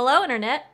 Hello, Internet,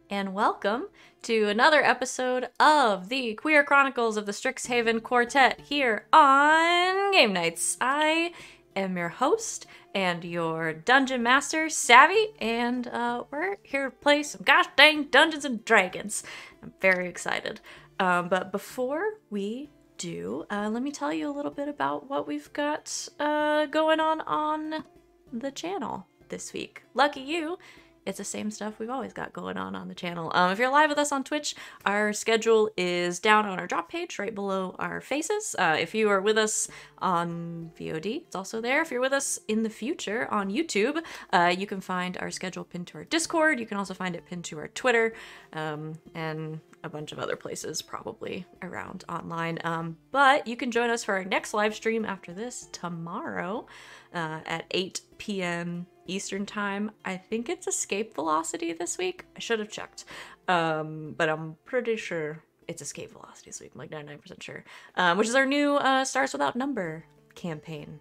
and welcome to another episode of the Queer Chronicles of the Strixhaven Quartet here on Game Nights. I am your host and your dungeon master, Savvy, and we're here to play some gosh dang Dungeons and Dragons. I'm very excited. But before we do, let me tell you a little bit about what we've got going on the channel this week. Lucky you. It's the same stuff we've always got going on the channel. If you're live with us on Twitch, our schedule is down on our drop page right below our faces. If you are with us on VOD, it's also there. If you're with us in the future on YouTube, you can find our schedule pinned to our Discord. You can also find it pinned to our Twitter, and a bunch of other places probably around online. But you can join us for our next live stream after this tomorrow at 8 p.m. Eastern time. I think it's escape velocity this week. I should have checked. But I'm pretty sure it's escape velocity this week. I'm like 99% sure. Which is our new Stars Without Number campaign.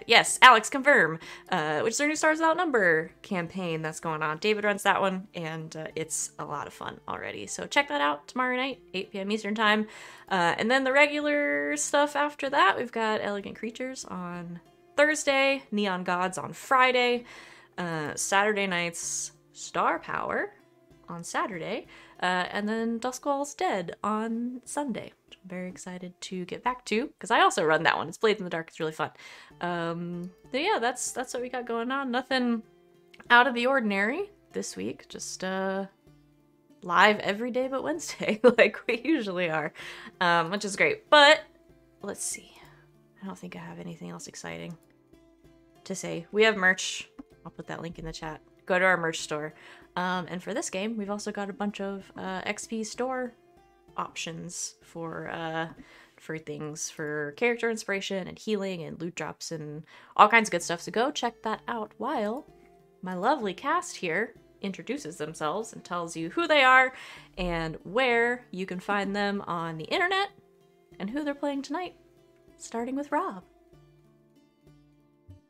Yes, Alex, confirm. Which is our new Stars Without Number campaign that's going on. David runs that one, and it's a lot of fun already. So check that out tomorrow night, 8 p.m. Eastern time. And then the regular stuff after that, we've got Elegant Creatures on Thursday, Neon Gods on Friday, Saturday nights Star Power on Saturday, and then Duskwall's Dead on Sunday, which I'm very excited to get back to because I also run that one. It's Blades in the Dark. It's really fun. But yeah, that's what we got going on. Nothing out of the ordinary this week. Just live every day but Wednesday, like we usually are, which is great. But let's see. I don't think I have anything else exciting to say. We have merch. I'll put that link in the chat. Go to our merch store. And for this game, we've also got a bunch of XP store options for things for character inspiration and healing and loot drops and all kinds of good stuff. So go check that out while my lovely cast here introduces themselves and tells you who they are and where you can find them on the internet and who they're playing tonight. Starting with Rob.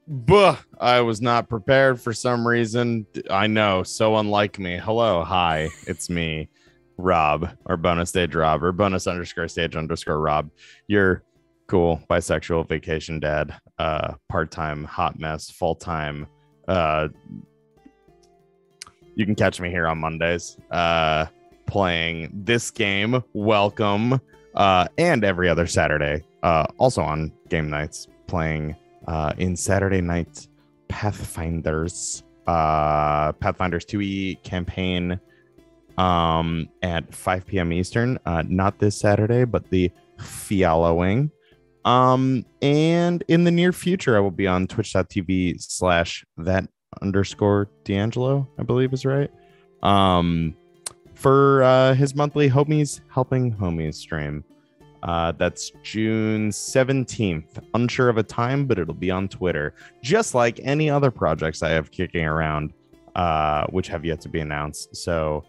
Buh, I was not prepared for some reason. I know, so unlike me. Hello, hi, it's me, Rob, or bonus stage Rob, or bonus_stage_Rob. Your cool bisexual vacation dad, part-time hot mess, full-time. You can catch me here on Mondays, playing this game. Welcome, and every other Saturday. Also on game nights, playing in Saturday night Pathfinders 2e campaign at 5 p.m. Eastern. Not this Saturday, but the following. And in the near future, I will be on twitch.tv/that_D'Angelo, I believe is right. For his monthly Homies Helping Homies stream. That's June 17th. Unsure of a time, but it'll be on Twitter. Just like any other projects I have kicking around, which have yet to be announced. So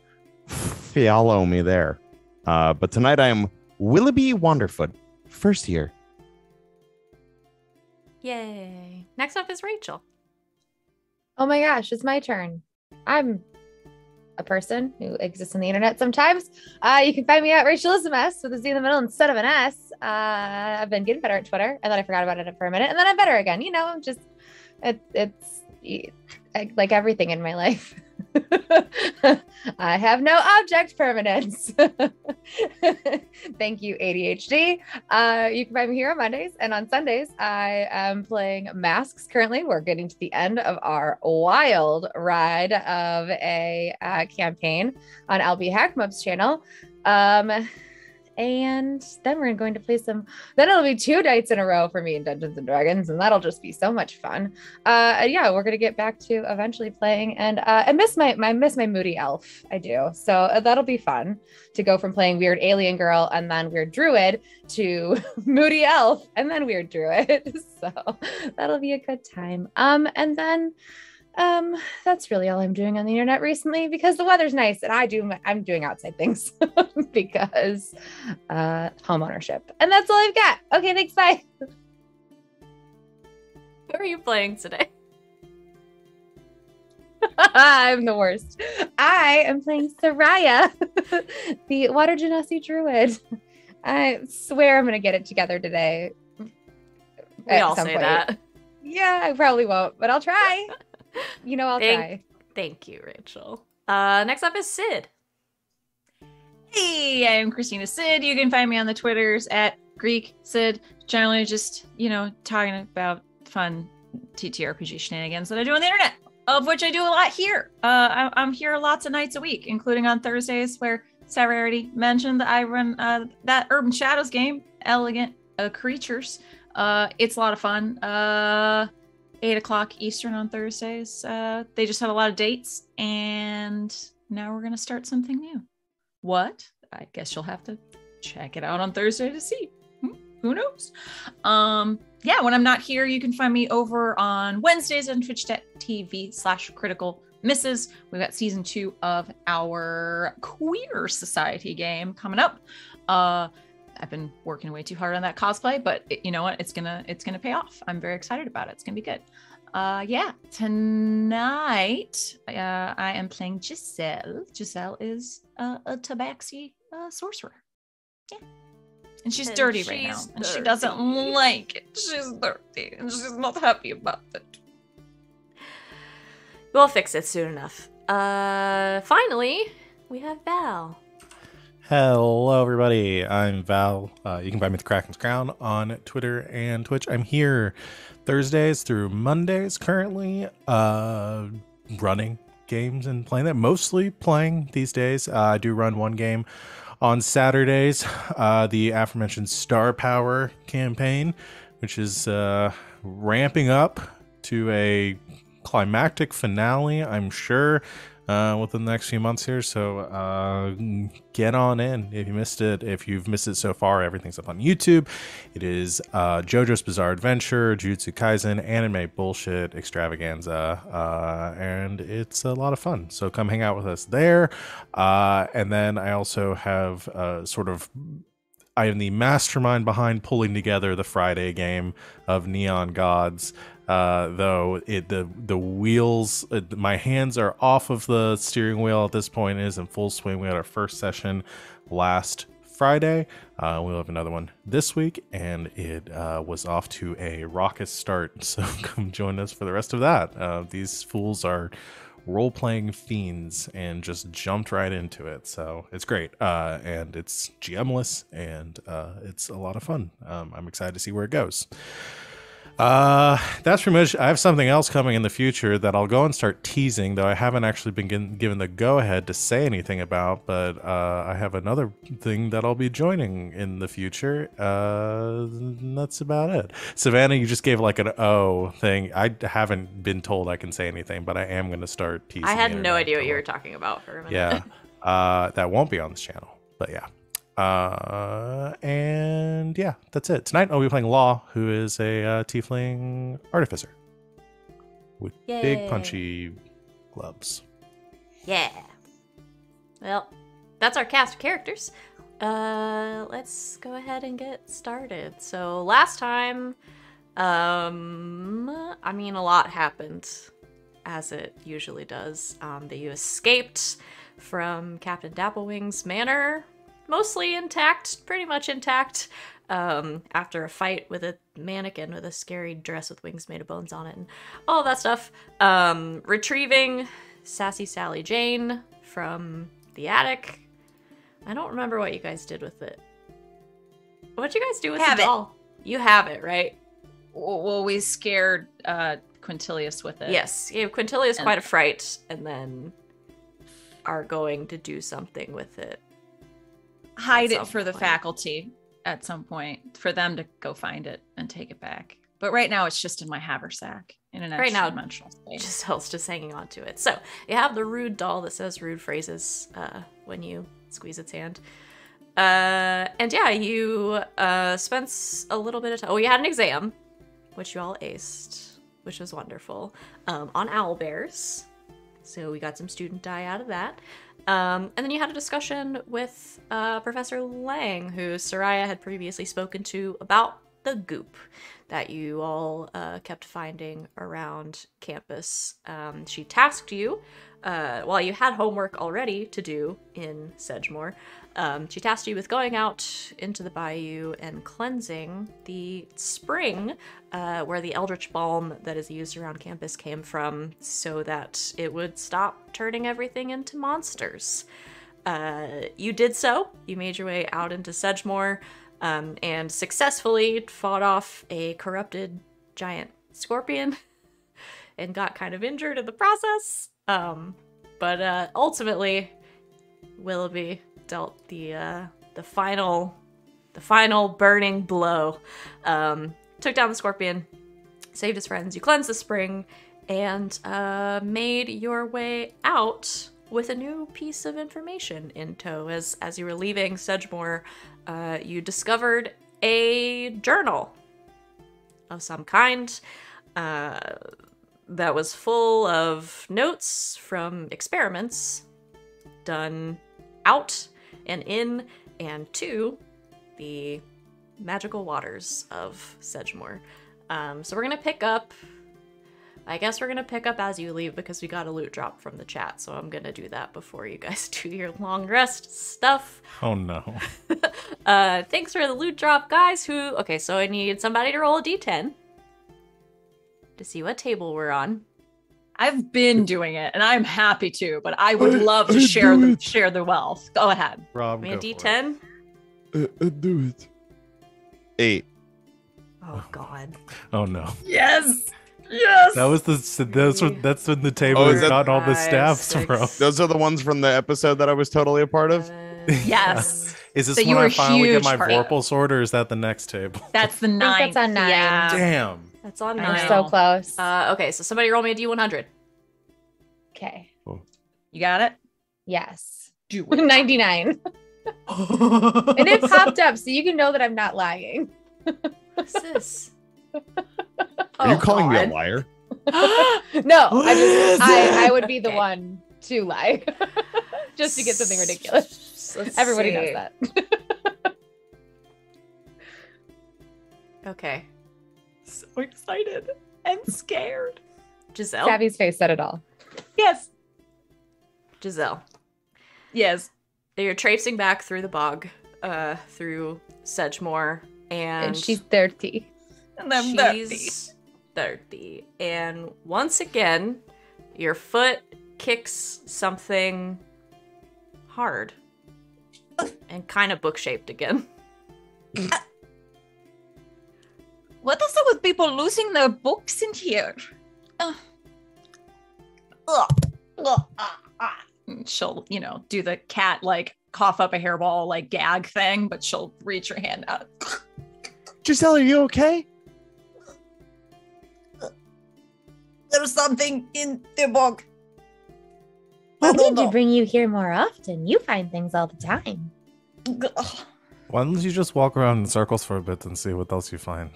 follow me there. But tonight I am Willoughby Wanderfoot, first year. Yay. Next up is Rachel. Oh my gosh, it's my turn. I'm a person who exists on the internet sometimes. You can find me at Rachel_S with a Z in the middle instead of an S. I've been getting better at Twitter, and then I forgot about it for a minute, and then I'm better again. You know, I'm just, it's like everything in my life. I have no object permanence. Thank you, ADHD. You can find me here on Mondays, and on Sundays, I am playing Masks currently. We're getting to the end of our wild ride of a campaign on LB Hackmub's channel. And then we're going to play then it'll be 2 nights in a row for me in Dungeons and Dragons, and that'll just be so much fun. And yeah, we're gonna get back to eventually playing, and I miss my moody elf. I do. So that'll be fun to go from playing weird alien girl and then weird druid to moody elf and then weird druid. So that'll be a good time. And then that's really all I'm doing on the internet recently because the weather's nice and I'm doing outside things because home ownership. And that's all I've got. Okay, thanks, bye. Who are you playing today? I'm the worst. I am playing Sereia, the Water Genasi druid. I swear I'm going to get it together today. We all say that. Yeah, I probably won't, but I'll try. I'll try. Thank you, Rachel. Next up is Sid. Hey, I'm Christina Sid. You can find me on the Twitters at Greek Sid. Generally just, talking about fun TTRPG shenanigans that I do on the internet, of which I do a lot here. I'm here lots of nights a week, including on Thursdays, where Sarah already mentioned that I run that Urban Shadows game, Elegant Creatures. It's a lot of fun. 8:00 Eastern on Thursdays. They just had a lot of dates, and now we're going to start something new. What? I guess you'll have to check it out on Thursday to see. Who knows? When I'm not here, you can find me over on Wednesdays on twitch.tv/critical misses. We've got season 2 of our Queer Society game coming up. I've been working way too hard on that cosplay, but you know what? It's gonna pay off. I'm very excited about it. It's gonna be good. Tonight I am playing Giselle. Giselle is a tabaxi sorcerer. Yeah. And she's dirty right now. And she doesn't like it. She's dirty and she's not happy about it. We'll fix it soon enough. Finally, we have Val. Hello, everybody. I'm Val. You can find me at the Kraken's Crown on Twitter and Twitch. I'm here Thursdays through Mondays currently, running games and playing that. Mostly playing these days. I do run one game on Saturdays, the aforementioned Star Power campaign, which is ramping up to a climactic finale, I'm sure, within the next few months here. So get on in if you missed it. If you've missed it so far, everything's up on YouTube. It is JoJo's Bizarre Adventure, Jujutsu Kaisen, anime bullshit extravaganza, and it's a lot of fun. So come hang out with us there. And then I also have I am the mastermind behind pulling together the Friday game of Neon Gods. Though the wheels, my hands are off of the steering wheel at this point. It is in full swing. We had our first session last Friday. We'll have another one this week, and it was off to a raucous start. So come join us for the rest of that. These fools are role-playing fiends and just jumped right into it. So it's great. And it's GM-less, and it's a lot of fun. I'm excited to see where it goes. That's pretty much. I have something else coming in the future that I'll go and start teasing, though I haven't actually been given the go-ahead to say anything about, but I have another thing that I'll be joining in the future. That's about it. Savannah, you just gave like an O thing. I haven't been told I can say anything, but I am going to start teasing. I had no idea what you were talking about for a minute. Yeah. That won't be on this channel, but yeah. And yeah, that's it. Tonight I'll be playing Law, who is a tiefling artificer with big punchy gloves. Yeah. Well, that's our cast of characters. Let's go ahead and get started. So last time, a lot happened, as it usually does. That you escaped from Captain Dapplewing's manor. Mostly intact, pretty much intact, after a fight with a mannequin with a scary dress with wings made of bones on it and all that stuff. Retrieving Sassy Sally Jane from the attic. I don't remember what you guys did with it. What'd you guys do with the doll? You have it, right? Well, we scared Quintilius with it. Yes, you gave Quintilius quite a fright, and then are going to do something with it. Hide it for the faculty at some point, for them to go find it and take it back. But right now it's just in my haversack in an extra dimensional space. Giselle's just hanging on to it. So you have the rude doll that says rude phrases when you squeeze its hand. And yeah, you spent a little bit of time. Oh, you had an exam, which you all aced, which was wonderful, on owlbears. So we got some student die out of that. And then you had a discussion with Professor Lang, who Sereia had previously spoken to about the goop that you all kept finding around campus. She tasked you, while you had homework already to do in Sedgemoor, she tasked you with going out into the bayou and cleansing the spring where the eldritch balm that is used around campus came from, so that it would stop turning everything into monsters. You did so. You made your way out into Sedgemoor and successfully fought off a corrupted giant scorpion and got kind of injured in the process. But ultimately, Willoughby dealt the final burning blow. Took down the scorpion, saved his friends. You cleansed the spring, and made your way out with a new piece of information in tow. As you were leaving Sedgemoor, you discovered a journal of some kind that was full of notes from experiments done out and in and to the magical waters of Sedgemoor. So we're gonna pick up, I guess we're gonna pick up as you leave, because we got a loot drop from the chat, so I'm gonna do that before you guys do your long rest stuff. Oh no. Thanks for the loot drop, guys. Okay, so I need somebody to roll a d10 to see what table we're on. I've been doing it, and I'm happy to, but I would love to share the wealth. Go ahead. Rob, Give me a go for d10. Do it. 8. Oh god. it. Oh no. Yes. Yes. That's when the table Oh, has is that- gotten all the 5, staffs 6, from. Those are the ones from the episode that I was totally a part of. Yes. Is this So you when were I finally get huge my part of it. Vorpal sword, or is that the next table? That's the think ninth. that's on 9. Yeah. Damn. That's on I 9. We're know. so close. Okay, so somebody roll me a d100. Okay. You got it? Yes. Do 99. And it popped up, so you can know that I'm not lying. What's this? Are you Oh, calling me a God. liar? No, I would be the one to lie. Just to get something ridiculous. Let's Everybody see. knows that. Okay. So excited and scared. Giselle. Savvy's face said it all. Yes. Giselle. Yes. You're traipsing back through the bog, through Sedgemoor, And she's 30. And I'm she's 30. And once again, your foot kicks something hard and kind of book-shaped again. What is it with people losing their books in here? She'll, do the cat, like, cough up a hairball, like, gag thing, but she'll reach her hand out. Giselle, are you okay? There's something in the book. We need to bring you here more often. You find things all the time. Why don't you just walk around in circles for a bit and see what else you find?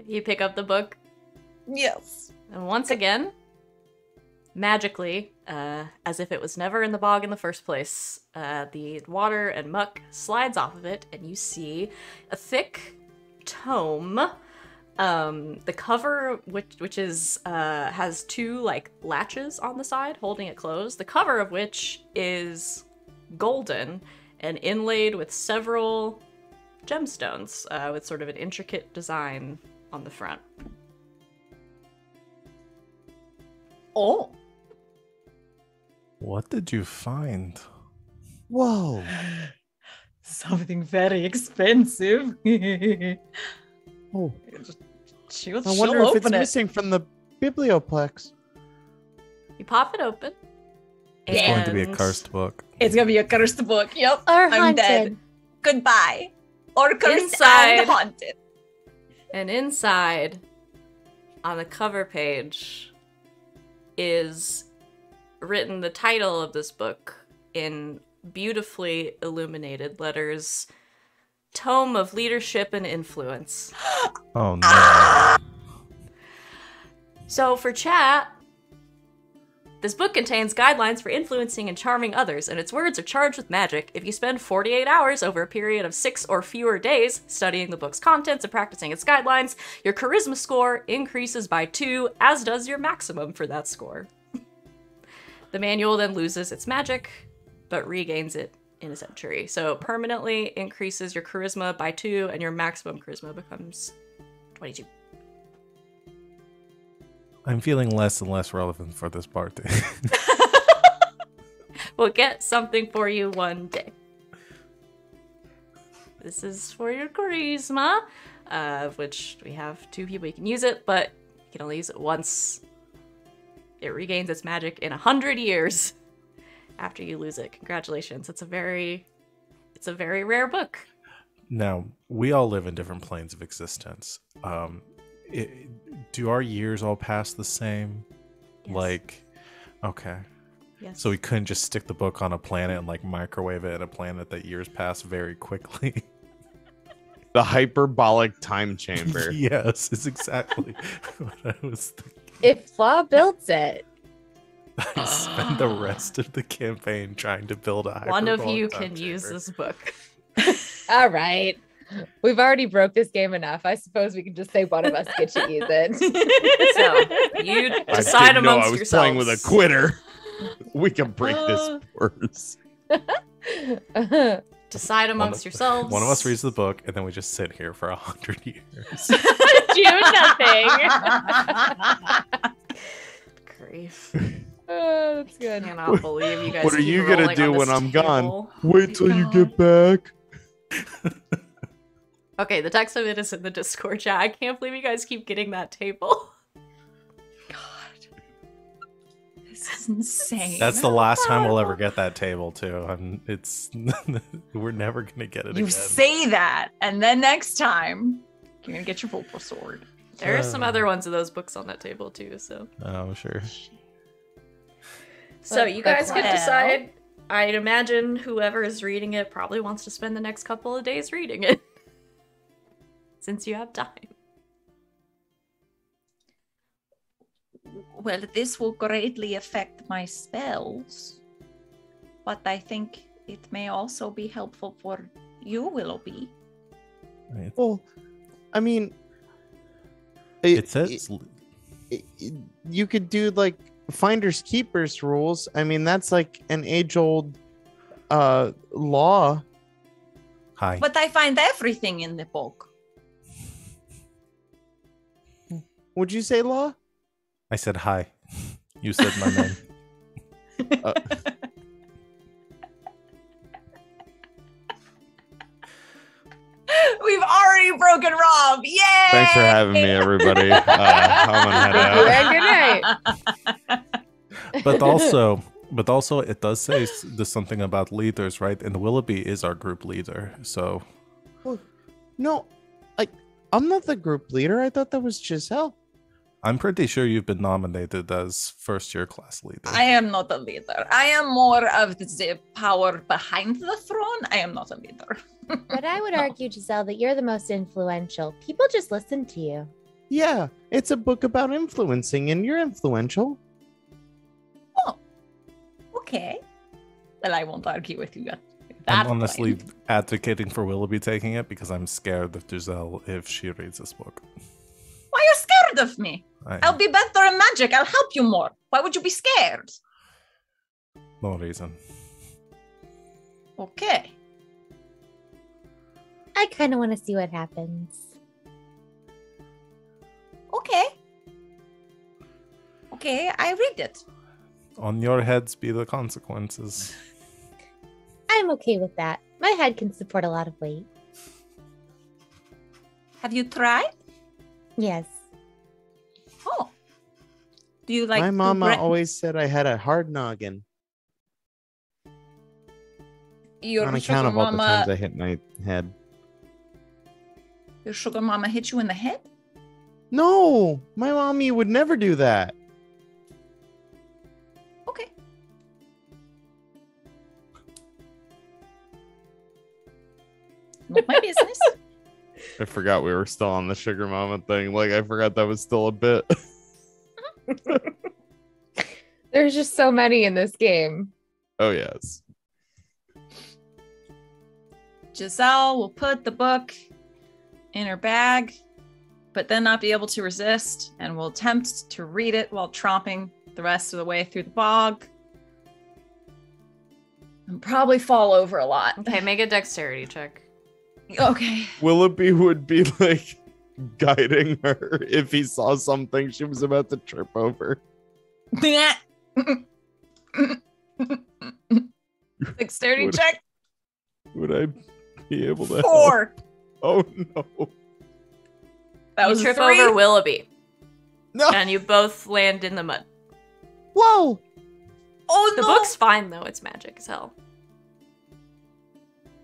You pick up the book, Yes. and once again, magically, as if it was never in the bog in the first place, the water and muck slides off of it, and you see a thick tome. The cover, which is has 2 like latches on the side holding it closed. The cover of which is golden and inlaid with several gemstones, with sort of an intricate design on the front. Oh. What did you find? Whoa. Something very expensive. Oh, She'll I wonder if it's open it. missing from the biblioplex. You pop it open. It's going to be a and cursed book. It's gonna be a cursed book. Yep. Or I'm haunted. dead. Goodbye. Or cursed Inside. and haunted. And inside, on the cover page, is written the title of this book in beautifully illuminated letters: Tome of Leadership and Influence. Oh no. So for chat, This book contains guidelines for influencing and charming others, and its words are charged with magic. If you spend 48 hours over a period of 6 or fewer days studying the book's contents and practicing its guidelines, your charisma score increases by 2, as does your maximum for that score. The manual then loses its magic, but regains it in a century. So permanently increases your charisma by 2, and your maximum charisma becomes 22. I'm feeling less and less relevant for this party. We'll get something for you one day. This is for your charisma, of which we have 2 people you can use it, but you can only use it once. It regains its magic in 100 years after you lose it. Congratulations. It's a very rare book. Now, we all live in different planes of existence. Do our years all pass the same? Yes. Okay. Yes. So we couldn't just stick the book on a planet and microwave it at a planet that years pass very quickly. The hyperbolic time chamber. Yes, it's exactly what I was thinking. If Flaw builds it. I spend the rest of the campaign trying to build a hyperbolic One of you time can use chamber. this book. All right. We've already broke this game enough. I suppose we can just say one of us gets to use it. So you I decide didn't know amongst I was yourselves. playing with a quitter. We can break this first. Decide amongst yourselves. One of us reads the book, and then we just sit here for 100 years. Do nothing. Grief. Oh, that's good. I cannot believe you guys. What are keep you gonna rolling do on when this I'm gone? table. Wait till you God. get back. Okay, the text of it is in the Discord chat. I can't believe you guys keep getting that table. This is insane. That's the last time we'll ever get that table, too. We're never gonna get it You again. say that, and then next time, you're gonna get your Volpo sword. There are some other ones of those books on that table too, so. Oh, sure. So you guys Well. could decide. I'd imagine whoever is reading it probably wants to spend the next couple of days reading it. Since you have time. Well, this will greatly affect my spells, but I think it may also be helpful for you, Willoughby. Well, I mean, It says you could do finders keepers rules. I mean, that's an age-old law. hi. But I find everything in the book. Would you say law? I said hi. You said my name. We've already broken Rob. Yay! Thanks for having me, everybody. I'm gonna head out. And good night. But also, it does say there's something about leaders, right? And Willoughby is our group leader, so No, I'm not the group leader. I thought that was Giselle. I'm pretty sure you've been nominated as first-year class leader. I am not a leader. I am more of the power behind the throne. I am not a leader. But I would No. argue, Giselle, that you're the most influential. People just listen to you. Yeah, it's a book about influencing, and you're influential. Okay. Well, I won't argue with you at I'm that honestly point. advocating for Willoughby taking it because I'm scared of Giselle if she reads this book. Why are you scared of me? I, I'll be better in magic. I'll help you more. Why would you be scared? no reason. Okay. I kind of want to see what happens. Okay. Okay, I read it. On your heads be the consequences. I'm okay with that. My head can support a lot of weight. Have you tried? Yes. Oh. Do you like My to mama always said I had a hard noggin your on sugar account of all the mama, times I hit my head. your sugar mama hit you in the head? No, my mommy would never do that. Okay. Not my business. I forgot we were still on the sugar mama thing. I forgot that was still a bit. There's just so many in this game. Oh, yes. Giselle will put the book in her bag, but then not be able to resist, and will attempt to read it while tromping the rest of the way through the bog. And probably fall over a lot. Okay, make a dexterity check. Okay. Willoughby would be like guiding her if he saw something she was about to trip over. Dexterity Would- check. Would I be able to? 4. Help? Oh no! That You was trip 3. over Willoughby, No! and you both land in the mud. Whoa! Oh The no! book's fine, though. It's magic as hell.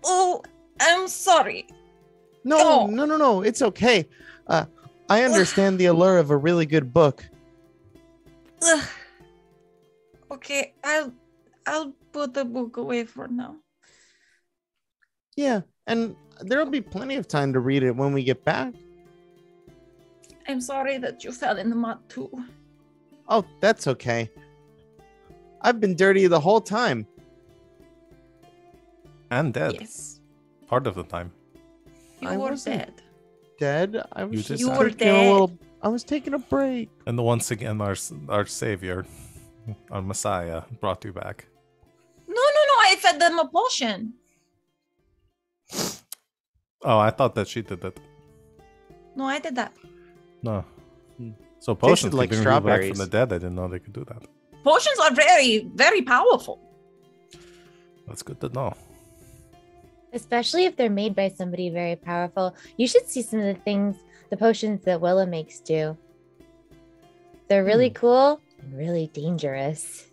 Oh, I'm sorry. No, Oh. no! It's okay. I understand the allure of a really good book. Ugh. Okay, I'll put the book away for now. Yeah, and there'll be plenty of time to read it when we get back. I'm sorry that you fell in the mud too. Oh, that's okay. I've been dirty the whole time. And dead. Yes, Part of the time. you I were wasn't dead. Dead. I was You just just You were taking a dead. little. I was taking a break. And once again, our savior, our Messiah, brought you back. No, I fed them a potion. Oh, I thought that she did that. No, I did that. No. So potions like can bring people back from strawberries. the dead. I didn't know they could do that. Potions are very, very powerful. That's good to know. Especially if they're made by somebody very powerful. You should see some of the things, the potions that Willa makes do. They're really cool and really dangerous.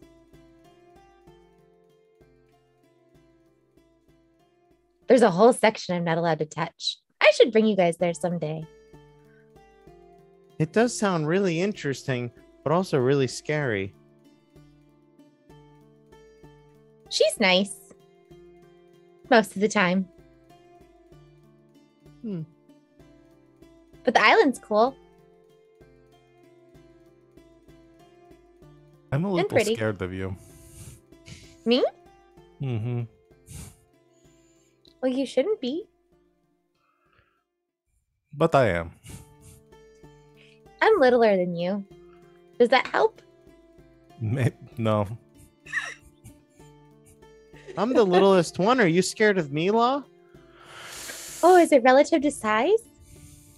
There's a whole section I'm not allowed to touch. I should bring you guys there someday. It does sound really interesting, but also really scary. She's nice. Most of the time. But the island's cool. I'm a little pretty. scared of you. Me? Mm-hmm. Well, you shouldn't be. But I am. I'm littler than you. Does that help? No. I'm the littlest one. Are you scared of me, Law? Oh, is it relative to size?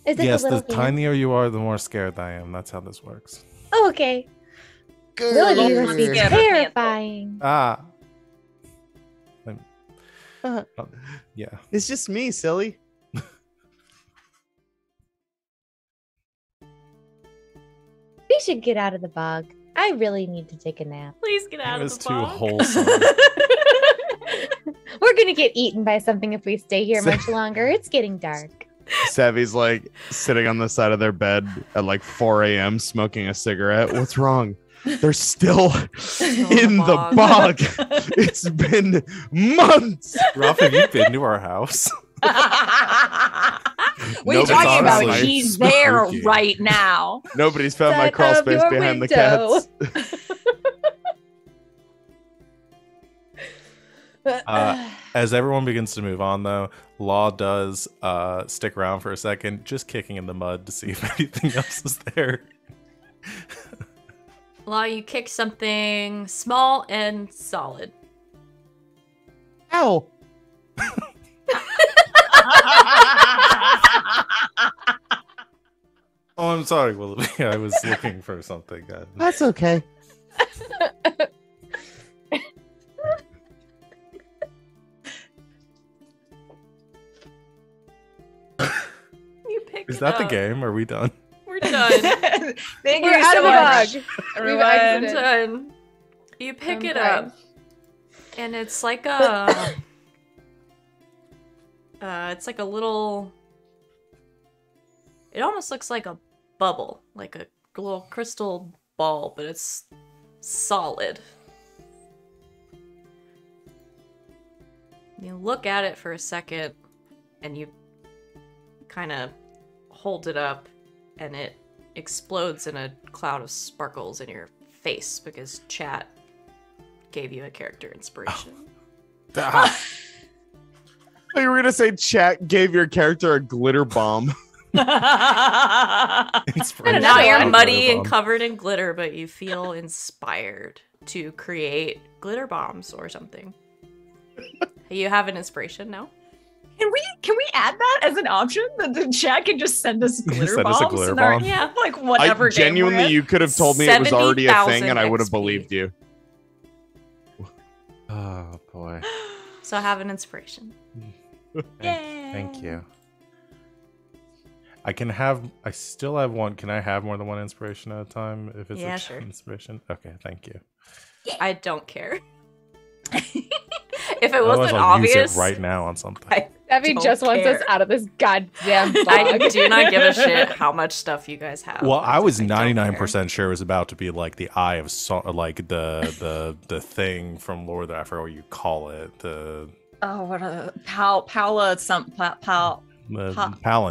Is it Yes, the the little hand? tinier you are, the more scared I am. That's how this works. Oh, okay. Good. Willoughby must be Scared of me at all. terrifying. Ah. Uh, Yeah. It's just me, silly. We should get out of the bog. I really need to take a nap. Please get out It of was the too bog. wholesome. We're gonna get eaten by something if we stay here much longer. It's getting dark. Savvy's like sitting on the side of their bed at like 4 a.m. smoking a cigarette. What's wrong? They're still in the bog. It's been months. Ralph, have you been to our house? What are you Nobody's talking about? honestly He's there spooky. right now. Nobody's found my Side crawl of space your behind the window. cats. As everyone begins to move on, though, Law does stick around for a second, just kicking in the mud to see if anything else is there. Law, you kick something small and solid. Ow! Oh, I'm sorry, Willoughby. I was looking for something. That's okay. You pick Is it that the up. game? Are we done? We're done. Thank We're you out so of the much, bog. everyone. We've I'm exited. done. You pick I'm it proud. up, and it's like a, it's like a little. It almost looks like a bubble, like a little crystal ball, but it's solid. You look at it for a second, and you kind of hold it up, and it explodes in a cloud of sparkles in your face because chat gave you a character inspiration. Ah, You were gonna say chat gave your character a glitter bomb. inspiration. Now you're Glitter muddy and bomb. covered in glitter, but you feel inspired to create glitter bombs or something. You have an inspiration now? Can we add that as an option? That the chat can just send us glitter Send us bombs a glitter in our, bomb. Yeah. like whatever game we're Genuinely, in? you could have told me it was already a thing, 70,000 and I would have XP. believed you. Oh boy. So have an inspiration. Thank you. I still have one. Can I have more than one inspiration at a time if it's Yeah, a sure. inspiration? Okay, thank you. I don't care. If it Otherwise, wasn't I'll obvious, use it right now on something. Debbie Don't just wants us care. out of this goddamn bog. I do not give a shit how much stuff you guys have. Well, I was don't care. 99% sure it was about to be like the Eye of like the thing from Lord. I forget what you call it. The what a Paula some palindrome. The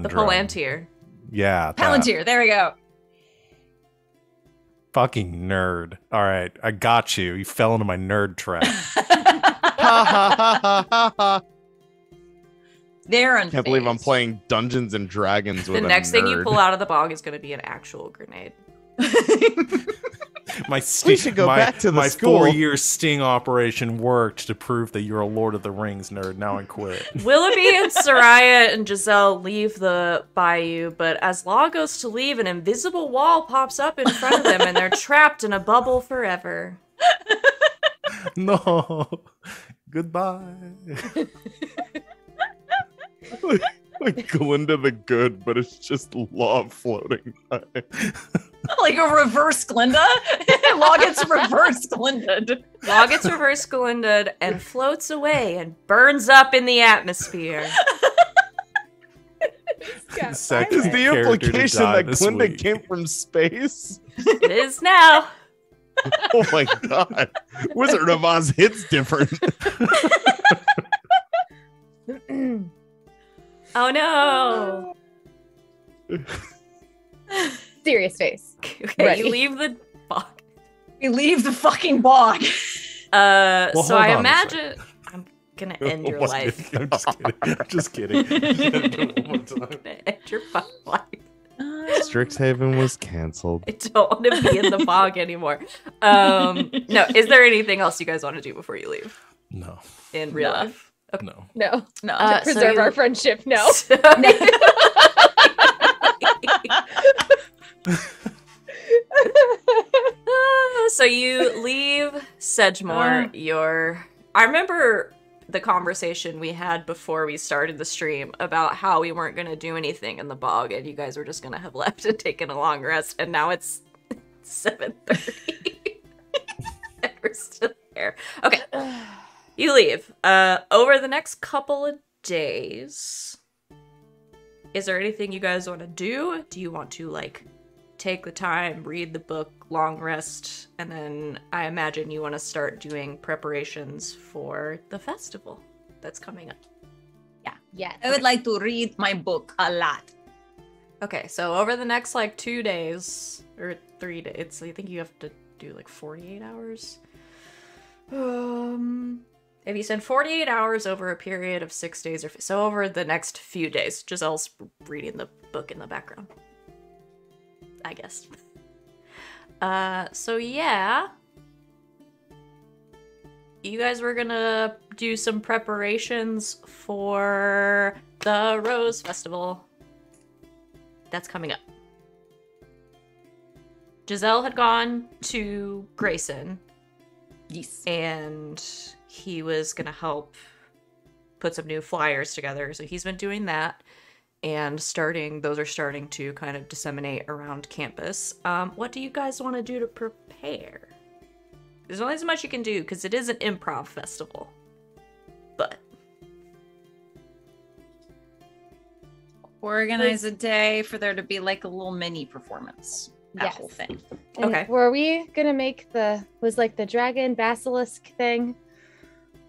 Palantir. Yeah, that. Palantir. There we go. Fucking nerd. All right, I got you. You fell into my nerd trap. They're unfazed. Can't believe I'm playing Dungeons and Dragons with The a next thing you nerd. pull out of the bog is going to be an actual grenade. My We should go back to the my school. 4-year sting operation worked to prove that you're a Lord of the Rings nerd. Now I quit. Willoughby and Sereia and Giselle leave the bayou, but as Law goes to leave, an invisible wall pops up in front of them and they're trapped in a bubble forever. No. Goodbye. Like Glinda the Good, but it's just Law floating by. Like a reverse Glinda. Law gets reverse Glinda. Law gets reverse Galinda'd and floats away and burns up in the atmosphere. Second Is the character to implication die that this Glinda week. came from space? It is now. Oh my god. Wizard of Oz hits different. Oh no. Serious face. Okay, Ready. you leave the bog. We leave the fucking bog. So hold I on a imagine I'm gonna end your What? life. I'm just kidding. I'm just kidding. Do it one more time. End your fucking life. Strixhaven was canceled. I don't want to be in the bog anymore. No, is there anything else you guys want to do before you leave No. in real No. life? No. No. No. So Preserve you- our friendship. No. So you leave Sedgemoor. I remember the conversation we had before we started the stream about how we weren't going to do anything in the bog and you guys were just going to have left and taken a long rest, and now it's 7:30 and we're still here. Okay, you leave. Over the next couple of days, is there anything you guys want to do? Do you want to like take the time, read the book, long rest, and then I imagine you want to start doing preparations for the festival that's coming up? Yes. I would like to read my book a lot. Okay, so over the next like 2 days or 3 days, I think you have to do like 48 hours. If you spend 48 hours over a period of 6 days, so over the next few days, Giselle's reading the book in the background, I guess. So yeah, you guys were gonna do some preparations for the Rose Festival that's coming up. Giselle had gone to Grayson, Yes. and he was gonna help put some new flyers together, so he's been doing that. And those are starting to kind of disseminate around campus. What do you guys want to do to prepare? There's only so much you can do because it is an improv festival. But Organize a day for there to be like a little mini performance. That Yes. whole thing. And Okay. Were we gonna make the dragon basilisk thing?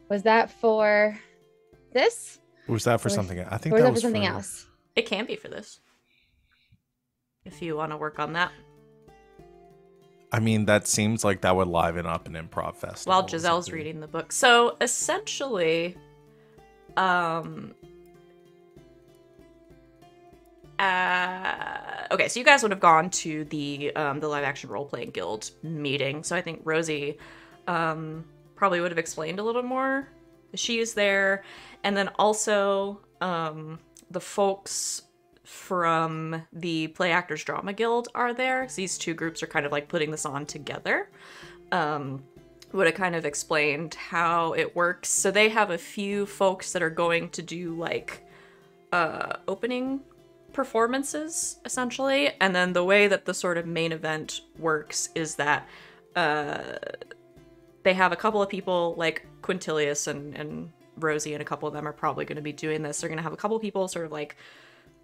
Was that for this? Was that for Or- something? I think Or was that that was for something else? it can be for this. If you want to work on that. I mean, that seems like that would liven up an improv festival. While Giselle's reading the book. So essentially, okay, so you guys would have gone to the live action role playing guild meeting. So I think Rosie probably would have explained a little more. She is there, and then also the folks from the Play Actors Drama Guild are there. So these two groups are kind of like putting this on together. Would have kind of explained how it works. So they have a few folks that are going to do like opening performances essentially, and then the way that the sort of main event works is that they have a couple of people like Quintilius and Rosie, and a couple of them are probably going to be doing this. They're going to have a couple of people sort of like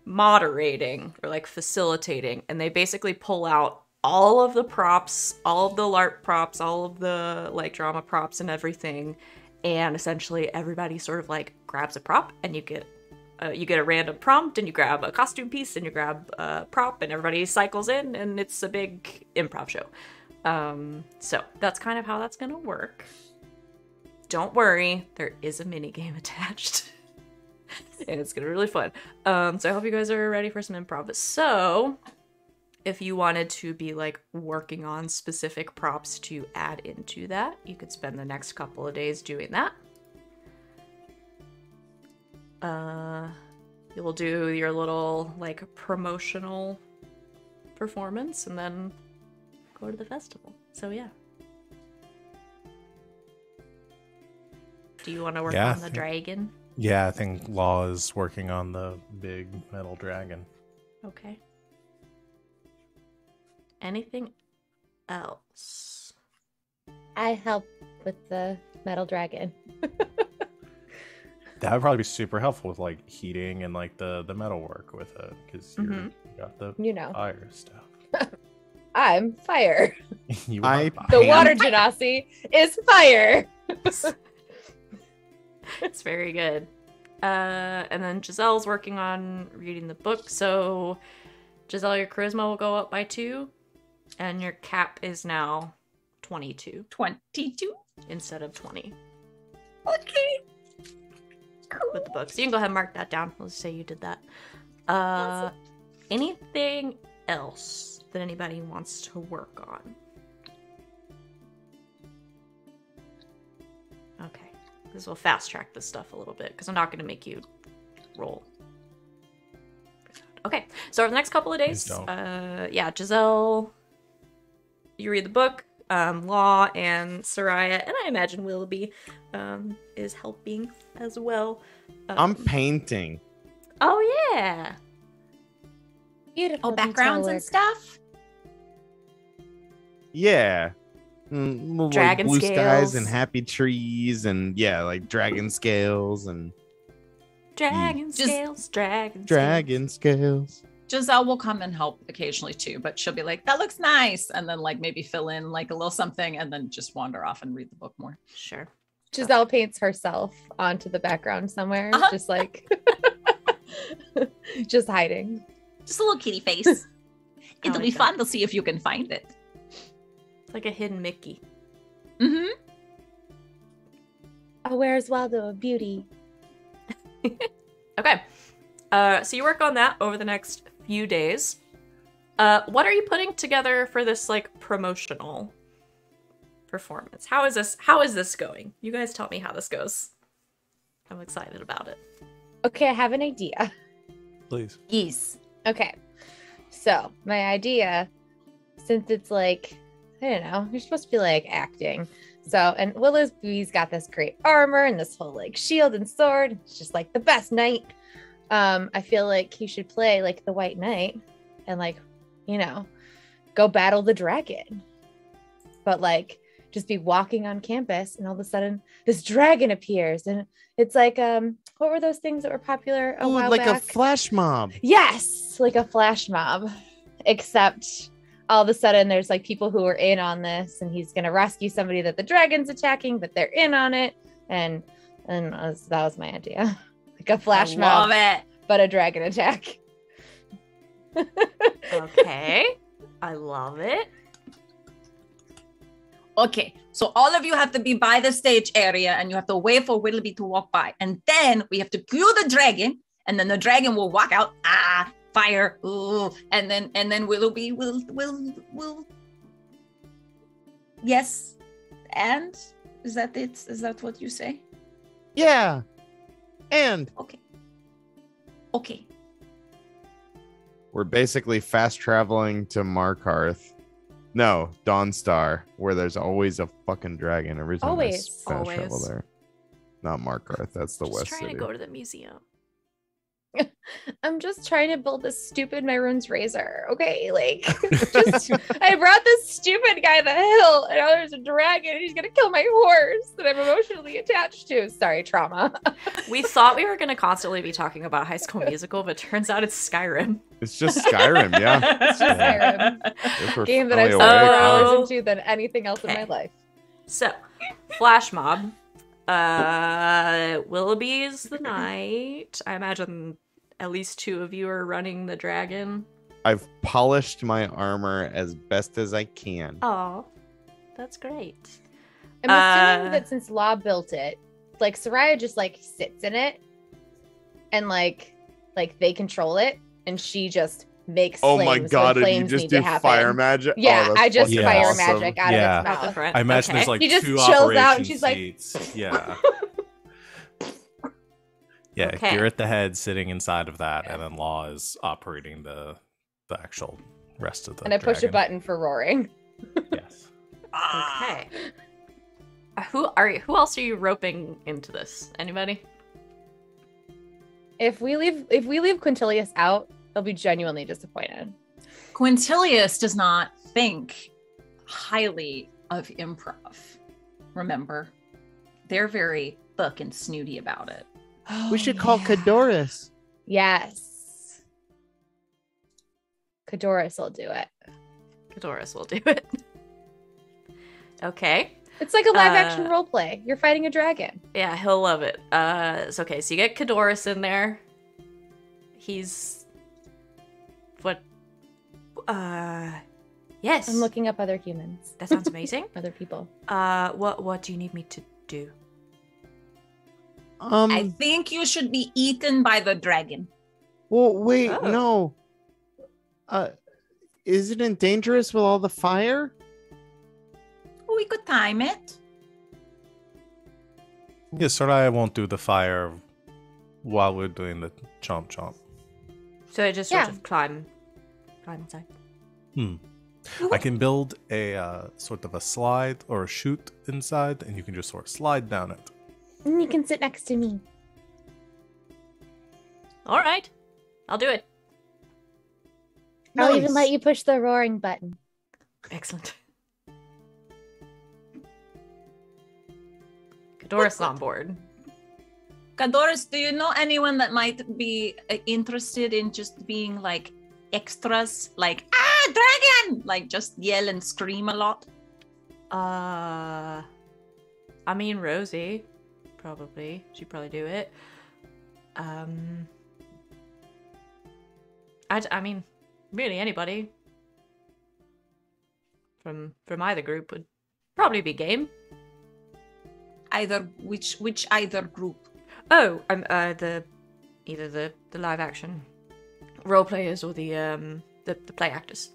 moderating or like facilitating, and they basically pull out all of the props, all of the LARP props, all of the like drama props and everything, and essentially everybody sort of like grabs a prop, and you get a random prompt, and you grab a costume piece, and you grab a prop, and everybody cycles in, and it's a big improv show. So that's kind of how that's gonna work. Don't worry, there is a mini game attached. And it's gonna be really fun. So I hope you guys are ready for some improv. So if you wanted to be like working on specific props to add into that, you could spend the next couple of days doing that. You will do your little like promotional performance and then go to the festival. So yeah. Do you want to work on the dragon? Yeah, I think Law is working on the big metal dragon. Okay. Anything else? I help with the metal dragon. That would probably be super helpful with like heating and like the metal work with it, because you got the fire stuff. I'm fire. You I are The water genasi is fire. It's very good. And then Giselle's working on reading the book. So Giselle, your charisma will go up by 2, and your cap is now 22 22 instead of 20 Okay. with the book. So you can go ahead and mark that down. Let's say you did that. Anything else that anybody wants to work on? Okay. This will fast track this stuff a little bit because I'm not going to make you roll. Okay, so over the next couple of days, yeah, Giselle, you read the book, Law and Sereia, and I imagine Willoughby is helping as well. I'm painting. Oh, yeah. Beautiful. Oh, backgrounds and stuff? Yeah. Dragon like blue scales. skies and happy trees, and yeah, like dragon scales and Dragon Just- scales, dragon dragon scales. Giselle will come and help occasionally too, but she'll be like, that looks nice. And then like maybe fill in like a little something and then just wander off and read the book more. Sure. Giselle paints herself onto the background somewhere, just like just hiding. Just a little kitty face. It'll like be that. fun to see if you can find it. It's like a hidden Mickey. Mm-hmm. Oh, where's Waldo of Beauty? Okay. So you work on that over the next few days. What are you putting together for this like promotional performance? How is this going? You guys tell me how this goes. I'm excited about it. Okay, I have an idea. Please. Yes. Okay. So my idea, since it's like, I don't know, you're supposed to be like acting. So, and Willoughby's got this great armor and this whole like shield and sword. It's just like the best knight. I feel like he should play like the White Knight and like, you know, go battle the dragon. But like just be walking on campus and all of a sudden this dragon appears and it's like what were those things that were popular a while like back? a flash mob. Yes, like a flash mob. Except all of a sudden there's like people who are in on this and he's gonna rescue somebody that the dragon's attacking, but they're in on it. And that was my idea. Like a flash mob, Love it. but a dragon attack. Okay. I love it. Okay, so all of you have to be by the stage area and you have to wait for Willoughby to walk by. And then we have to cue the dragon, and then the dragon will walk out. Fire. Ooh. And then Willoughby will Yes. And is that it? Is that what you say? Yeah. And Okay. we're basically fast traveling to Markarth. No, Dawnstar, where there's always a fucking dragon every time I Always. fast travel there. Not Markarth, that's the Just West trying City. to go to the museum. I'm just trying to build this stupid Myron's razor. Okay, like I brought this stupid guy the hill, and now there's a dragon, and he's gonna kill my horse that I'm emotionally attached to. Sorry, trauma. We thought we were going to constantly be talking about High School Musical, but turns out it's Skyrim. It's just Skyrim, yeah. It's just Skyrim. If we're Game that I've fully spent more awake, hours Oh. into than anything else in my Okay. life. So, flash mob. Willoughby's the knight. I imagine at least 2 of you are running the dragon. I've polished my armor as best as I can. Oh, that's great. I'm assuming that since Law built it, like Sereia just like sits in it, and like they control it, and she just makes. Oh my flames god, when and you flames just need do to happen. fire magic? Yeah, Oh, that's I just fucking fire awesome. magic out Yeah. of its mouth. I imagine there's Okay. like He just 2 chills out operation and she's like- seats. Yeah. Yeah, Okay. you're at the head sitting inside of that, and then Law is operating the actual rest of the And I push a dragon. button for roaring. Yes. Okay. Who else are you roping into this? Anybody? If we leave Quintilius out, they'll be genuinely disappointed. Quintilius does not think highly of improv. Remember, they're very fucking snooty about it. We should call Cadoris. Yes. Cadoris will do it. Cadoris will do it. Okay. It's like a live action role play. You're fighting a dragon. Yeah, he'll love it. So you get Cadoris in there. He's what? Yes. I'm looking up other humans, That sounds amazing. other people. What do you need me to do? I think you should be eaten by the dragon. Well, wait, Oh. no. Isn't it dangerous with all the fire? We could time it. Yeah, Sereia won't do the fire while we're doing the chomp chomp. So I just Yeah. sort of climb inside. I can build a sort of a slide or a chute inside, and you can just sort of slide down it. And you can sit next to me. All right, I'll do it. I'll even Nice. let you push the roaring button. Excellent. Cadoris on board. Cadoris, do you know anyone that might be interested in just being like extras? Like, dragon! Like just yell and scream a lot? I mean Rosie, probably. She'd probably do it. I mean, really anybody from either group would probably be game. Either which either group? Oh, either the live action role players or the play actors.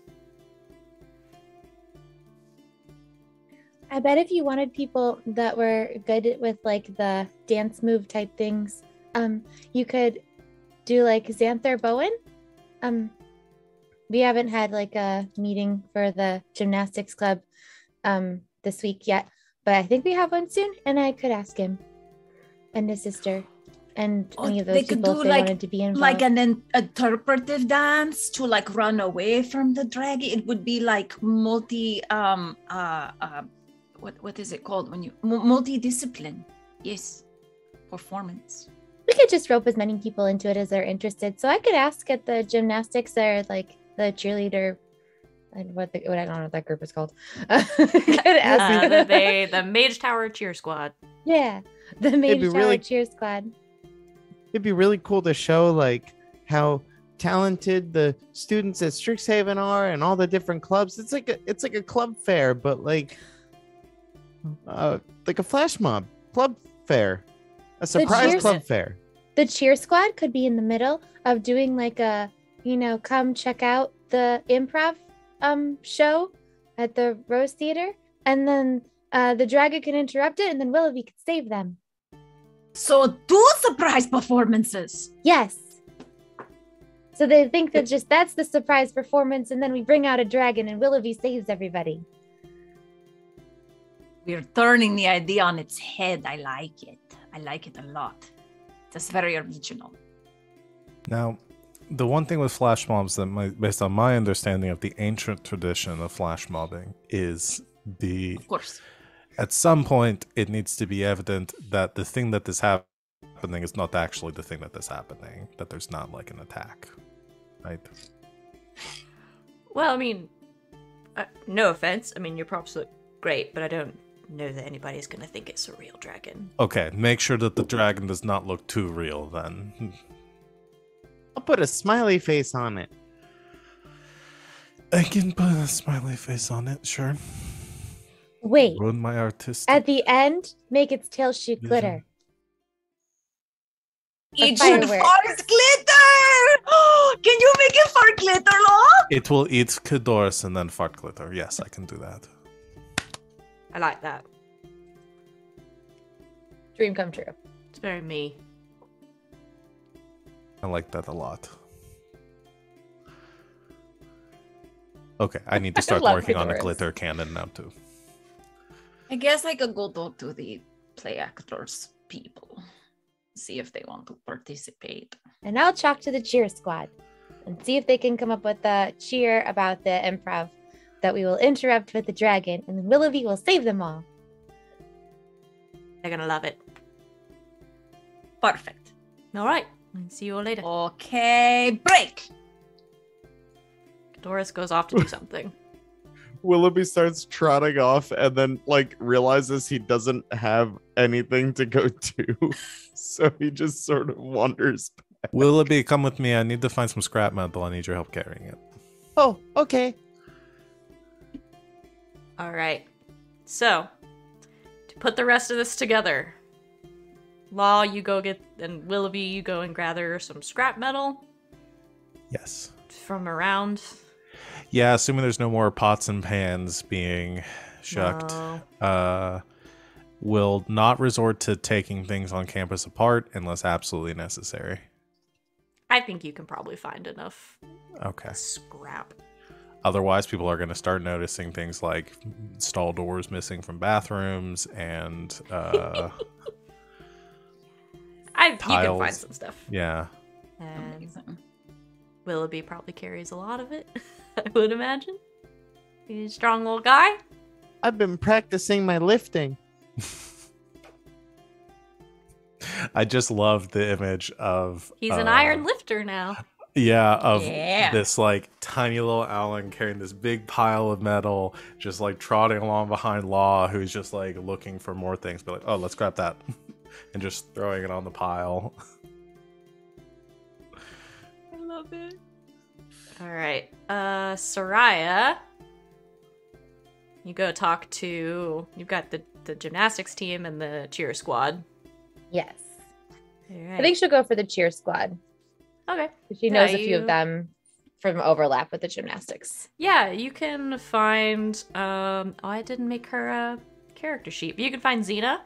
I bet if you wanted people that were good with like the dance move type things, you could do like Xanther Bowen. We haven't had like a meeting for the gymnastics club this week yet, but I think we have one soon, and I could ask him and his sister and any of they those could people do if they wanted to be involved. like an interpretive dance to like run away from the dragon. It would be like multi what is it called when you multidiscipline? Yes, performance. We could just rope as many people into it as are interested. So I could ask at the gymnastics or like the cheerleader, and I don't know what that group is called. Could ask. The Mage Tower Cheer Squad. Yeah, the Mage be Tower really- Cheer Squad. It'd be really cool to show like how talented the students at Strixhaven are and all the different clubs. It's like a club fair, but like Like a flash mob, club fair, a surprise cheers- club fair. The cheer squad could be in the middle of doing like a, come check out the improv show at the Rose Theater, and then the dragon can interrupt it, and then Willoughby could save them. So 2 surprise performances. Yes. So they think that that's the surprise performance, and then we bring out a dragon, and Willoughby saves everybody. We're turning the idea on its head. I like it. I like it a lot. It's very original. Now, the one thing with flash mobs that, based on my understanding of the ancient tradition of flash mobbing, is Of course. at some point it needs to be evident that the thing that is happening is not actually the thing that is happening. That there's not like an attack, right? Well, I mean, no offense. I mean, your props look great, but I don't know that anybody's gonna think it's a real dragon. Okay, make sure that the dragon does not look too real then. I'll put a smiley face on it. I can put a smiley face on it, sure. Wait, Ruin my artistic. at the end, make its tail shoot glitter. It A should firework. fart glitter! Can you make it fart glitter, Law? It will eat Cadorus and then fart glitter. Yes, I can do that. I like that. Dream come true. It's very me. I like that a lot. Okay, I need to start love working on a Cadorus. glitter cannon now too. I guess I could go talk to the play actors people. See if they want to participate. And I'll talk to the cheer squad and see if they can come up with a cheer about the improv that we will interrupt with the dragon, and then Willoughby will save them all. They're gonna love it. Perfect. All right. See you all later. Okay, break. Doris goes off to do something. Willoughby starts trotting off and then realizes he doesn't have anything to go to. So he just sort of wanders. Willoughby, come with me. I need to find some scrap metal. I need your help carrying it. Oh, okay. All right. So, to put the rest of this together, Law, you go get, and Willoughby, you go and gather some scrap metal Yes. from around. Yeah, assuming there's no more pots and pans being shucked. No. Will not resort to taking things on campus apart unless absolutely necessary. I think you can probably find enough Okay. scrap. Otherwise, people are going to start noticing things like stall doors missing from bathrooms and You can find Tiles. some stuff. yeah. And Willoughby probably carries a lot of it, I would imagine. He's a strong little guy. I've been practicing my lifting. I just love the image of He's an iron lifter now. Yeah, Yeah. this tiny little Alan carrying this big pile of metal, just trotting along behind Law, who's just looking for more things, but oh, let's grab that, and just throwing it on the pile. I love it. All right. Sereia, you go talk to, you've got the gymnastics team and the cheer squad. Yes. All right. I think she'll go for the cheer squad. Okay. She knows Yeah, a few of them from overlap with the gymnastics. Yeah, you can find, I didn't make her a character sheet, but you can find Xena,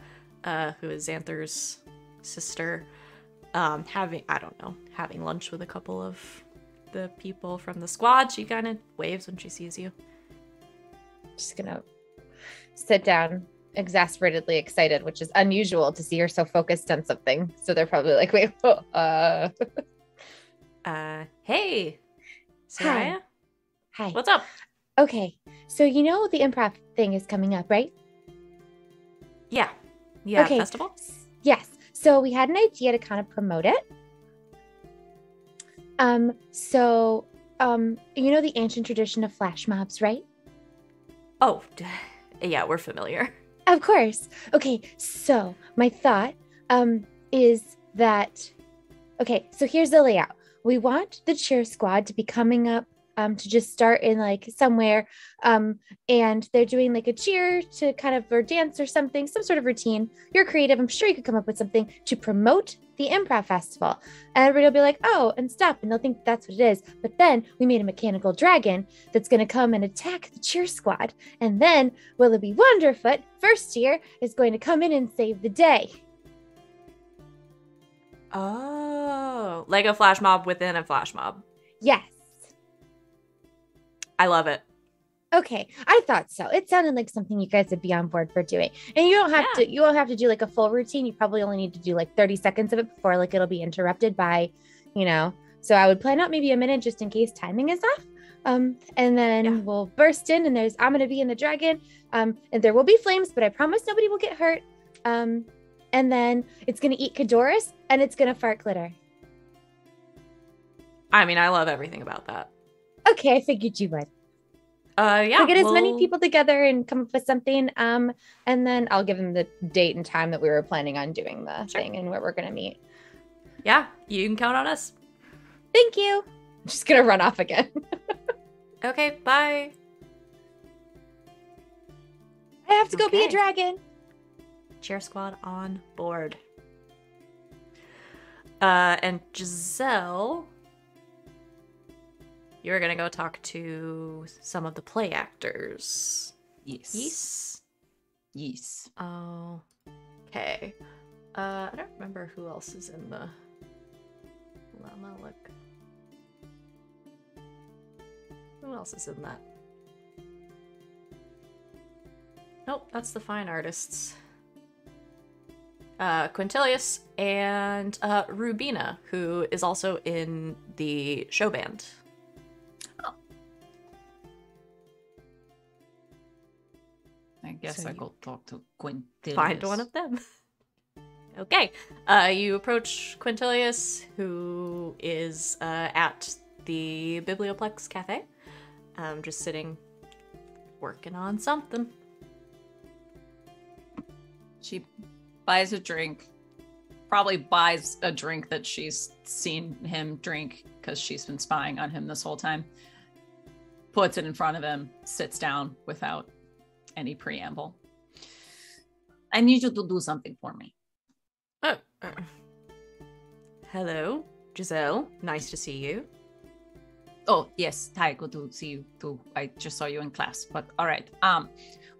who is Xanther's sister, having lunch with a couple of the people from the squad. She kind of waves when she sees you. Just gonna sit down, exasperatedly excited, which is unusual to see her so focused on something. So they're probably like, wait, Hey, Sereia? Hi. What's up? Okay, so the improv thing is coming up, right? Yeah. Yeah, Okay. festival? Yes. So we had an idea to kind of promote it. The ancient tradition of flash mobs, right? Oh, yeah, we're familiar. Of course. Okay, so my thought is that, okay, so here's the layout. We want the cheer squad to be coming up to just start in like somewhere. And they're doing like a cheer to kind of, or dance or something, some sort of routine. You're creative. I'm sure you could come up with something to promote the improv festival. And everybody will be like, oh, and stop. And they'll think that's what it is. But then we made a mechanical dragon that's going to come and attack the cheer squad. And then Willoughby Wonderfoot, first year, is going to come in and save the day. Oh, like a flash mob within a flash mob. Yes. I love it. Okay, I thought so. It sounded like something you guys would be on board for doing. And you don't have to, you won't have to do like a full routine. You probably only need to do like 30 seconds of it before like it'll be interrupted by, so I would plan out maybe a minute just in case timing is off. And then we'll burst in and I'm going to be in the dragon. And there will be flames, but I promise nobody will get hurt. And then it's going to eat Kadoris and it's going to fart glitter. I mean, I love everything about that. Okay, I figured you would. Yeah. So get as many people together and come up with something. And then I'll give them the date and time that we were planning on doing the thing and where we're going to meet. Yeah, you can count on us. Thank you. I'm just going to run off again. Okay, bye. I have to go be a dragon. Cheer squad on board. And Giselle, you're gonna go talk to some of the play actors. Yes. Oh, okay. I don't remember who else is in the. I'm gonna look. Who else is in that? Nope, that's the fine artists. Quintilius and Rubina, who is also in the show band. Oh. I guess I go talk to Quintilius. Find one of them. Okay. You approach Quintilius, who is at the Biblioplex Cafe. Just sitting, working on something. She buys a drink, probably buys a drink that she's seen him drink because she's been spying on him this whole time, puts it in front of him, sits down without any preamble. I need you to do something for me. Hello, Giselle. Nice to see you. Oh, yes. Hi, good to see you too. I just saw you in class, but all right.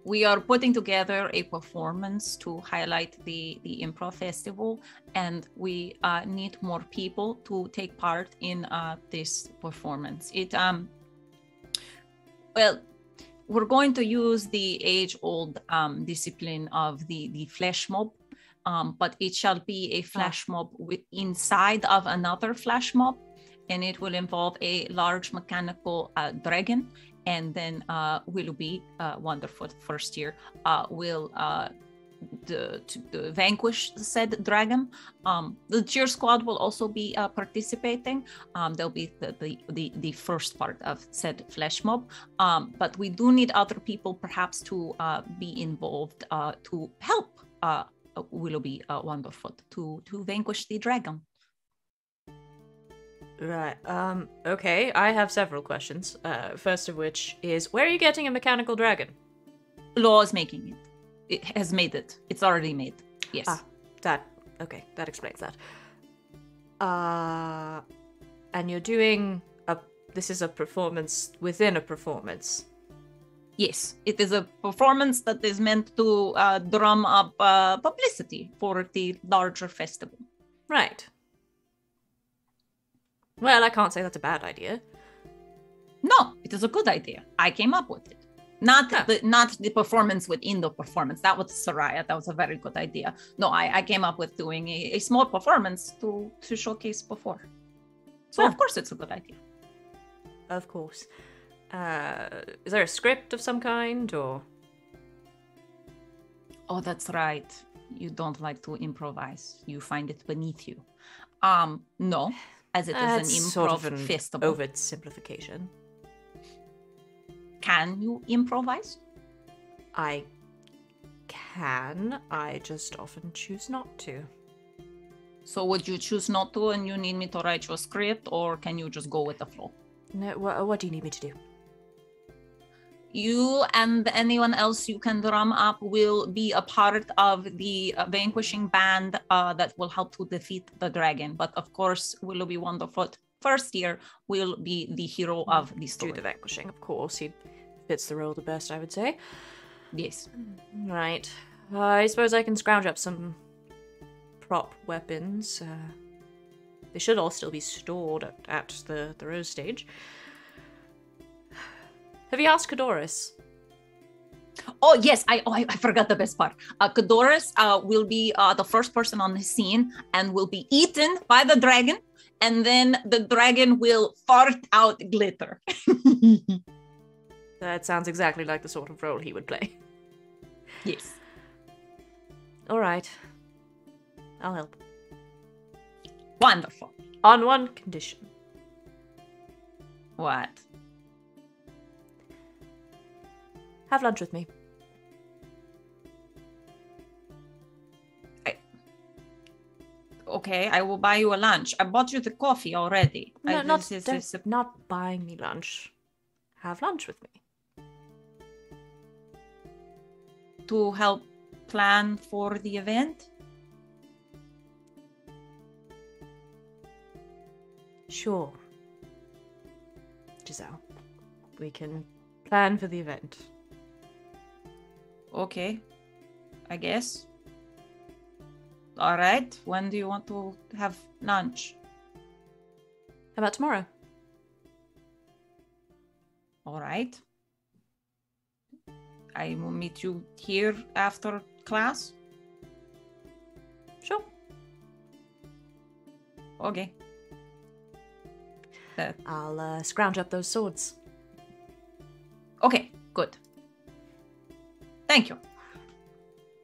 We are putting together a performance to highlight the Improv Festival, and we need more people to take part in this performance. We're going to use the age-old discipline of the flash mob, but it shall be a flash mob inside of another flash mob, and it will involve a large mechanical dragon. And then Willoughby, Wonderfoot, first year, will vanquish said dragon. The cheer squad will also be participating. They'll be the first part of said flash mob. But we do need other people perhaps to be involved to help Willoughby, Wonderfoot, to vanquish the dragon. Right. Okay, I have several questions. First of which is, where are you getting a mechanical dragon? Law is making it. It has made it. It's already made. Yes. That explains that. And you're doing this is a performance within a performance. Yes, it is a performance that is meant to drum up publicity for the larger festival. Right. Well, I can't say that's a bad idea. No, it is a good idea. I came up with it. Not the performance within the performance. That was Sereia. That was a very good idea. No, I came up with doing a small performance to showcase before. So of course it's a good idea. Of course. Is there a script of some kind, or? Oh, that's right. You don't like to improvise. You find it beneath you. No. As it is an improv sort of an festival. Oversimplification. Can you improvise? I can. I just often choose not to. So would you choose not to and you need me to write you a script, or can you just go with the flow? No, what do you need me to do? You and anyone else you can drum up will be a part of the vanquishing band that will help to defeat the dragon. But of course, Willoughby Wonderfoot, first year, will be the hero of the story. Do the vanquishing, of course. He fits the role the best, I would say. Yes. Right. I suppose I can scrounge up some prop weapons. They should all still be stored at the Rose stage. Have you asked Cadoris? Oh, yes. I forgot the best part. Cadoris will be the first person on the scene and will be eaten by the dragon. And then the dragon will fart out glitter. That sounds exactly like the sort of role he would play. Yes. All right. I'll help. Wonderful. On one condition. What? Have lunch with me. Okay, I will buy you a lunch. I bought you the coffee already. No, not buying me lunch. Have lunch with me. To help plan for the event? Sure. Giselle, we can plan for the event. Okay, I guess. All right, when do you want to have lunch? How about tomorrow? All right. I will meet you here after class. Sure. Okay. I'll scrounge up those swords. Okay, good. Thank you.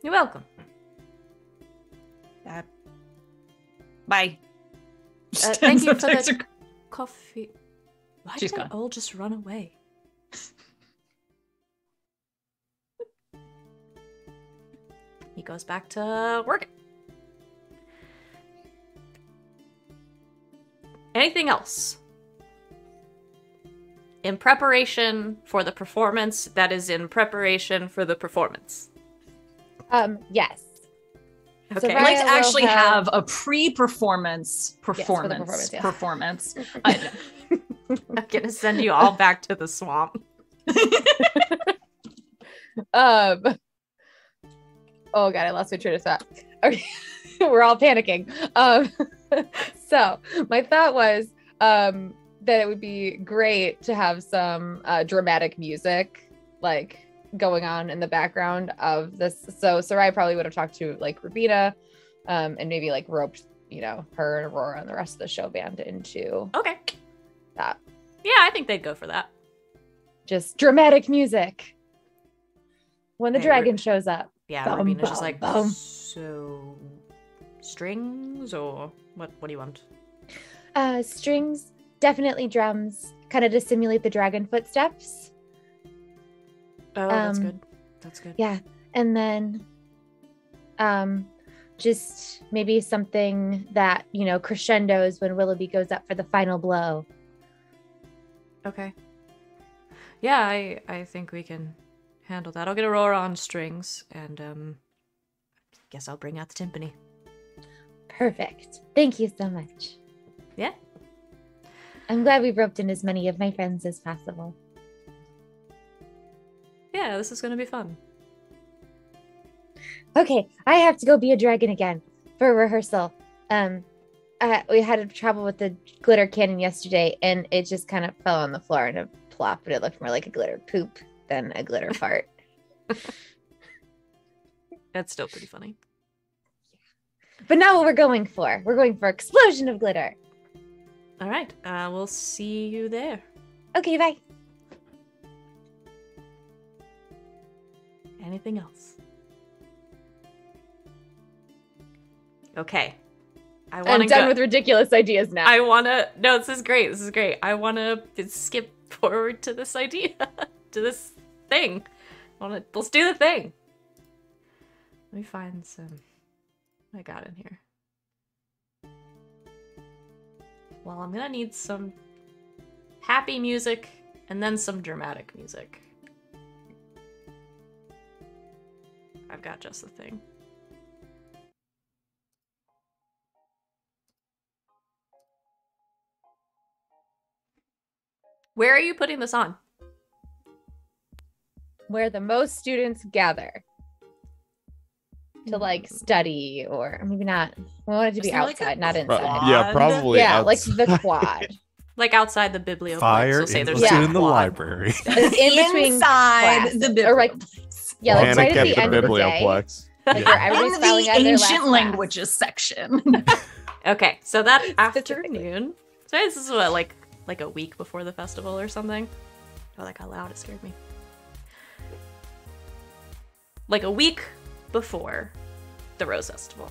You're welcome. Bye. Thank you for the coffee. Why She's did they gone. all just run away? He goes back to working. Anything else? In preparation for the performance that is in preparation for the performance. Yes. Okay. Sereia I'd like to will actually have- have a pre-performance for the performance. performance, yes. I'm gonna send you all back to the swamp. Oh god, I lost my train of thought. Okay. We're all panicking. So my thought was that it would be great to have some dramatic music like going on in the background of this. So Sereia probably would have talked to like Rubina and maybe like roped, her and Aurora and the rest of the show band into Okay. that. Yeah, I think they'd go for that. Just dramatic music when the Hey, dragon shows up. Yeah, Bum, Rubina's just bum, like, bum. so strings or what do you want? Strings, definitely drums, kind of to simulate the dragon footsteps. Oh, that's good. That's good. Yeah. And then just maybe something that, crescendos when Willoughby goes up for the final blow. Okay. Yeah, I think we can handle that. I'll get Aurora on strings and guess I'll bring out the timpani. Perfect. Thank you so much. Yeah. I'm glad we roped in as many of my friends as possible. Yeah, this is gonna be fun. Okay, I have to go be a dragon again for rehearsal. We had trouble with the glitter cannon yesterday, and it just kind of fell on the floor in a plop, and it looked more like a glitter poop than a glitter fart. That's still pretty funny. But not what we're going for. We're going for explosion of glitter. All right, we'll see you there. Okay, bye. Anything else? Okay. I'm done with ridiculous ideas now. No, this is great. This is great. I wanna skip forward to this idea, to this thing. Let's do the thing. Let me find some. What I got in here. Well, I'm gonna need some happy music, and then some dramatic music. I've got just the thing. Where are you putting this on? Where the most students gather to like study, or maybe not. We want it to be Isn't there, like, outside, a not inside. quad? Yeah, probably. Yeah, like outside. the quad. Like outside the biblioplex. Fire We'll say there's is Yeah. in the quad. library. in between Inside classes, the or like biblioplex. yeah, like Panic right at at the the end of the day, biblioplex. like where everybody's In filing the out of their last ancient class. languages section. Okay, so that Specifically. afternoon. So this is what, like a week before the festival or something? Oh, that got loud. It scared me. Like a week before the Rose Festival.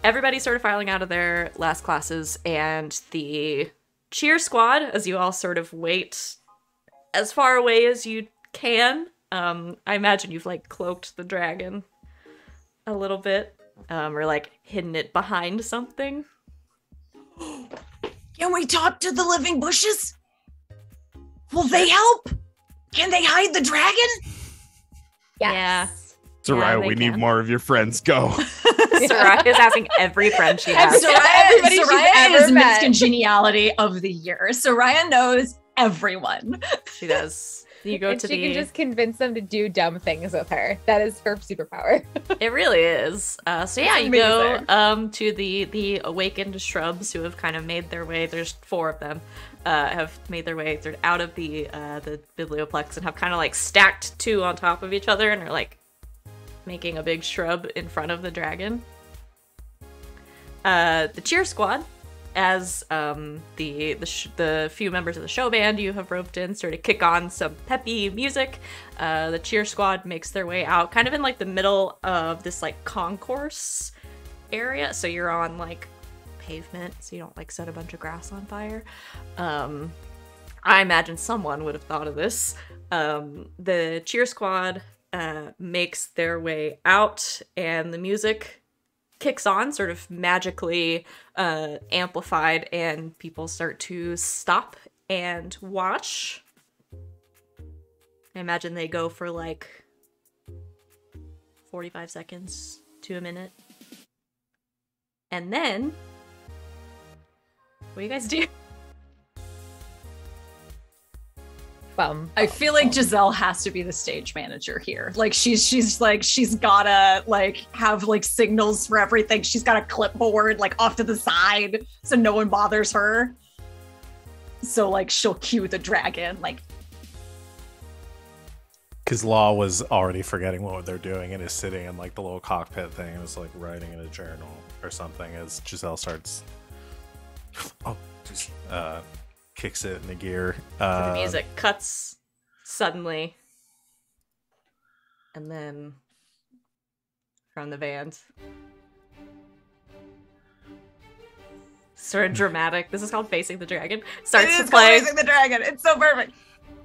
Everybody's sort of filing out of their last classes, and the cheer squad, as you all sort of wait as far away as you can. I imagine you've like cloaked the dragon a little bit, or like hidden it behind something. Can we talk to the living bushes? Will they help? Can they hide the dragon? Yes. Soraya, they we need can. more of your friends. Go. Soraya is asking every friend she has. Everybody she's Soraya ever is Miss met. Congeniality of the year. Soraya knows everyone. She does. You go And to she the. can just convince them to do dumb things with her. That is her superpower. It really is. So yeah, It's you go amazing. to the awakened shrubs who have kind of made their way. There's 4 of them. Have made their way out of the biblioplex and have kind of like stacked 2 on top of each other and are like making a big shrub in front of the dragon. The cheer squad, as the few members of the show band you have roped in, sort of kick on some peppy music. The cheer squad makes their way out, kind of in like the middle of this like concourse area. So you're on like pavement, so you don't like set a bunch of grass on fire. I imagine someone would have thought of this. The cheer squad makes their way out, and the music kicks on, sort of magically amplified, and people start to stop and watch. I imagine they go for like 45 seconds to a minute. And then, what do you guys do? I feel like Giselle has to be the stage manager here. Like she's gotta like have like signals for everything. She's got a clipboard like off to the side so no one bothers her. So like she'll cue the dragon like. Because Law was already forgetting what they're doing and is sitting in like the little cockpit thing and is like writing in a journal or something as Giselle starts. Kicks it into gear. So the music cuts suddenly, and then from the band, sort of dramatic. This is called "Facing the Dragon." Starts to play. Facing the dragon. It's so perfect.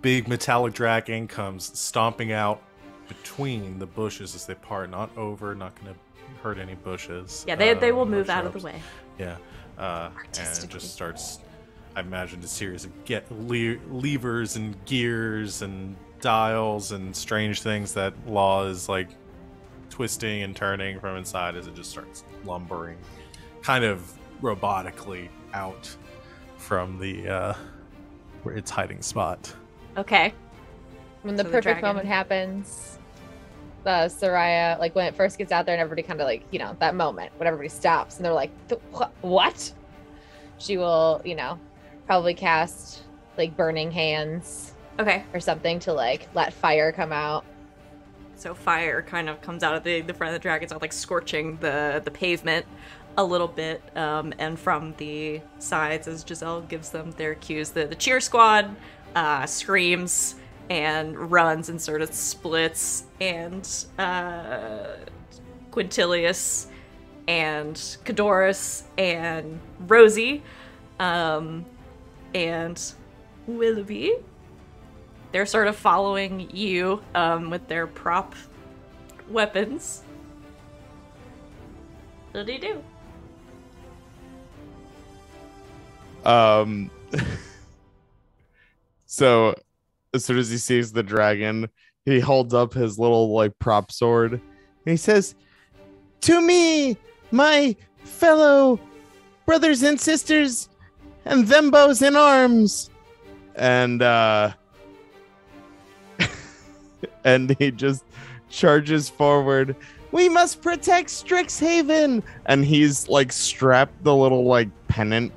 Big metallic dragon comes stomping out between the bushes as they part, not over, not going to hurt any bushes. Yeah, they will or move out of the shrubs. way. Yeah, and it Artistically. just starts. I imagined a series of levers and gears and dials and strange things that Law is like twisting and turning from inside as it just starts lumbering, kind of robotically out from the where its hiding spot. Okay. When the So the perfect dragon. moment happens, Sereia, like when it first gets out there and everybody kind of like, that moment when everybody stops and they're like, what? She will, probably cast like burning hands Okay. or something to like let fire come out. So fire kind of comes out of the front of the dragon's mouth, like scorching the pavement a little bit, and from the sides, as Giselle gives them their cues, the cheer squad screams and runs and sort of splits, and Quintilius and Cadorus and Rosie and Willoughby, they're sort of following you with their prop weapons. What do you do? Um, so as soon as he sees the dragon, he holds up his little like prop sword and he says, "To me, my fellow brothers and sisters and thembos in arms." And and he just charges forward. "We must protect Strixhaven." And he's like strapped the little like pennant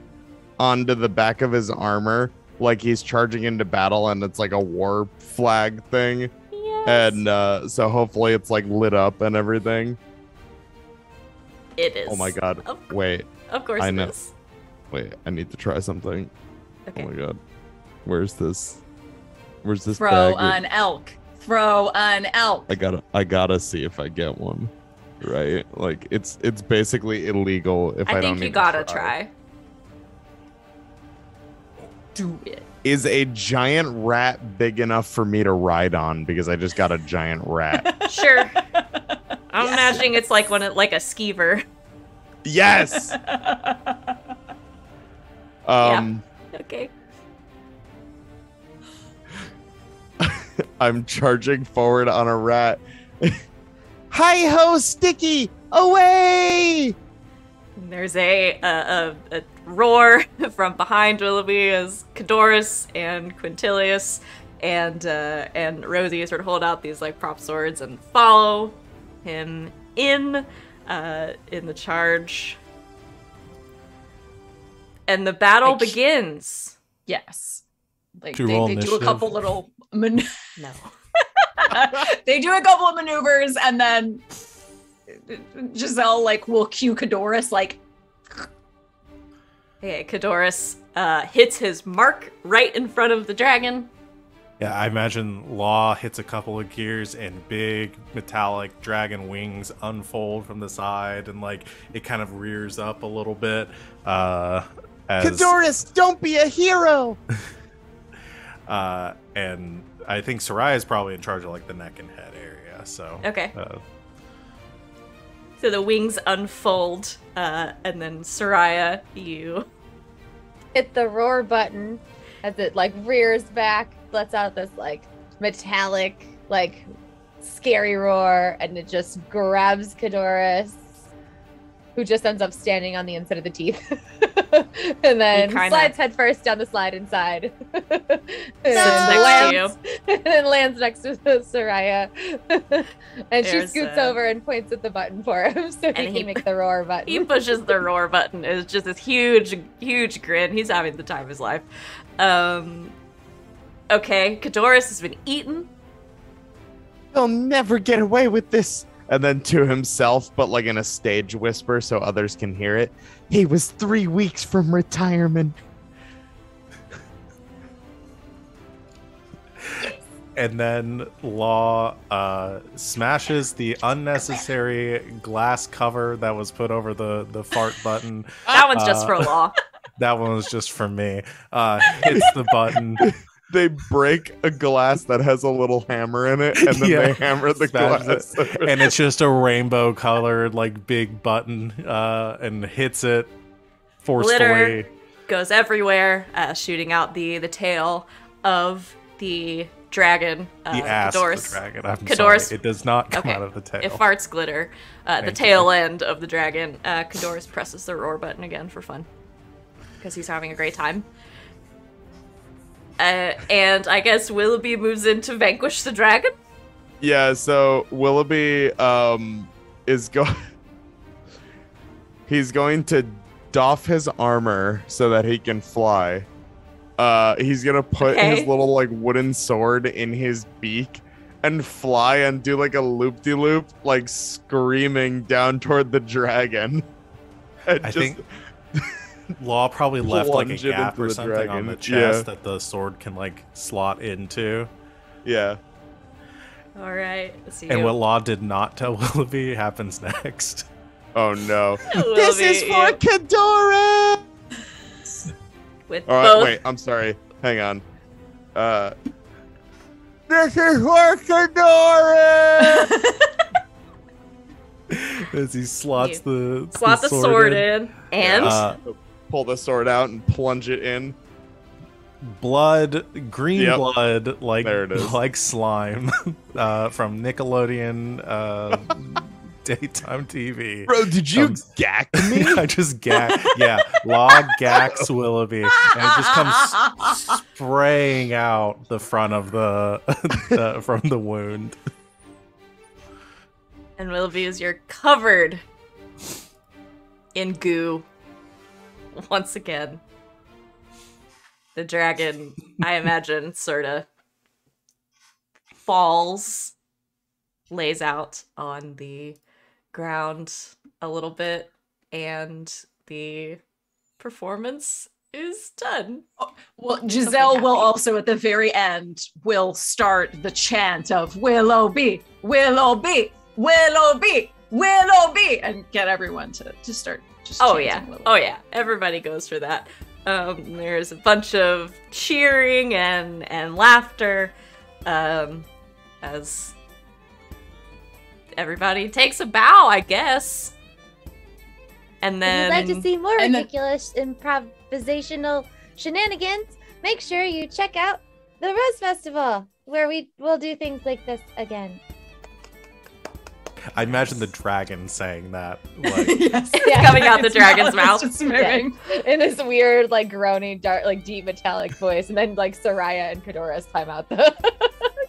onto the back of his armor, like he's charging into battle, and it's like a war flag thing. Yes. And so hopefully it's like lit up and everything. It is. Oh my god. Wait. Of course I it know. is. Wait, I need to try something. Okay. Oh my god. Where's this Throw bag? an elk. Throw an elk. I gotta see if I get one. Right? Like it's basically illegal if I I don't think you even gotta try. Do it. Is a giant rat big enough for me to ride on? Because I just got a giant rat. Sure. I'm imagining it's like like a skeever. Yes. Okay. I'm charging forward on a rat. Hi ho, Sticky! Away! There's a roar from behind Willoughby as Cadorus and Quintilius and Rosie sort of hold out these like prop swords and follow him in the charge. And the battle begins. Yes. Like To they roll do a initiative. couple little No. they do a couple of maneuvers, and then Giselle like will cue Cadorus like Okay, Cadorus hits his mark right in front of the dragon. Yeah, I imagine Law hits a couple of gears and big metallic dragon wings unfold from the side, and like it kind of rears up a little bit. Cadorus, don't be a hero! And I think Sereia is probably in charge of like the neck and head area. So Okay. So the wings unfold, and then Sereia, you Hit the roar button as it like rears back, lets out this like metallic, like scary roar, and it just grabs Cadorus, who just ends up standing on the inside of the teeth. And then slides headfirst down the slide inside. And then lands next to Sereia. And she scoots over and points at the button for him so he can make the roar button. He pushes the roar button. It's just this huge grin. He's having the time of his life. Okay, Cadorus has been eaten. He'll never get away with this. And then to himself, but like in a stage whisper so others can hear it, he was 3 weeks from retirement. And then Law smashes the unnecessary glass cover that was put over the fart button. That one's just for Law. That one was just for me. Hits the button. They break a glass that has a little hammer in it, and then they hammer the glass. And it's just a rainbow colored, like, big button, and hits it forcefully. Glitter goes everywhere, shooting out the tail of the dragon. The ass of the dragon. I'm Cadorus, sorry. It does not come out of the tail. It farts glitter. The tail end of the dragon. Cadorus presses the roar button again for fun, because he's having a great time. And I guess Willoughby moves in to vanquish the dragon. Yeah, so Willoughby he's going to doff his armor so that he can fly. He's gonna put his little like wooden sword in his beak and fly and do like a loop-de-loop, like screaming down toward the dragon. I think Law probably left like a gap or something on the chest that the sword can like slot into. Yeah. All right. And what Law did not tell Willoughby happens next. Oh no! This is for Cadorus. With all right, both. wait. I'm sorry. Hang on. This is for Cadorus. As he slots the sword in, and pull the sword out and plunge it in. Blood, green Yep. blood, like There it is. like slime, from Nickelodeon daytime TV. Bro, did you Comes- gack me? I just gack, yeah, log gax Willoughby, and it just comes spraying out the front of the from the wound. And Willoughby, as you're covered in goo once again, the dragon, I imagine, sort of falls, lays out on the ground a little bit, and the performance is done. Well, Giselle will also at the very end will start the chant of Willoughby, Willoughby, Willoughby, Willoughby, and get everyone to start just Oh chanting yeah, Willoughby. oh yeah, everybody goes for that. There's a bunch of cheering and laughter as everybody takes a bow, I guess. And If then you'd like to see more and then- ridiculous improvisational shenanigans, make sure you check out the Rose Festival, where we will do things like this again. I imagine the dragon saying that. Like, Yes. Coming out the dragon's mouth. Just moving. In this weird, like groaning, dark, like deep metallic voice, and then like Sereia and Kadoras climb out the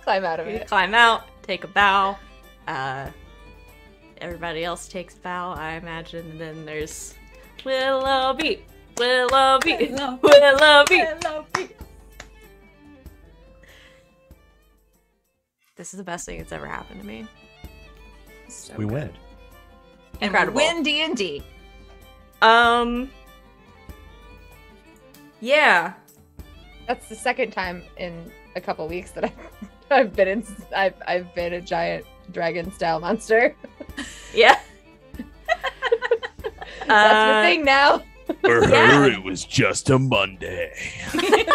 climb out of you it. climb out, take a bow. Everybody else takes a bow, I imagine. And then there's Willoughby, Willoughby, Willoughby. This is the best thing that's ever happened to me. So we good. win. And Incredible. we win D&D. Yeah. That's the second time in a couple weeks that I've been a giant dragon style monster. Yeah. That's the thing now. For Yeah. her, it was just a Monday. You're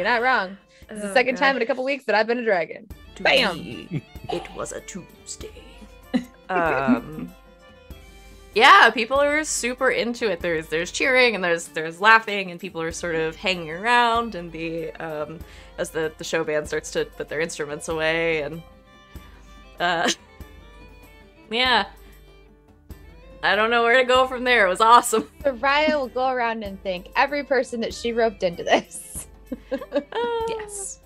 not wrong. It's the second time in a couple weeks that I've been a dragon. Bam! It was a Tuesday. Yeah, people are super into it. There's cheering and there's laughing, and people are sort of hanging around, and the as the show band starts to put their instruments away, and yeah. I don't know where to go from there. It was awesome. Sereia will go around and thank every person that she roped into this. Yes.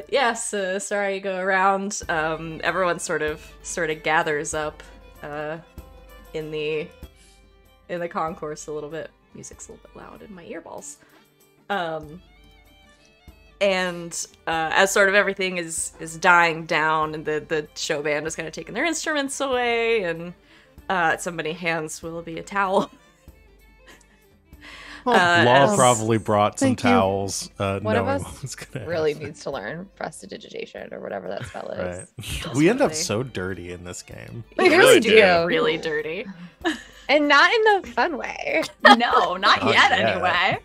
Yes, sorry, you go around. Everyone sort of gathers up in the concourse a little bit. Music's a little bit loud in my earballs. And as sort of everything is dying down, and the show band is kind of taking their instruments away, and somebody hands Willoughby a towel. Law as- probably brought some Thank you. towels. One of knowing us what was gonna Really happen. needs to learn prestidigitation or whatever that spell is. Right. We end up Desperately. so dirty in this game. We really really do. do. Really dirty. And not in the fun way. No, not Not yet, yet. anyway.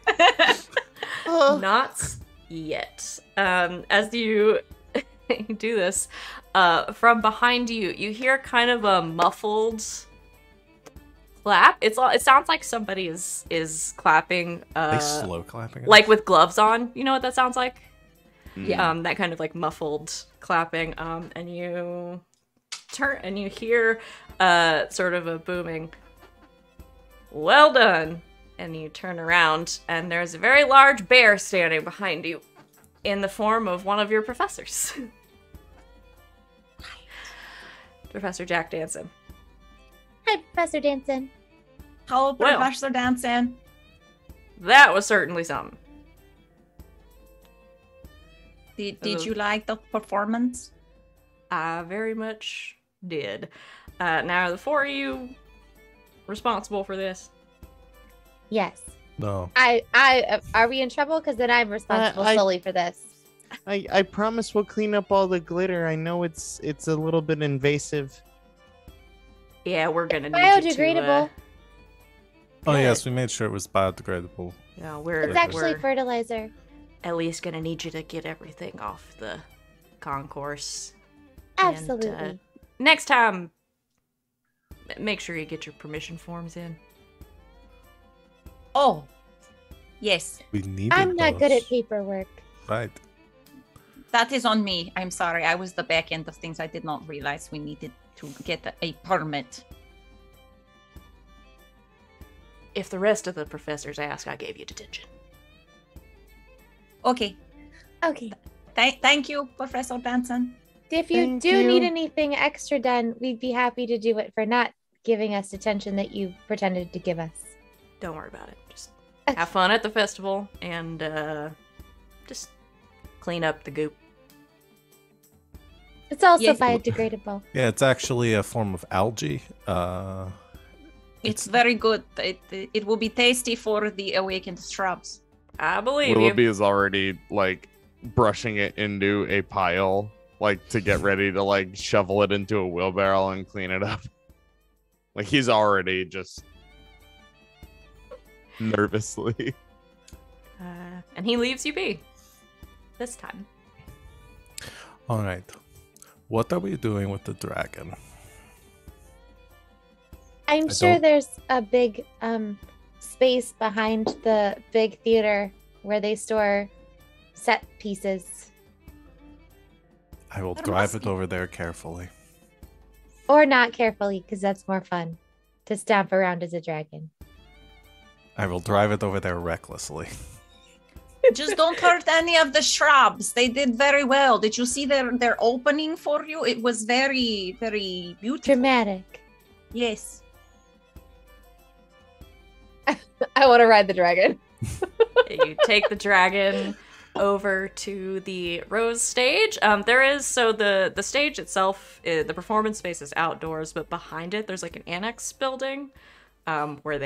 Not yet. As you do this, from behind you, you hear kind of a muffled clap. It sounds like somebody is clapping. They slow clapping. Like with gloves on. You know what that sounds like? Yeah. That kind of like muffled clapping. And you turn and you hear sort of a booming, "Well done." And you turn around, and there's a very large bear standing behind you in the form of one of your professors. Professor Jack Danson. Hi, Professor Danson. Hello, Well. Professor Danson. That was certainly something. Did you like the performance? I very much did. Now, are the four of you responsible for this? Yes. No. Are we in trouble? Because then I'm responsible I- solely for this. I promise we'll clean up all the glitter. I know it's a little bit invasive. Yeah, we're gonna need you to, Biodegradable. Oh Good. yes, we made sure it was biodegradable. yeah, we're It's actually we're fertilizer. at least gonna need you to get everything off the concourse. And, Absolutely. next time, make sure you get your permission forms in. Oh, yes. We needed I'm not good those. at paperwork. Right. That is on me. I'm sorry. I was the back end of things. I did not realize we needed to get a permit. If the rest of the professors ask, I gave you detention. Okay. Okay. Thank you, Professor Benson. If you Thank do need you. anything extra done, we'd be happy to do it for not giving us detention that you pretended to give us. Don't worry about it. Just have fun at the festival and just clean up the goop. It's also Yes. biodegradable. Yeah, it's actually a form of algae. It's very good. It will be tasty for the awakened shrubs. I believe Willoughby you. is already like brushing it into a pile, like to get ready to like shovel it into a wheelbarrow and clean it up. Like he's already just nervously. And he leaves you be. This time. All right. What are we doing with the dragon? I'm I sure don't- there's a big space behind the big theater where they store set pieces. I will There drive must it be. over there carefully. Or not carefully, because that's more fun to stomp around as a dragon. I will drive it over there recklessly. Just don't hurt any of the shrubs. They did very well. Did you see their opening for you? It was very, very beautiful. Dramatic. Yes. I want to ride the dragon. You take the dragon over to the Rose stage. The stage itself, the performance space is outdoors, but behind it there's like an annex building where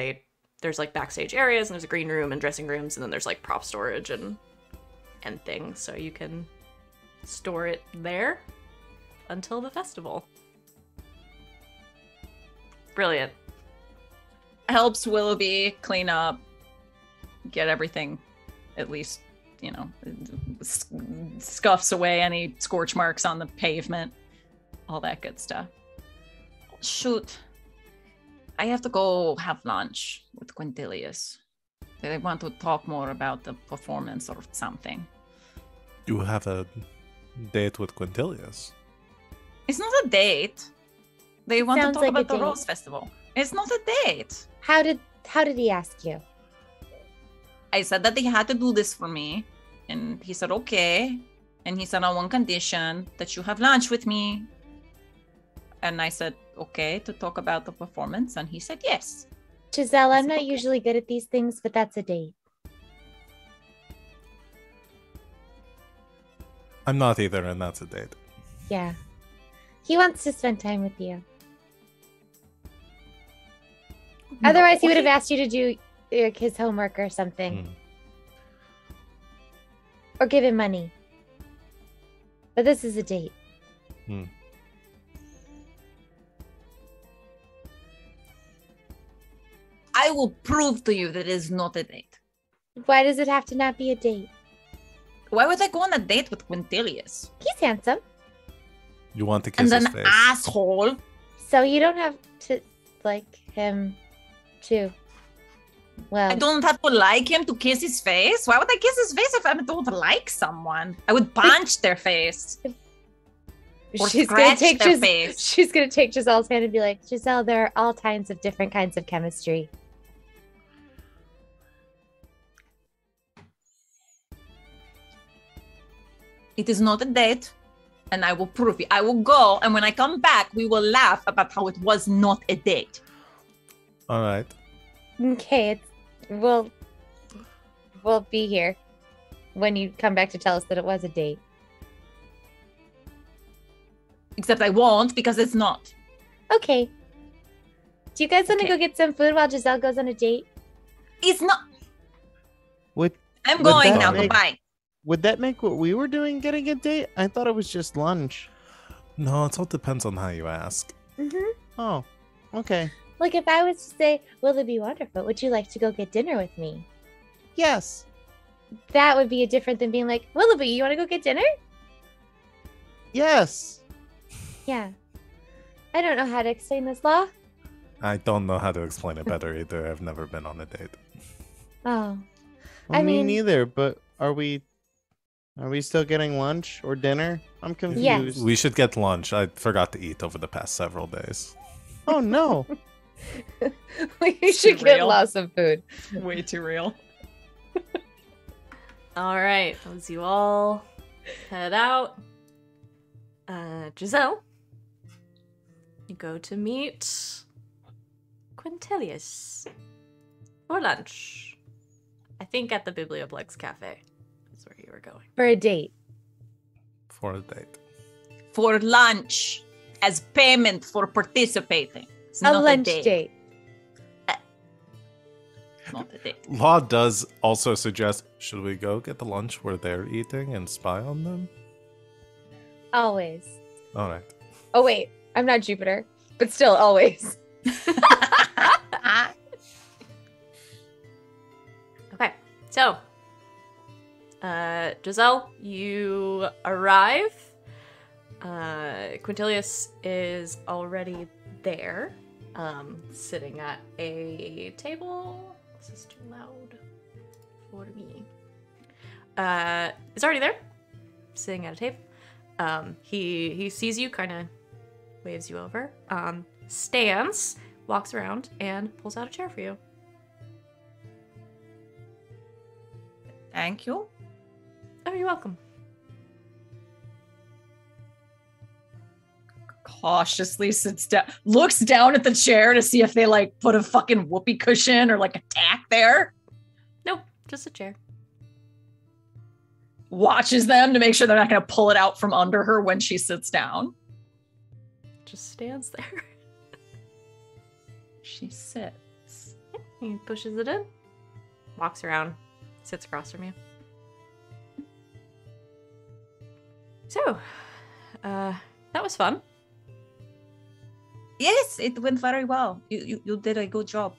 there's like backstage areas and there's a green room and dressing rooms and then there's like prop storage and things, so you can store it there until the festival. Brilliant. Helps Willoughby clean up, get everything, at least, scuffs away any scorch marks on the pavement, all that good stuff. Shoot. I have to go have lunch with Quintilius. They want to talk more about the performance or something. You have a date with Quintilius. It's not a date. They want Sounds to talk like a about the date. Rose Festival. It's not a date. How did he ask you? I said that they had to do this for me, and he said okay. And he said on one condition, that you have lunch with me. And I said okay to talk about the performance, and he said yes. Giselle, I'm Is it not okay? usually good at these things, but that's a date. I'm not either, and that's a date. Yeah. He wants to spend time with you. Otherwise, he would have asked you to do like, his homework or something. Hmm. Or give him money. But this is a date. I will prove to you that it is not a date. Why does it have to not be a date? Why would I go on a date with Quintilius? He's handsome. You want to And kiss his an face. asshole. So you don't have to like him too. Well, I don't have to like him to kiss his face. Why would I kiss his face if I don't like someone? I would punch their face. Or she's gonna scratch take their face. She's gonna take Giselle's hand and be like, Giselle, there are all kinds of different kinds of chemistry. It is not a date, and I will prove it. I will go, and when I come back, we will laugh about how it was not a date. All right. Okay, we'll be here when you come back to tell us that it was a date. Except I won't, because it's not. Okay. Do you guys want to Okay. go get some food while Giselle goes on a date? It's not. Would I'm Would going that now. make- Goodbye. would that make what we were doing getting a date? I thought it was just lunch. No, it all depends on how you ask. Mm-hmm. Oh, okay. Like if I was to say, Willoughby Wonderfoot, would you like to go get dinner with me? Yes. That would be different than being like, Willoughby, you want to go get dinner? Yes. Yeah. I don't know how to explain this law. I don't know how to explain it better either. I've never been on a date. Oh, Well, I me mean- neither. But are we still getting lunch or dinner? I'm confused. We should get lunch. I forgot to eat over the past several days. Oh no. We should get real. lots of food. Way too real. All right, as you all head out, Giselle, you go to meet Quintilius for lunch. I think at the Biblioplex Cafe is where you were going. for a date. For a date. For lunch as payment for participating. It's A not lunch date. date. Not a date. Law does also suggest, should we go get the lunch where they're eating and spy on them? Always. All right. Oh wait, I'm not Jupiter, but still always. Okay, so, Giselle, you arrive. Quintilius is already there, sitting at a table. This is too loud for me. It's already there, sitting at a table. He sees you, kind of waves you over, stands, walks around, and pulls out a chair for you. Thank you. Oh, you're welcome. Cautiously sits down, looks down at the chair to see if they like put a fucking whoopee cushion or like a tack there. Nope, just a chair. Watches them to make sure they're not going to pull it out from under her when she sits down. Just stands there. She sits. He pushes it in, walks around, sits across from you. So, that was fun. Yes, it went very well. You did a good job.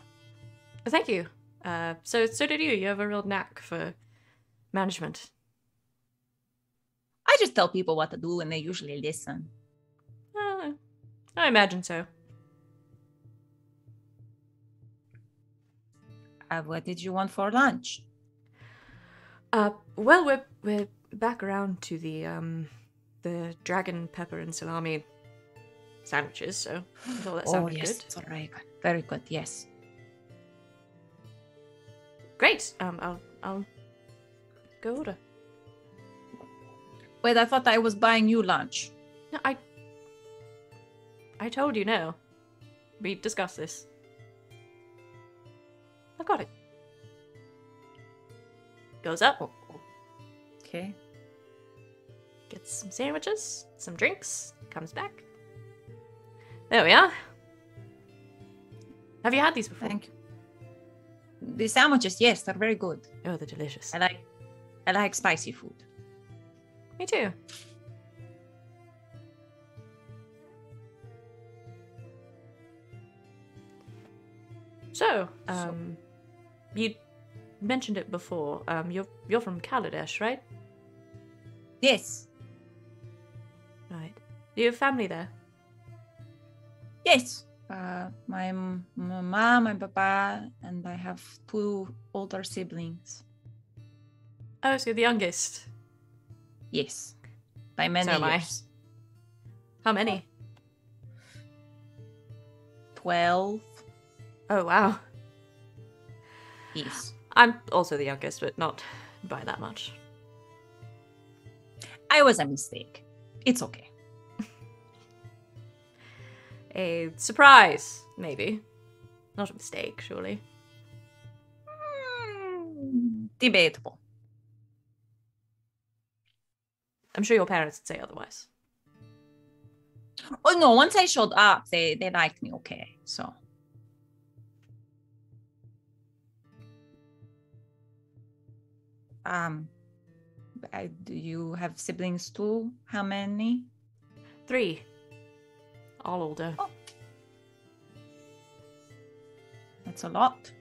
Thank you. So did you. You have a real knack for management. I just tell people what to do and they usually listen. I imagine so. What did you want for lunch? Well, we're back around to the dragon pepper and salami sandwiches, so I thought that sounded yes, good. it's very good. Very good, yes. Great. I'll go order. Wait, I thought I was buying you lunch. No, I told you no. We discussed this. I got it. Goes up, Okay. gets some sandwiches, some drinks, comes back. There we are. Have you had these before? Thank you. The sandwiches, yes, they're very good. Oh, they're delicious. I like spicy food. Me too. So, you mentioned it before. You're from Kaladesh, right? Yes. Right. Do you have family there? Yes. My mama, my papa, and I have 2 older siblings. Oh, so you're the youngest. Yes. By many So am I. years. How many? 12. Oh, wow. Yes. I'm also the youngest, but not by that much. I was a mistake. It's okay. A surprise, maybe. Not a mistake, surely. Debatable. I'm sure your parents would say otherwise. Oh no, once I showed up, they liked me okay, so. Do you have siblings too? How many? 3. All older. Oh. That's a lot.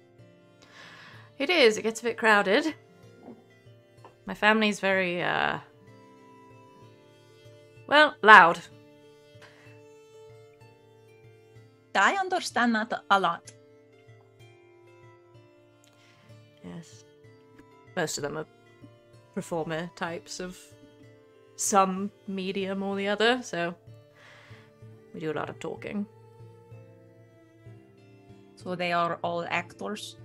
It is. It gets a bit crowded. My family's very, well, loud. I understand that a lot. Yes. Most of them are performer types of some medium or the other, so we do a lot of talking. So they are all actors?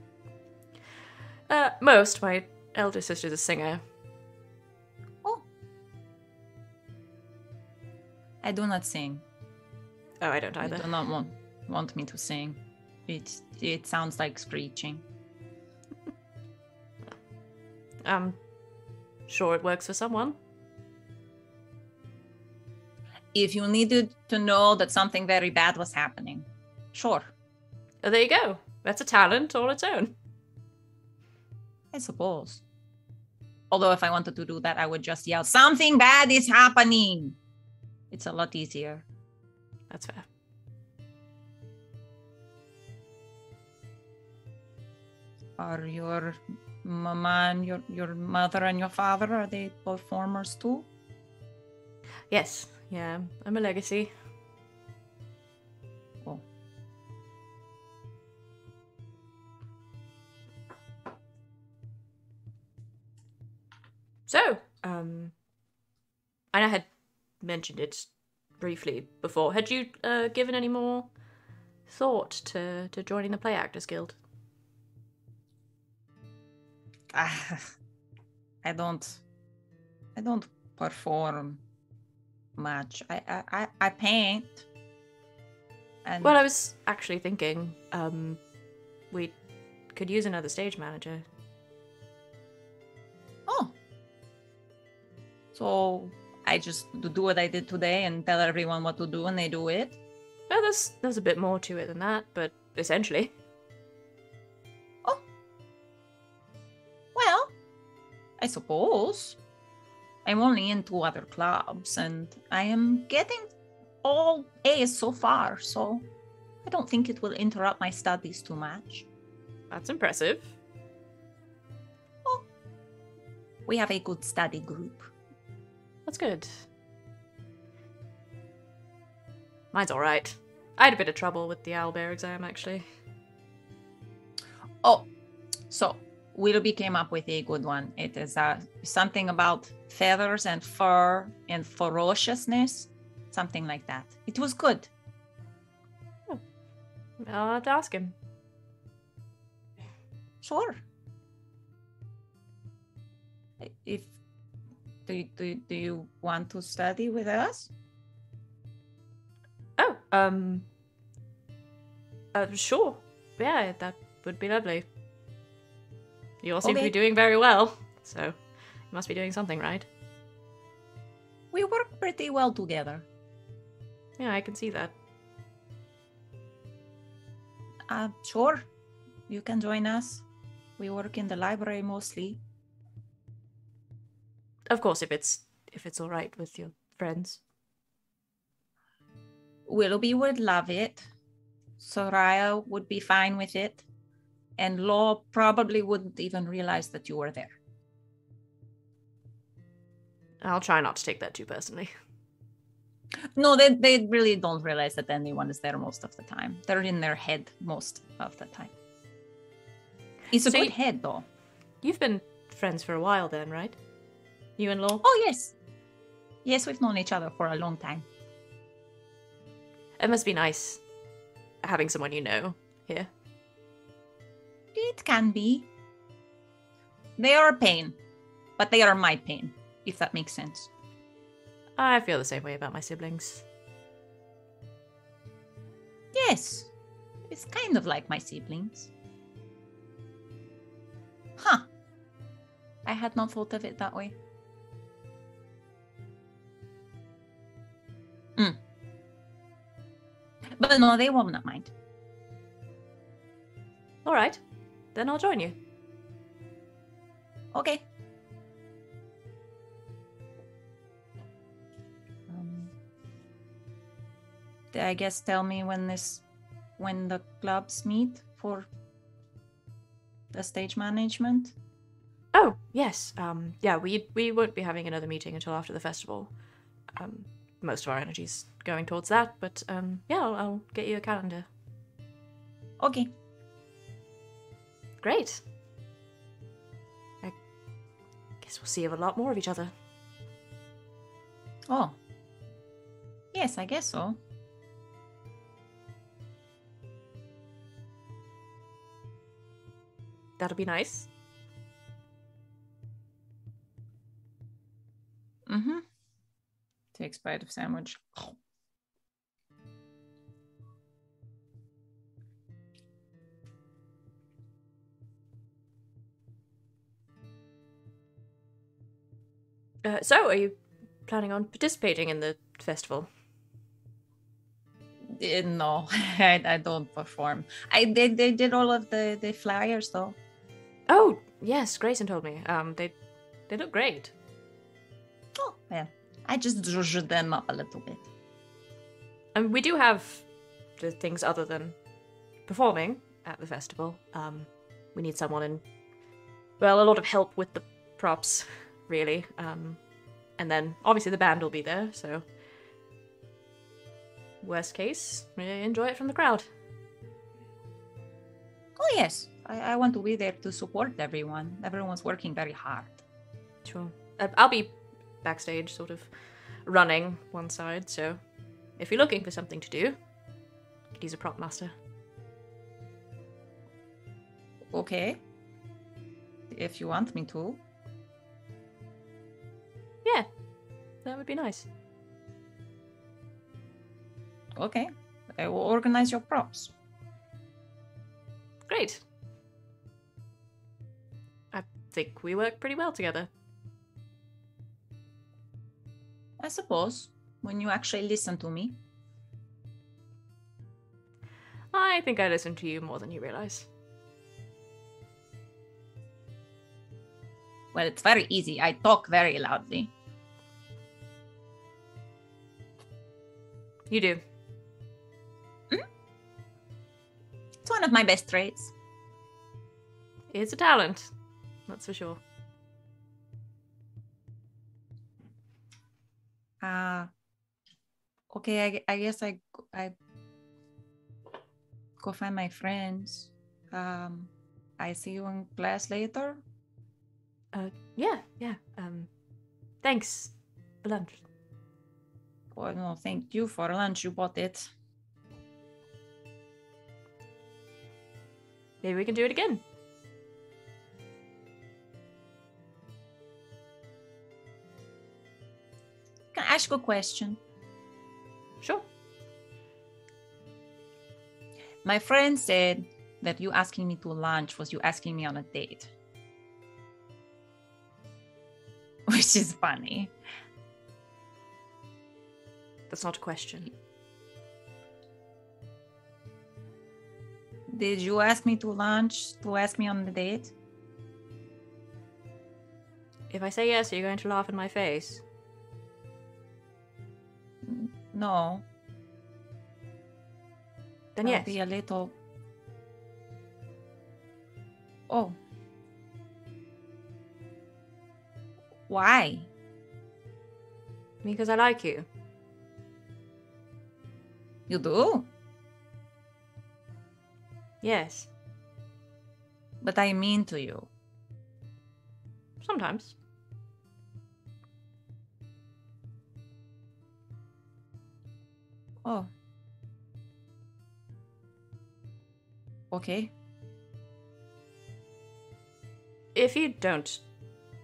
Most. My elder sister's a singer. Oh. I do not sing. Oh, I don't I either. do not want me to sing. It sounds like screeching. I'm sure it works for someone. If you needed to know that something very bad was happening, sure, Oh, there you go. That's a talent all its own. I suppose. Although if I wanted to do that, I would just yell, "Something bad is happening!" It's a lot easier. That's fair. Are your mama and your mother and your father, are they performers too? Yes, yeah, I'm a legacy. Oh. So, and I had mentioned it briefly before. Had you given any more thought to joining the Play Actors Guild? I don't perform much. I paint. And Well, I was actually thinking we could use another stage manager. oh. So I just do what I did today and tell everyone what to do and they do it. Well, there's a bit more to it than that, but essentially. Well, I suppose. I'm only in 2 other clubs and I am getting all A's so far, so I don't think it will interrupt my studies too much. That's impressive. Oh, we have a good study group. That's good. Mine's alright. I had a bit of trouble with the owlbear exam, actually. Oh, so Willoughby came up with a good one. It is something about feathers and fur and ferociousness, something like that. It was good. I'll have to ask him. Sure. If do you want to study with us? Oh, sure. Yeah, that would be lovely. You all seem to be Okay. doing very well, so you must be doing something right. We work pretty well together. Yeah, I can see that. Sure. You can join us. We work in the library mostly. Of course, if it's all right with your friends. Willoughby would love it. Sereia would be fine with it. And Law probably wouldn't even realize that you were there. I'll try not to take that too personally. No, they really don't realize that anyone is there most of the time. They're in their head most of the time. It's a So good you- head, though. You've been friends for a while then, right? You and Law? Oh, yes. Yes, we've known each other for a long time. It must be nice having someone you know here. It can be. They are a pain, but they are my pain, if that makes sense. I feel the same way about my siblings. Yes, it's kind of like my siblings. Huh. I had not thought of it that way. But no, they won't not mind. All right, then I'll join you. Okay. I guess tell me when the clubs meet for the stage management. Oh, yes. Yeah, we won't be having another meeting until after the festival. Most of our energy's going towards that, but yeah, I'll get you a calendar. Okay. Great. we'll see a lot more of each other. Oh. Yes, I guess so. That'll be nice. Mm-hmm. Takes bite of sandwich. So, are you planning on participating in the festival? No, I don't perform. They did all of the flyers though. Oh, yes, Grayson told me. They look great. Oh, well, I just zhuzhed them up a little bit. And we do have the things other than performing at the festival. We need someone in, well, a lot of help with the props, really. And then obviously the band will be there, so worst case, we enjoy it from the crowd. Oh yes, I want to be there to support everyone. Everyone's working very hard. Sure. I'll be backstage, sort of running one side, so if you're looking for something to do, you could use a prop master. Okay. If you want me to. Yeah, that would be nice. Okay. I will organize your props. Great. I think we work pretty well together. I suppose, when you actually listen to me. I think I listen to you more than you realize. Well, it's very easy. I talk very loudly. You do. It's one of my best traits. It's a talent, that's for sure. Okay, I guess I go find my friends. I see you in class later. Yeah. Thanks for lunch. Oh no, thank you for lunch. You bought it. Maybe we can do it again. Can I ask you a question? Sure. My friend said that you asking me to lunch was you asking me on a date. Which is funny. That's not a question. Did you ask me to lunch to ask me on the date? If I say yes, are you going to laugh in my face? No. Then I'll yes. be a little. Oh. Why? Because I like you. You do? Yes. But I mean to you. Sometimes. Oh. Okay. If you don't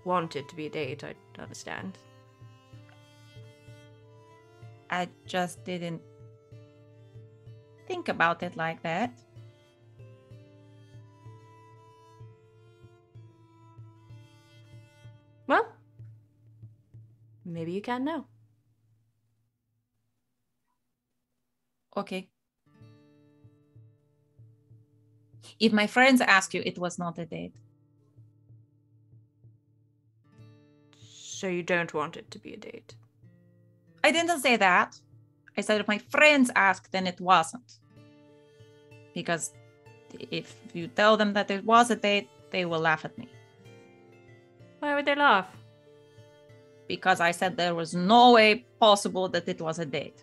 want it to be a date, I understand. I just didn't think about it like that. Well, maybe you can now. Okay. If my friends ask you, it was not a date. So you don't want it to be a date? I didn't say that. I said if my friends ask, then it wasn't. Because if you tell them that it was a date, they will laugh at me. Why would they laugh? Because I said there was no way possible that it was a date.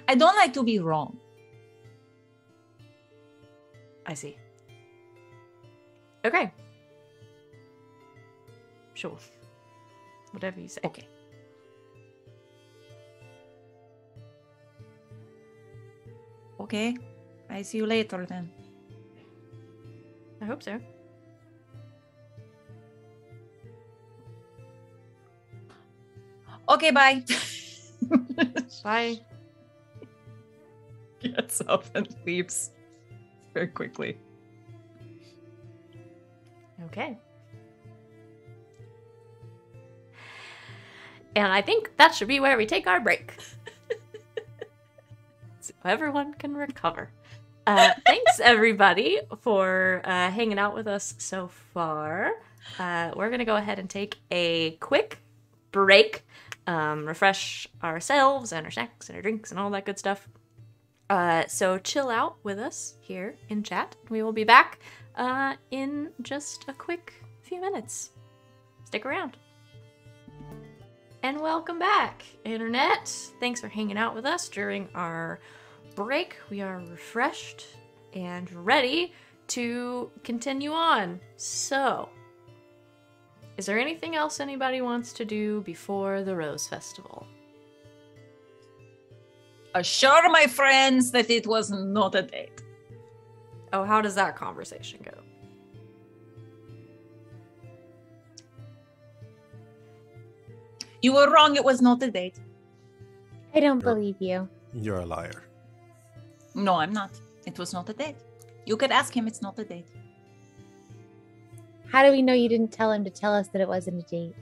I don't like to be wrong. I see. Okay. Sure. Whatever you say. Okay. Okay. I see you later then. I hope so. Okay, bye. Bye. Gets up and leaves very quickly. Okay. And I think that should be where we take our break. So everyone can recover. Thanks, everybody, for hanging out with us so far. We're going to go ahead and take a quick break, refresh ourselves and our snacks and our drinks and all that good stuff. So chill out with us here in chat. We will be back in just a quick few minutes. Stick around. And welcome back, Internet. Thanks for hanging out with us during our break. We are refreshed and ready to continue on. So, is there anything else anybody wants to do before the Rose Festival? Assure my friends that it was not a date. Oh, how does that conversation go? You were wrong, it was not a date. I don't believe you. You're a liar. No, I'm not. It was not a date. You could ask him, it's not a date. How do we know you didn't tell him to tell us that it wasn't a date?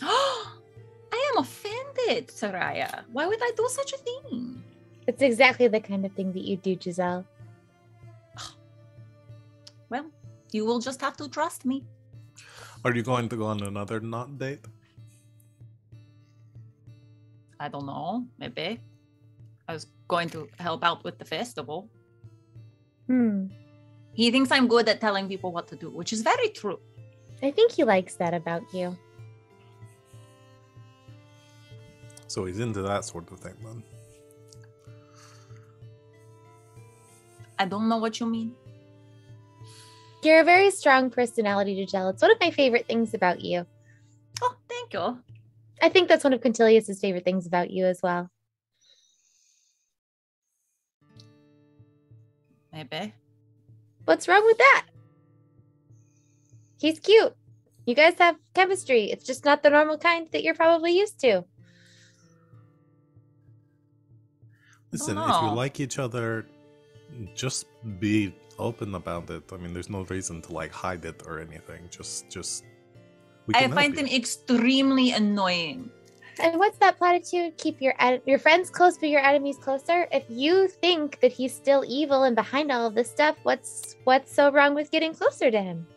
I am offended, Sereia. Why would I do such a thing? It's exactly the kind of thing that you do, Giselle. Well, you will just have to trust me. Are you going to go on another not date? I don't know, maybe. I was going to help out with the festival. He thinks I'm good at telling people what to do, which is very true. I think he likes that about you. So he's into that sort of thing then. I don't know what you mean. You're a very strong personality, Giselle. It's one of my favorite things about you. Oh, thank you. I think that's one of Quintilius's favorite things about you as well. Maybe. What's wrong with that? He's cute. You guys have chemistry. It's just not the normal kind that you're probably used to. Listen, Oh, if you no. like each other, just be open about it. I mean, there's no reason to like hide it or anything. Just. We I can help find you. him extremely annoying. And what's that platitude? Keep your friends close, but your enemies closer. If you think that he's still evil and behind all of this stuff, what's so wrong with getting closer to him?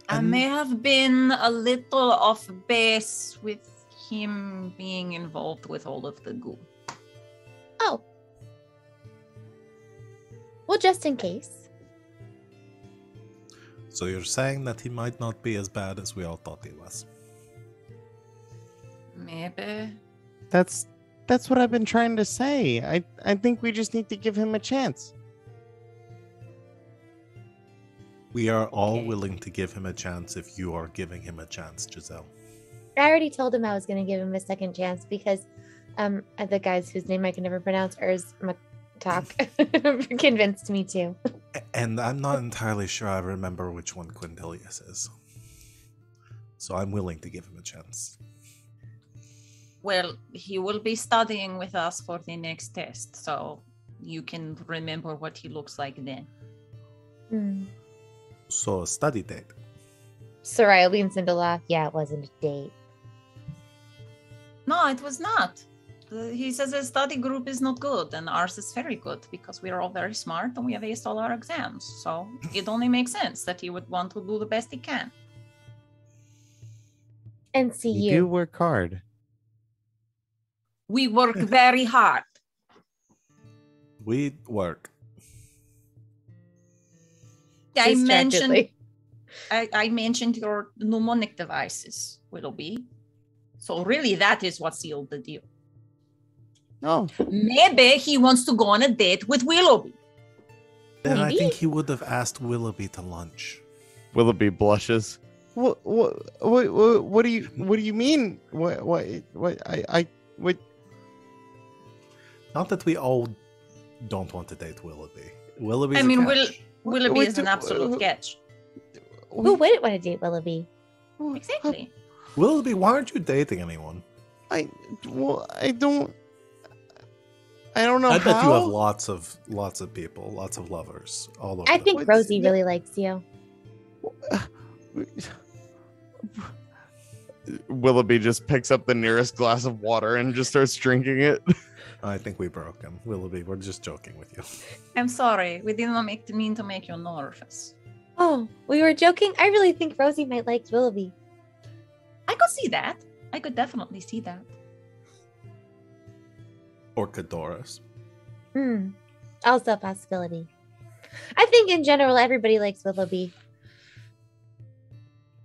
I may have been a little off base with him being involved with all of the goo. Oh. Well, just in case. So you're saying that he might not be as bad as we all thought he was. Maybe. That's what I've been trying to say. I think we just need to give him a chance. We are all Okay. willing to give him a chance if you are giving him a chance, Giselle. I already told him I was going to give him a second chance because the guys whose name I can never pronounce, talk, convinced me to. And I'm not entirely sure I remember which one Quintilius is. So I'm willing to give him a chance. Well, he will be studying with us for the next test, so you can remember what he looks like then. So a study date. Sereia leans into laugh. Yeah, it wasn't a date. No, it was not. He says his study group is not good, and ours is very good because we are all very smart and we have aced all our exams. So it only makes sense that he would want to do the best he can. And see You you. do work hard. We work very hard. We work. I Distractedly. mentioned your mnemonic devices, Willoughby. So really, that is what sealed the deal. Oh, Maybe he wants to go on a date with Willoughby. Then I Maybe. think he would have asked Willoughby to lunch. Willoughby blushes. What do you mean? What? Not that we all don't want to date Willoughby. Willoughby's I mean, a catch. Willoughby is an absolute catch. Who wouldn't want to date Willoughby? Exactly. Willoughby, why aren't you dating anyone? I don't know I bet you have how. lots of people, lots of lovers all over. I the think place. Rosie really likes you. Willoughby just picks up the nearest glass of water and just starts drinking it. I think we broke him. Willoughby, we're just joking with you. I'm sorry. We did not mean to make you nervous. Oh, we were joking? I really think Rosie might like Willoughby. I could see that. I could definitely see that. Or Doris. Also a possibility. I think in general, everybody likes Willoughby.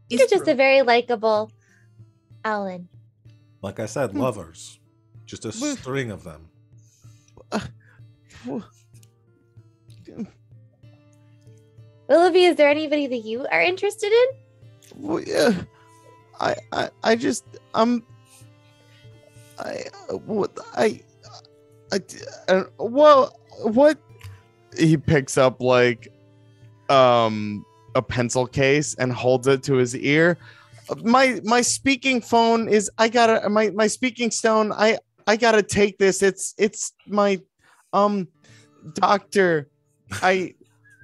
You're just a very likable Alan. Like I said, lovers. Just a string of them. Willoughby, is there anybody that you are interested in? Well, yeah. I just what he picks up like a pencil case and holds it to his ear. My speaking phone is my speaking stone. I gotta take this. It's my doctor.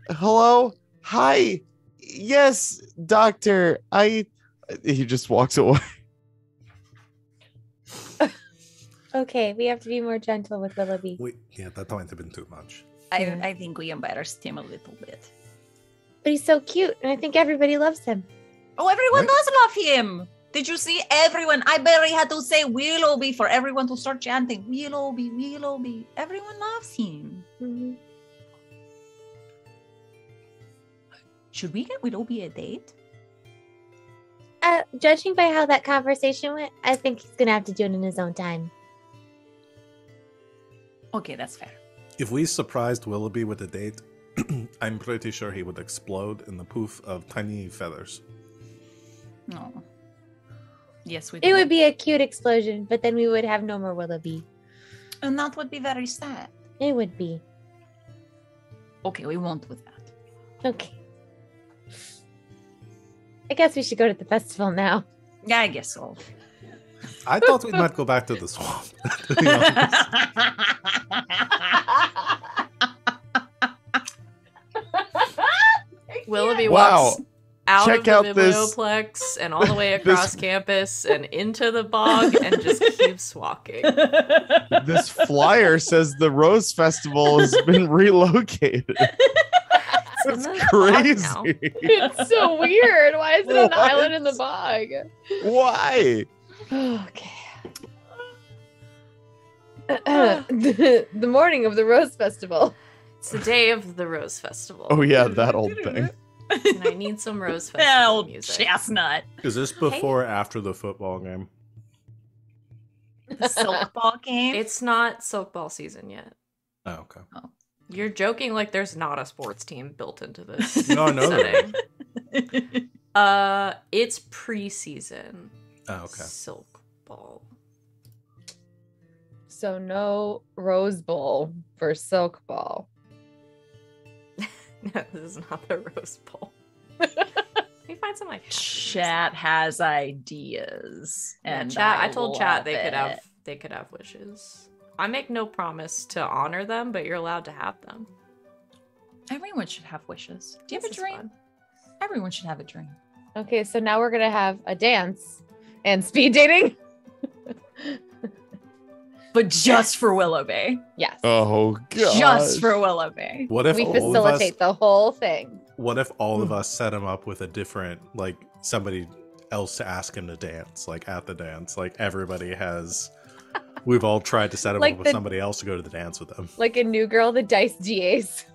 Hello? Hi. Yes, doctor. He just walks away. Okay, we have to be more gentle with Willoughby. That might have been too much. I think we embarrassed him a little bit. But he's so cute, and I think everybody loves him. Oh, everyone Right. does love him. Did you see everyone? I barely had to say Willoughby for everyone to start chanting Willoughby, Willoughby. Everyone loves him. Mhm. Should we get Willoughby a date? Judging by how that conversation went, I think he's gonna have to do it in his own time. Okay, that's fair. If we surprised Willoughby with a date, I'm pretty sure he would explode in the poof of tiny feathers. No. Yes, we It would be a cute explosion, but then we would have no more Willoughby. And that would be very sad. It would be. Okay, we won't with that. Okay. I guess we should go to the festival now. Yeah, I guess so. I thought we might go back to the swamp. To be honest. Willoughby Wow. walks out Check of the out this- biblioplex and all the way across campus and into the bog and just keeps walking. This flyer says the Rose Festival has been relocated. It's in That's the bog now. crazy. It's so weird. Why is it on the What? island in the bog? Why? Okay. The morning of the Rose Festival. It's the day of the Rose Festival. Oh yeah, that old thing. And I need some Rose That Festival old music. chestnut. Is this before or after the football game? The silk ball game. It's not silk ball season yet. Oh, okay. You're joking like there's not a sports team built into this No, no, there setting. It's preseason. Oh, okay. Silk ball. So no Rose Bowl for Silk Ball. No, this is not the Rose Bowl. Let me find some like Chat has ideas, and chat. I told chat love they could have wishes. I make no promise to honor them, but you're allowed to have them. Everyone should have wishes. Do you have a This is dream? fun. Everyone should have a dream. Okay, so now we're gonna have a dance and speed dating. But just for Willoughby. Yes. Oh god. Just for Willoughby. What if We all of us? facilitate the whole thing. What if all of us set him up with a different, like somebody else to ask him to dance, like at the dance, like everybody has. We've all tried to set him Like up with the- somebody else to go to the dance with them. Like a new girl, the dice DAs.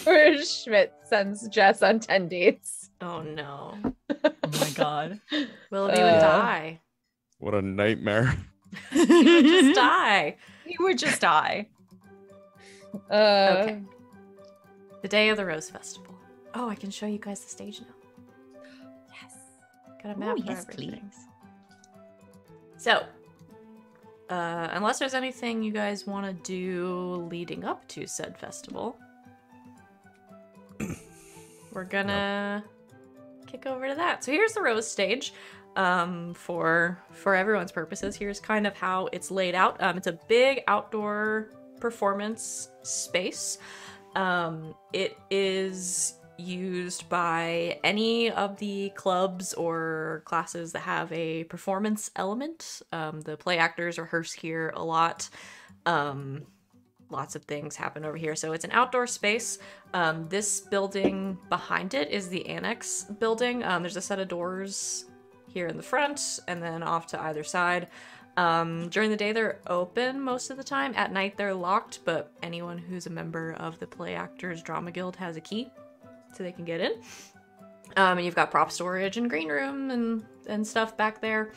Where Schmidt sends Jess on 10 dates. Oh no. Oh my god. Willoughby would Uh, die. What a nightmare. He would just die. He would just die. Okay. The day of the Rose Festival. Oh, I can show you guys the stage now. Yes. Got a map Ooh, for yes, everything. So, unless there's anything you guys want to do leading up to said festival, we're gonna kick over to that. So here's the Rose stage. For everyone's purposes, here's kind of how it's laid out. It's a big outdoor performance space. It is used by any of the clubs or classes that have a performance element. The play actors rehearse here a lot. Lots of things happen over here. So it's an outdoor space. This building behind it is the annex building. There's a set of doors here in the front and then off to either side. During the day, they're open most of the time. At night, they're locked, but anyone who's a member of the Play Actors Drama Guild has a key, so they can get in. And you've got prop storage and green room and stuff back there.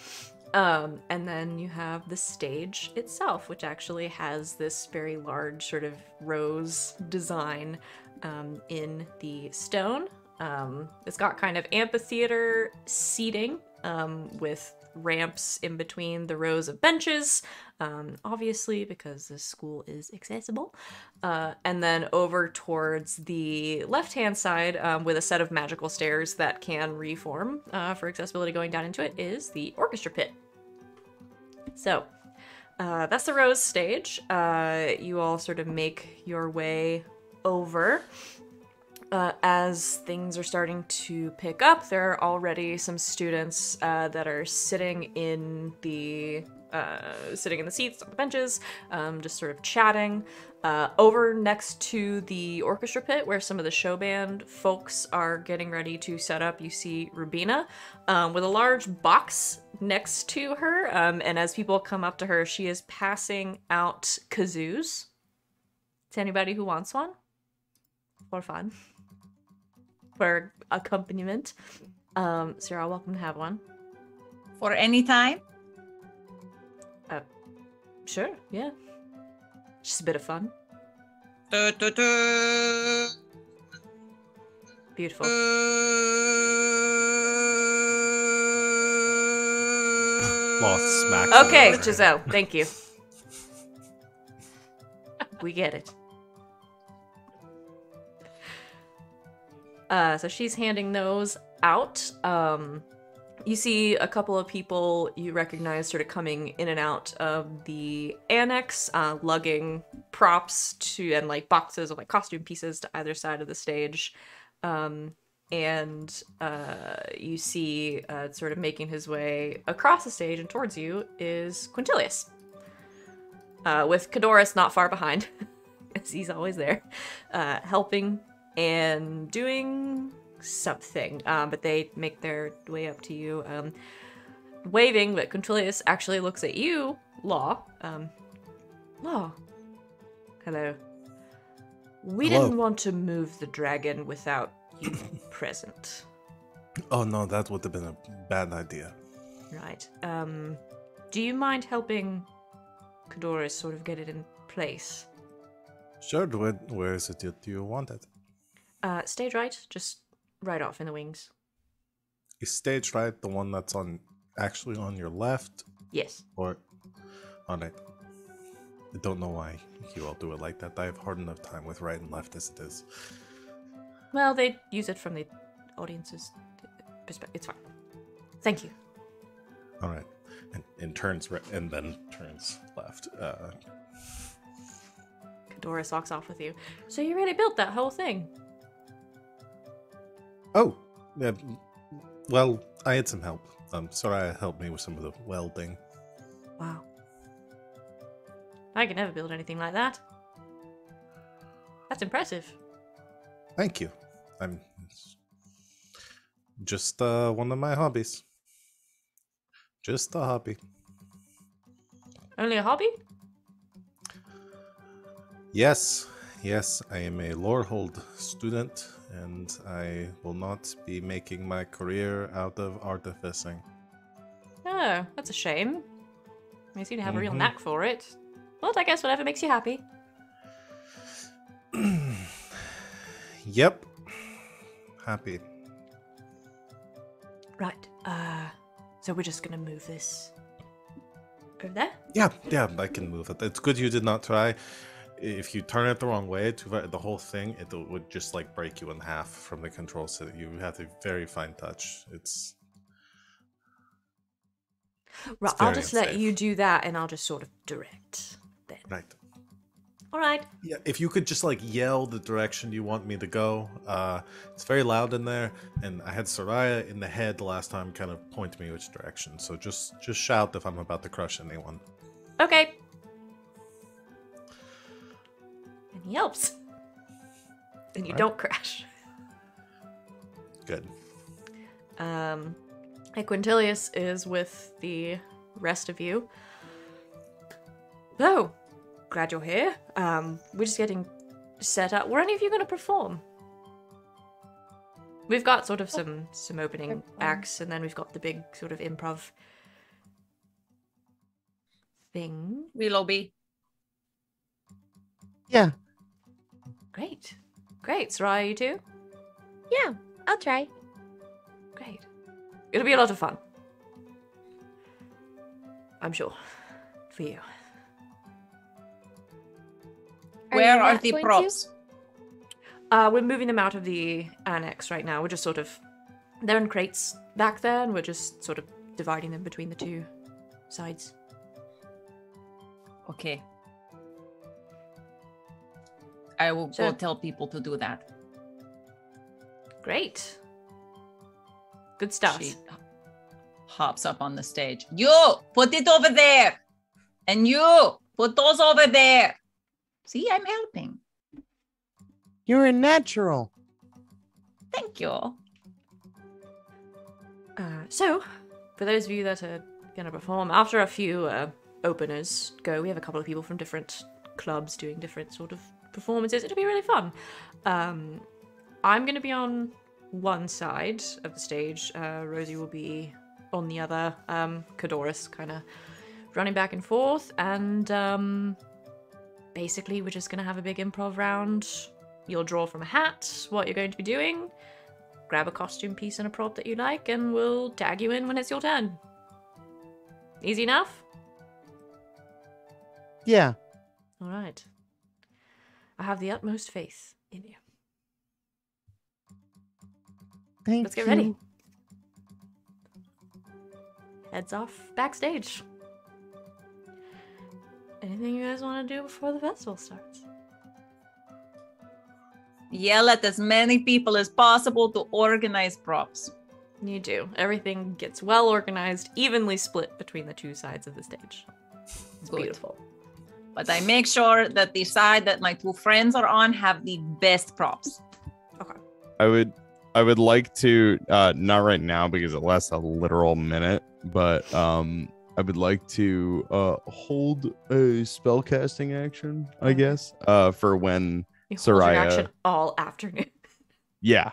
And then you have the stage itself, which actually has this very large sort of rose design in the stone. It's got kind of amphitheater seating with ramps in between the rows of benches, obviously because the school is accessible. And then over towards the left-hand side, with a set of magical stairs that can reform for accessibility going down into it, is the orchestra pit. So that's the Rose stage. You all sort of make your way over. As things are starting to pick up, there are already some students that are sitting in the seats on the benches, just sort of chatting. Over next to the orchestra pit, where some of the show band folks are getting ready to set up, you see Rubina with a large box next to her. And as people come up to her, she is passing out kazoos to anybody who wants one for fun. For accompaniment. So you're all welcome to have one. For any time? Sure, yeah. Just a bit of fun. Beautiful. Lost smacks. Okay, over. Giselle, thank you. We get it. So she's handing those out. You see a couple of people you recognize sort of coming in and out of the annex, lugging props to and like boxes of like costume pieces to either side of the stage. And you see sort of making his way across the stage and towards you is Quintilius. With Cadoris not far behind, as he's always there, helping and doing something, but they make their way up to you, waving, but Quintilius actually looks at you, Law. Law. Hello. We Hello. didn't want to move the dragon without you present. Oh no, that would have been a bad idea. Right. Do you mind helping Cadoris sort of get it in place? Sure, where is it that you want it? Stage right, just right off in the wings. Is stage right the one that's actually on your left? Yes. Or alright. I don't know why you all do it like that. I have hard enough time with right and left as it is. Well, they use it from the audience's perspective. It's fine. Thank you. Alright. And turns right and then turns left. Cadoris walks off with you. So you really built that whole thing? Oh, yeah. Well, I had some help. Sereia helped me with some of the welding. Wow. I could never build anything like that. That's impressive. Thank you. It's just one of my hobbies. Just a hobby. Only a hobby? Yes, I am a Lorehold student, and I will not be making my career out of artificing. Oh, that's a shame. You seem to have a real knack for it. Well, I guess whatever makes you happy. Yep. Happy. Right. So we're just gonna move this over there? Yeah, I can move it. It's good you did not try. If you turn it the wrong way, the whole thing, it would just like break you in half from the controls. So you have a very fine touch. It's Right, I'll just let you do that and I'll just sort of direct then. Right. Alright. Yeah, if you could just like yell the direction you want me to go. It's very loud in there, and I had Sereia in the head the last time kind of point me which direction. So just shout if I'm about to crush anyone. Okay. And he helps. And you don't crash. Good. Quintilius is with the rest of you. Oh, glad you're here. We're just getting set up. Were any of you going to perform? We've got sort of some opening acts, and then we've got the big sort of improv thing. Willoughby. Yeah. Great. Sereia, you too? Yeah, I'll try. Great. It'll be a lot of fun. I'm sure. For you. Where you are not the going props? We're moving them out of the annex right now. We're just sort of... They're in crates back there, and we're just sort of dividing them between the two sides. Okay. I will go tell people to do that. Great. Good stuff. She hops up on the stage. You, put it over there. And you, put those over there. See, I'm helping. You're a natural. Thank you. So, for those of you that are going to perform, after a few openers go, we have a couple of people from different clubs doing different sort of performances. It'll be really fun. I'm going to be on one side of the stage. Rosie will be on the other. Cadoris kind of running back and forth. And basically, we're just going to have a big improv round. You'll draw from a hat what you're going to be doing. Grab a costume piece and a prop that you like, and we'll tag you in when it's your turn. Easy enough? Yeah. All right. I have the utmost faith in you. Let's get ready. Heads off backstage. Anything you guys want to do before the festival starts? Yell at as many people as possible to organize props. You do. Everything gets well organized, evenly split between the two sides of the stage. It's Good. beautiful. But I make sure that the side that my two friends are on have the best props. Okay. I would like to not right now because it lasts a literal minute, but I would like to hold a spellcasting action, I guess, for when You hold your Sereia action all afternoon. Yeah.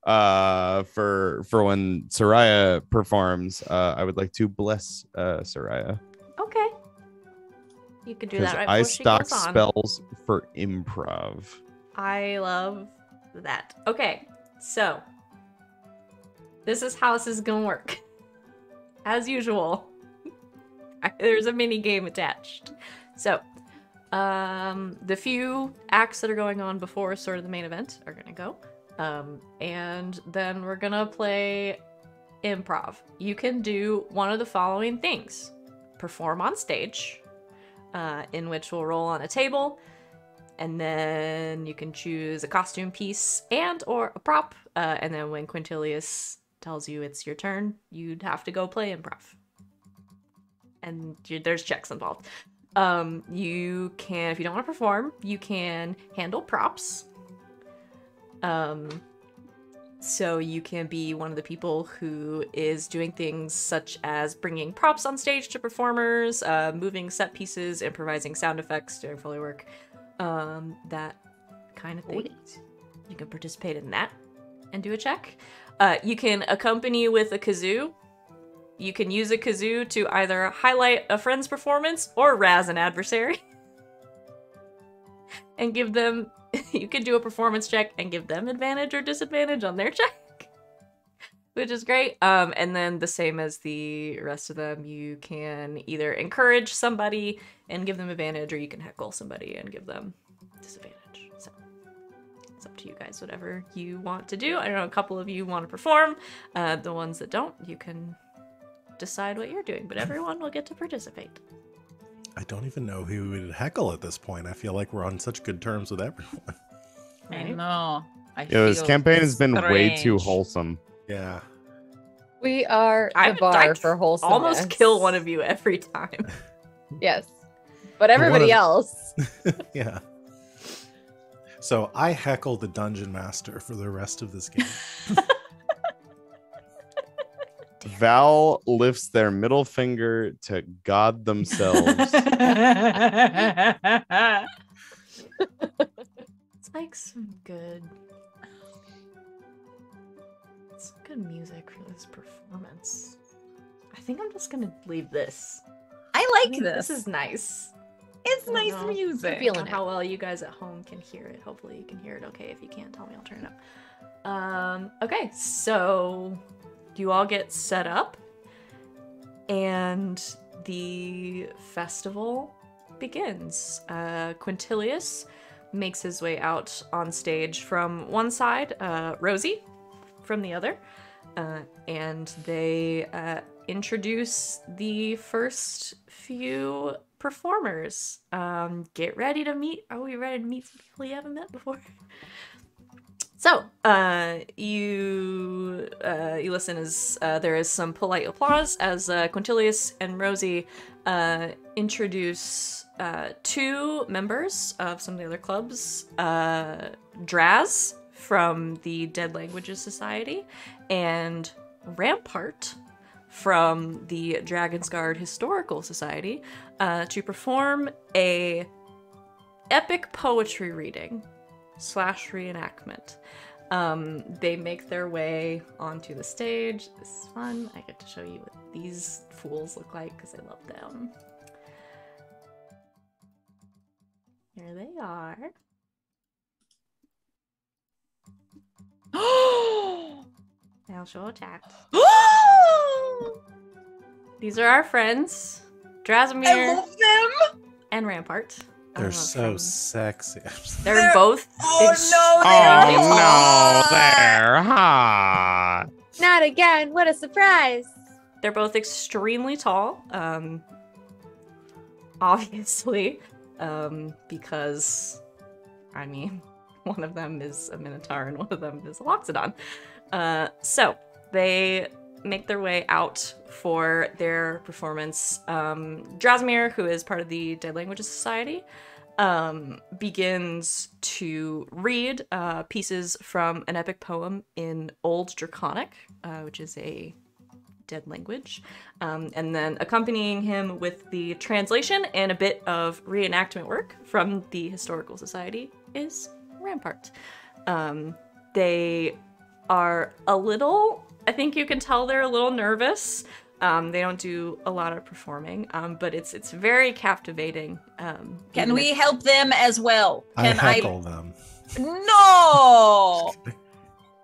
For when Sereia performs, I would like to bless Sereia. Okay. You could do that right before I she stock goes on. spells for improv. I love that. Okay, so this is how this is gonna work. As usual, there's a mini game attached. So, the few acts that are going on before sort of the main event are gonna go. And then we're gonna play improv. You can do one of the following things. Perform on stage, in which we'll roll on a table, and then you can choose a costume piece and or a prop, and then when Quintilius tells you it's your turn, you'd have to go play improv. And there's checks involved. You can, if you don't want to perform, you can handle props. So you can be one of the people who is doing things such as bringing props on stage to performers, moving set pieces, improvising sound effects, doing Foley work, that kind of thing. You can participate in that and do a check. You can accompany with a kazoo. You can use a kazoo to either highlight a friend's performance or razz an adversary. and give them, you can do a performance check and give them advantage or disadvantage on their check, which is great. And then the same as the rest of them, you can either encourage somebody and give them advantage, or you can heckle somebody and give them disadvantage. So it's up to you guys, whatever you want to do. I know a couple of you want to perform. The ones that don't, you can decide what you're doing, but everyone will get to participate. I don't even know who would heckle at this point. I feel like we're on such good terms with everyone. I know. This campaign has been way too strange. wholesome. Yeah. We are the I bar for wholesomeness. almost kill one of you every time. Yes. But everybody One else. Yeah. So I heckle the dungeon master for the rest of this game. Val lifts their middle finger to God themselves. It's like some good music for this performance. I think I'm just gonna leave this. I like This this. is nice. It's I nice know. music. I'm feeling Not how well you guys at home can hear it. Hopefully you can hear it okay. If you can't, tell me, I'll turn it up. Okay, so you all get set up and the festival begins. Quintilius makes his way out on stage from one side, Rosie from the other, and they introduce the first few performers. Get ready to meet. Are we ready to meet some people you haven't met before? So, you listen as there is some polite applause as Quintilius and Rosie introduce two members of some of the other clubs, Draz from the Dead Languages Society and Rampart from the Dragon's Guard Historical Society to perform a epic poetry reading / reenactment. They make their way onto the stage. This is fun. I get to show you what these fools look like because I love them. Here they are. I'll show a chat. These are our friends, Drazimir I love them. and Rampart. They're so sexy. They're both. Oh no, extremely they are. Oh no, they're hot. Not again. What a surprise. They're both extremely tall. Obviously, because, I mean, one of them is a Minotaur and one of them is a Loxodon. So they make their way out for their performance. Drazimir, who is part of the Dead Languages Society, begins to read pieces from an epic poem in Old Draconic, which is a dead language, and then accompanying him with the translation and a bit of reenactment work from the Historical Society is Rampart. They are a little, I think you can tell they're a little nervous. They don't do a lot of performing, but it's very captivating. Can we help them as well? I Can heckle them. No!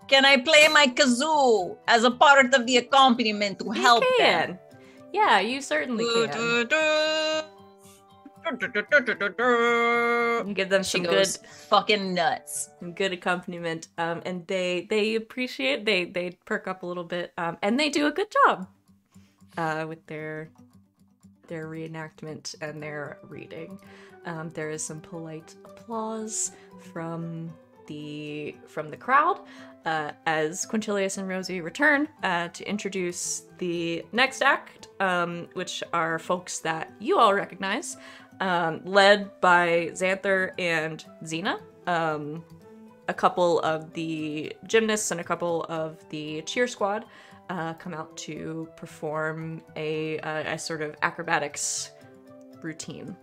Can I play my kazoo as a part of the accompaniment to help You them? can. Yeah, you certainly can. You give them She some goes fucking nuts. good accompaniment, and they appreciate. They perk up a little bit, and they do a good job with their reenactment and their reading. There is some polite applause from the crowd as Quintilius and Rosie return to introduce the next act, which are folks that you all recognize, led by Xanther and Xena. A couple of the gymnasts and a couple of the cheer squad come out to perform a sort of acrobatics routine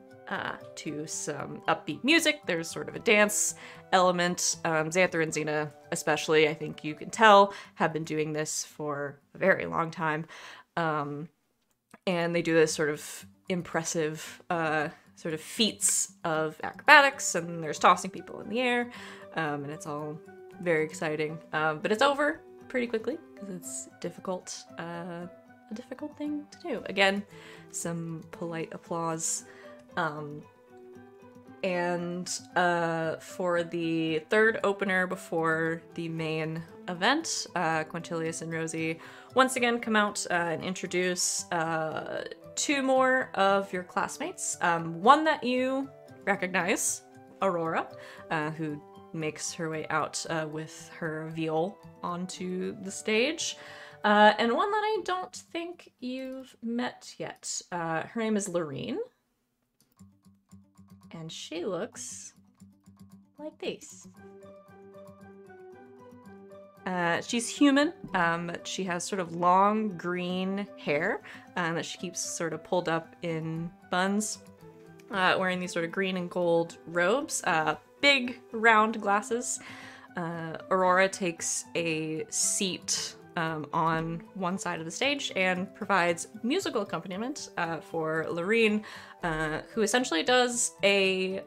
to some upbeat music. There's sort of a dance element. Xanther and Xena, especially, I think you can tell, have been doing this for a very long time. And they do this sort of impressive sort of feats of acrobatics, and there's tossing people in the air, and it's all very exciting. But it's over pretty quickly because it's difficult, a difficult thing to do. Again, some polite applause. And for the third opener before the main event, Quintilius and Rosie once again come out and introduce two more of your classmates. One that you recognize, Aurora, who makes her way out with her viol onto the stage. And one that I don't think you've met yet. Her name is Lorene. And she looks like this. She's human. She has sort of long green hair that she keeps sort of pulled up in buns, wearing these sort of green and gold robes, big round glasses. Aurora takes a seat on one side of the stage and provides musical accompaniment for Lorene, who essentially does a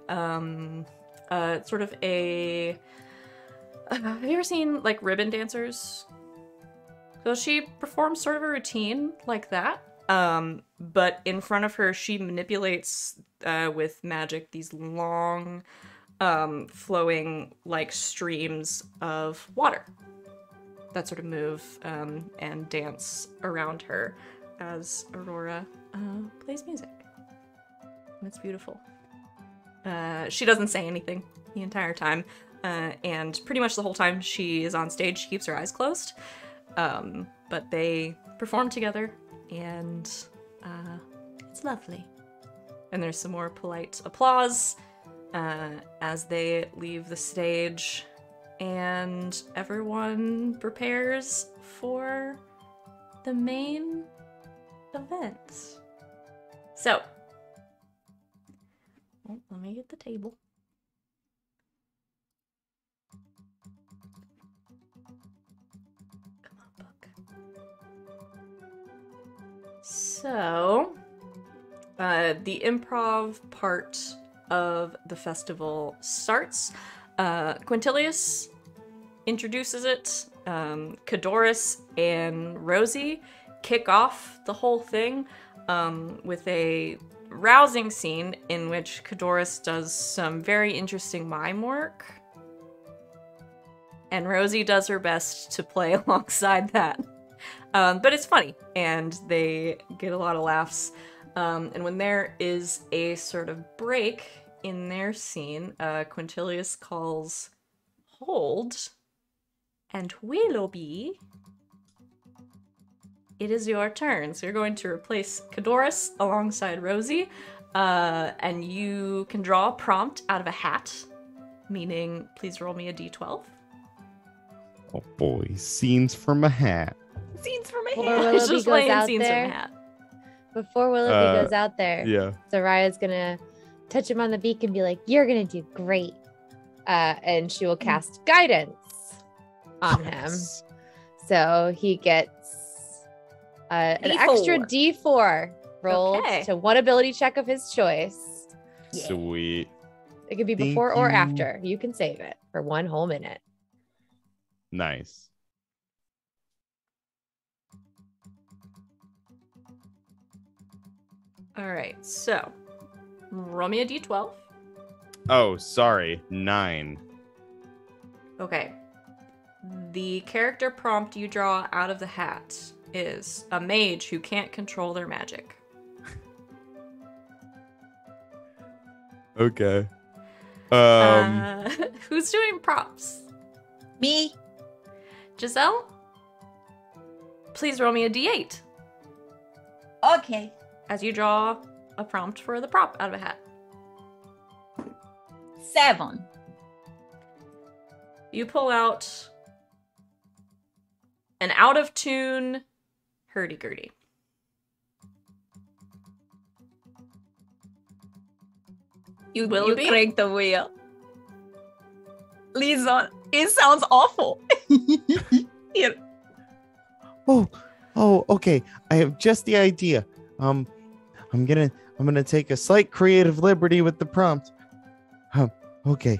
sort of a... have you ever seen like ribbon dancers? So she performs sort of a routine like that, but in front of her she manipulates with magic these long flowing like streams of water that sort of move and dance around her as Aurora plays music. And it's beautiful. She doesn't say anything the entire time, and pretty much the whole time she is on stage, she keeps her eyes closed. But they perform together, and it's lovely. And there's some more polite applause as they leave the stage. And everyone prepares for the main event. So, let me get the table. Come on, book. So, the improv part of the festival starts. Quintilius introduces it. Cadorus and Rosie kick off the whole thing with a rousing scene in which Cadorus does some very interesting mime work. And Rosie does her best to play alongside that. But it's funny, and they get a lot of laughs. And when there is a sort of break in their scene, Quintilius calls hold, and Willoughby, it is your turn. So you're going to replace Cadorus alongside Rosie, and you can draw a prompt out of a hat, meaning please roll me a d12. Oh boy, scenes from a hat. Scenes from a Before hat. Willoughby It's just goes playing out scenes there, from a hat. before Willoughby goes out there, Yeah. Sereia's gonna touch him on the beak and be like, "You're gonna do great," and she will cast guidance on him, so he gets an extra D4 rolled Okay. to one ability check of his choice. Sweet. It could be Thank before or you. after. You can save it for 1 whole minute. Nice. All right, so roll me a d12. Oh, sorry. 9. Okay. The character prompt you draw out of the hat is a mage who can't control their magic. Okay. Who's doing props? Me. Giselle? Please roll me a d8 Okay. as you draw a prompt for the prop out of a hat. 7. You pull out an out-of-tune hurdy-gurdy. You Willoughby? crank the wheel. Lisa, it sounds awful. Here. Oh, okay. I have just the idea. I'm I'm gonna take a slight creative liberty with the prompt. Okay.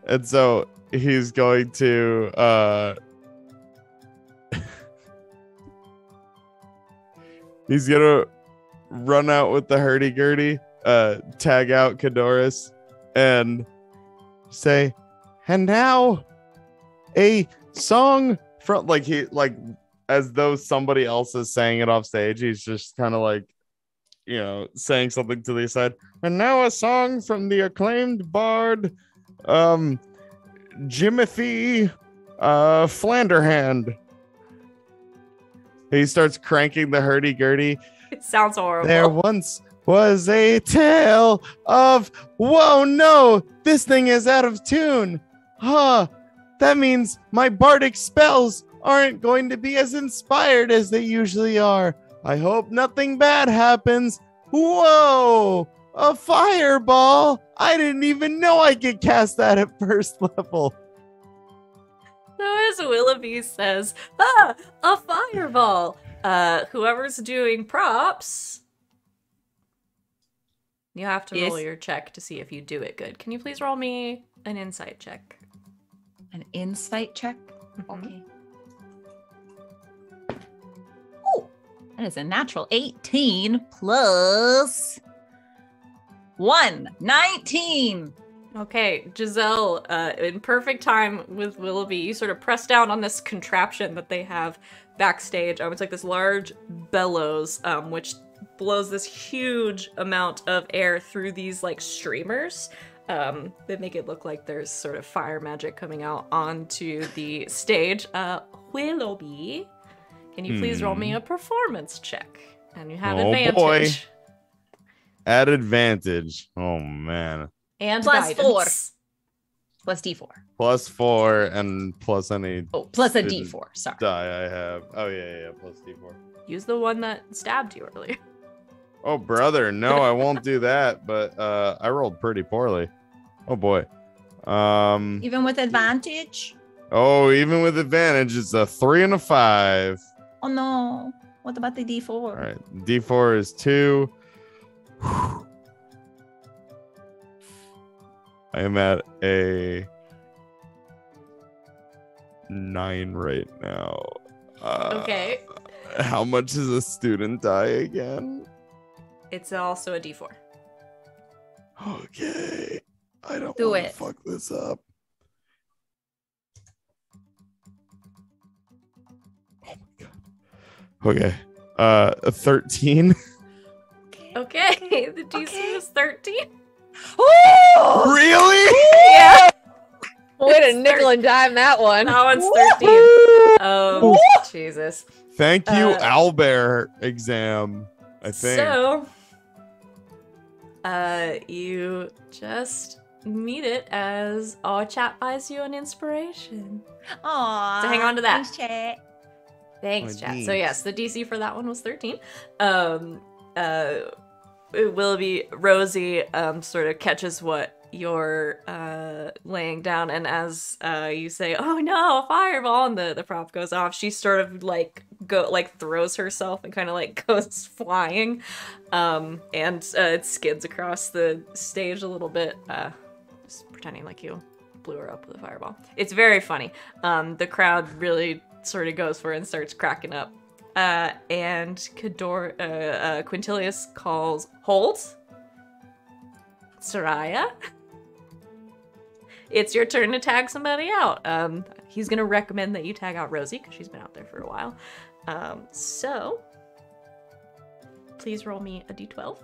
And so he's going to he's gonna run out with the hurdy-gurdy, tag out Cadoris, and say, and now a song from as though somebody else is saying it off stage. He's just kind of like, saying something to the side. And now a song from the acclaimed bard, Jimothy Flanderhand. He starts cranking the hurdy-gurdy. It sounds horrible. There once was a tale of, whoa, no, this thing is out of tune. That means my bardic spells aren't going to be as inspired as they usually are. I hope nothing bad happens. Whoa, a fireball. I didn't even know I could cast that at first level. So as Willoughby says, a fireball. Whoever's doing props, you have to roll your check to see if you do it good. Can you please roll me an insight check? An insight check? Mm-hmm. Okay. Oh, that is a natural 18 plus 1, 19. Okay, Giselle, in perfect time with Willoughby, you sort of press down on this contraption that they have backstage. It's like this large bellows, which blows this huge amount of air through these like streamers that make it look like there's sort of fire magic coming out onto the stage. Willoughby, can you please roll me a performance check? And you have advantage. Boy. At advantage. Oh, man. And plus guidance. 4. Plus D4. Plus 4 and plus any plus a D4. Sorry. Die I have. Oh, yeah. Plus D4. Use the one that stabbed you earlier. Oh, brother. No, I won't do that. But I rolled pretty poorly. Oh, boy. Even with advantage? Oh, even with advantage, it's a 3 and a 5. Oh, no. What about the D4? All right. D4 is 2. I am at a 9 right now. Okay. How much is a student die again? It's also a D4. Okay. I don't Do want to it. fuck this up. Oh my god. Okay. 13. Okay, the DC was 13. Oh! Really? Yeah. Way to nickel and dime that one. That one's 13. Jesus. Thank you, Owlbear exam. I think. So, you just meet it as our chat buys you an inspiration. Aww. So hang on to that. Thanks, chat. Thanks, Oh, chat. geez. So yes, the DC for that one was 13. Willoughby, Rosie, sort of catches what you're laying down, and as you say, "Oh no, a fireball!" and the prop goes off, she sort of throws herself and kind of like goes flying, and it skids across the stage a little bit, just pretending like you blew her up with a fireball. It's very funny. The crowd really sort of goes for it and starts cracking up. And Quintilius calls, "Hold! Sereia, it's your turn to tag somebody out." He's gonna recommend that you tag out Rosie, because she's been out there for a while. So, please roll me a d12.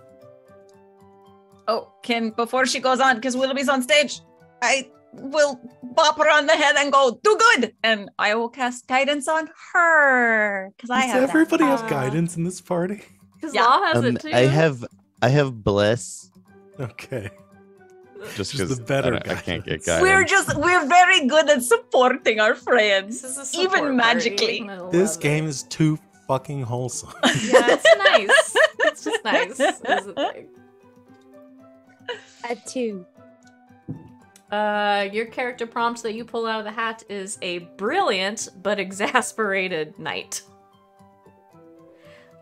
Oh, before she goes on, because Willoughby's on stage, I will bop her on the head and go, "Do good!" And I will cast guidance on her, because I Does have everybody that. have guidance in this party? Because Yeah. Law has it too. I have bless. Okay. Just Just because the better I can't get guidance. guidance. We're very good at supporting our friends, This is a support even magically. party. I love This it. game is too fucking wholesome. Yeah, it's nice. It's just nice. Is the thing. A 2. Your character prompt that you pull out of the hat is a brilliant but exasperated knight.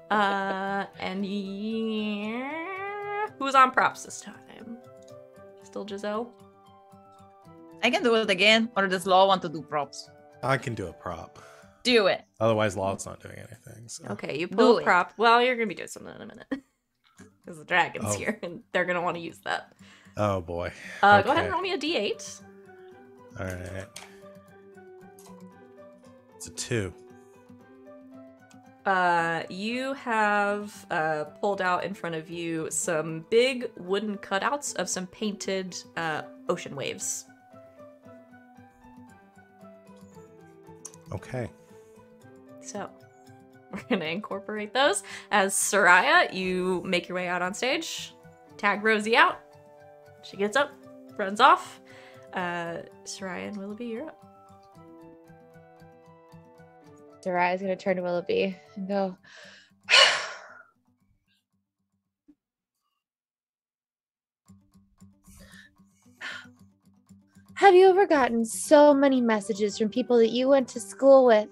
And Who's on props this time? Still Giselle? I can do it again, or does Law want to do props? I can do a prop. Do it. Otherwise, Law's not doing anything. So. Okay, you pull Do a it. prop. Well, you're gonna be doing something in a minute. Because the dragon's Oh. here, and they're gonna want to use that. Oh boy. Go ahead Okay. and roll me a d8. All right. It's a 2. You have pulled out in front of you some big wooden cutouts of some painted ocean waves. Okay. So we're gonna incorporate those. As Sereia, you make your way out on stage, tag Rosie out. She gets up, runs off. Sereia and Willoughby, you're up. Sereia's gonna turn to Willoughby and go, have you ever gotten so many messages from people that you went to school with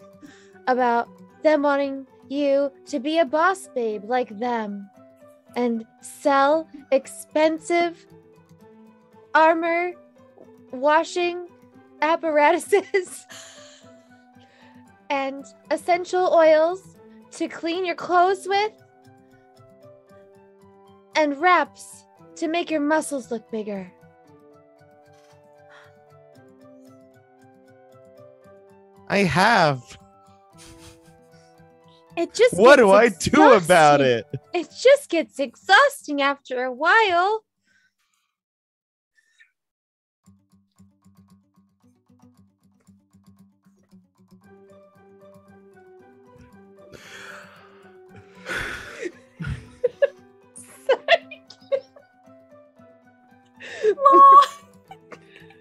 about them wanting you to be a boss babe like them and sell expensive armor washing apparatuses and essential oils to clean your clothes with and wraps to make your muscles look bigger? I have. It just What gets do I do about exhausting. it? It just gets exhausting after a while.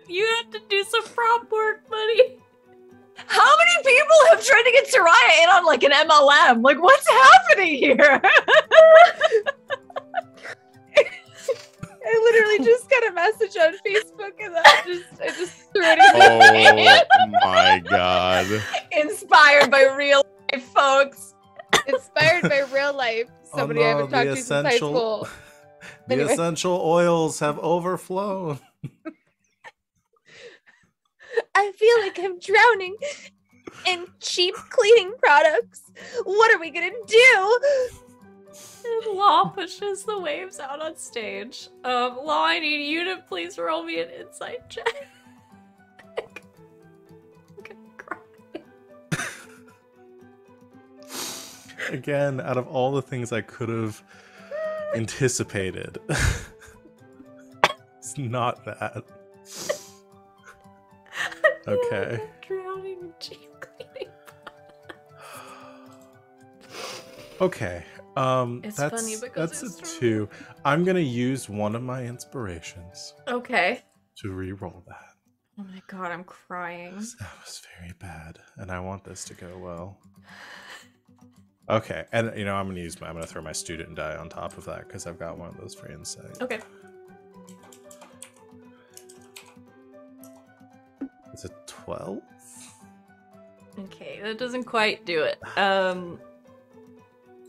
You have to do some prop work, buddy. How many people have tried to get Sereia in on like an MLM? Like, what's happening here? I literally just got a message on Facebook and I just threw it in. Oh my god. Inspired by real life, folks. Inspired by real life. Somebody I haven't talked to since high school. The Anyway. essential oils have overflown. I feel like I'm drowning in cheap cleaning products. What are we gonna do? And Law pushes the waves out on stage. Law, I need you to please roll me an insight check. I'm gonna cry. Again, out of all the things I could have anticipated, it's not that. Okay. Drowning in cheap cleaning. Okay. It's that's, funny because that's it's a true. 2. I'm gonna use one of my inspirations Okay. to re-roll that. Oh my god, I'm crying. That was very bad, and I want this to go well. Okay, and I'm gonna throw my student die on top of that because I've got one of those for insight. Okay. It's a 12. Okay, that doesn't quite do it.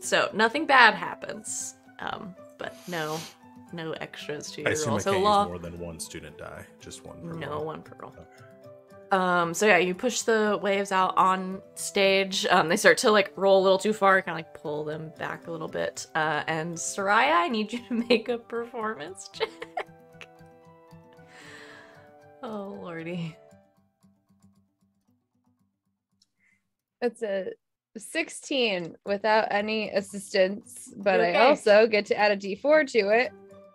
So nothing bad happens. But no extras to I your assume roll. I So can't Law, use more than one student die, just one per no, roll. one per roll. Okay. So yeah, you push the waves out on stage. They start to like roll a little too far, kind of like pull them back a little bit. And Sereia, I need you to make a performance check. Oh lordy. It's a 16 without any assistance, but Okay. I also get to add a d4 to it,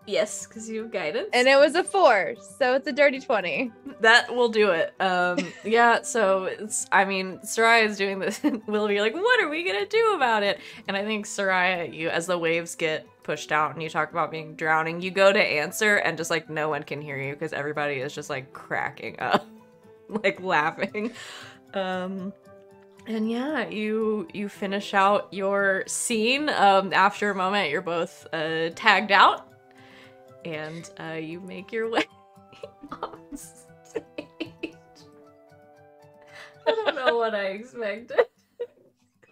Yes, because you have guidance. and it was a 4, so it's a dirty 20. That will do it. Yeah, so Sereia is doing this. Willoughby, like, what are we gonna do about it? And I think Sereia, you, as the waves get pushed out and you talk about being drowning, you go to answer and just like no one can hear you because everybody is just like cracking up, like laughing. And yeah, you finish out your scene. After a moment, you're both tagged out, and you make your way on stage. I don't know what I expected.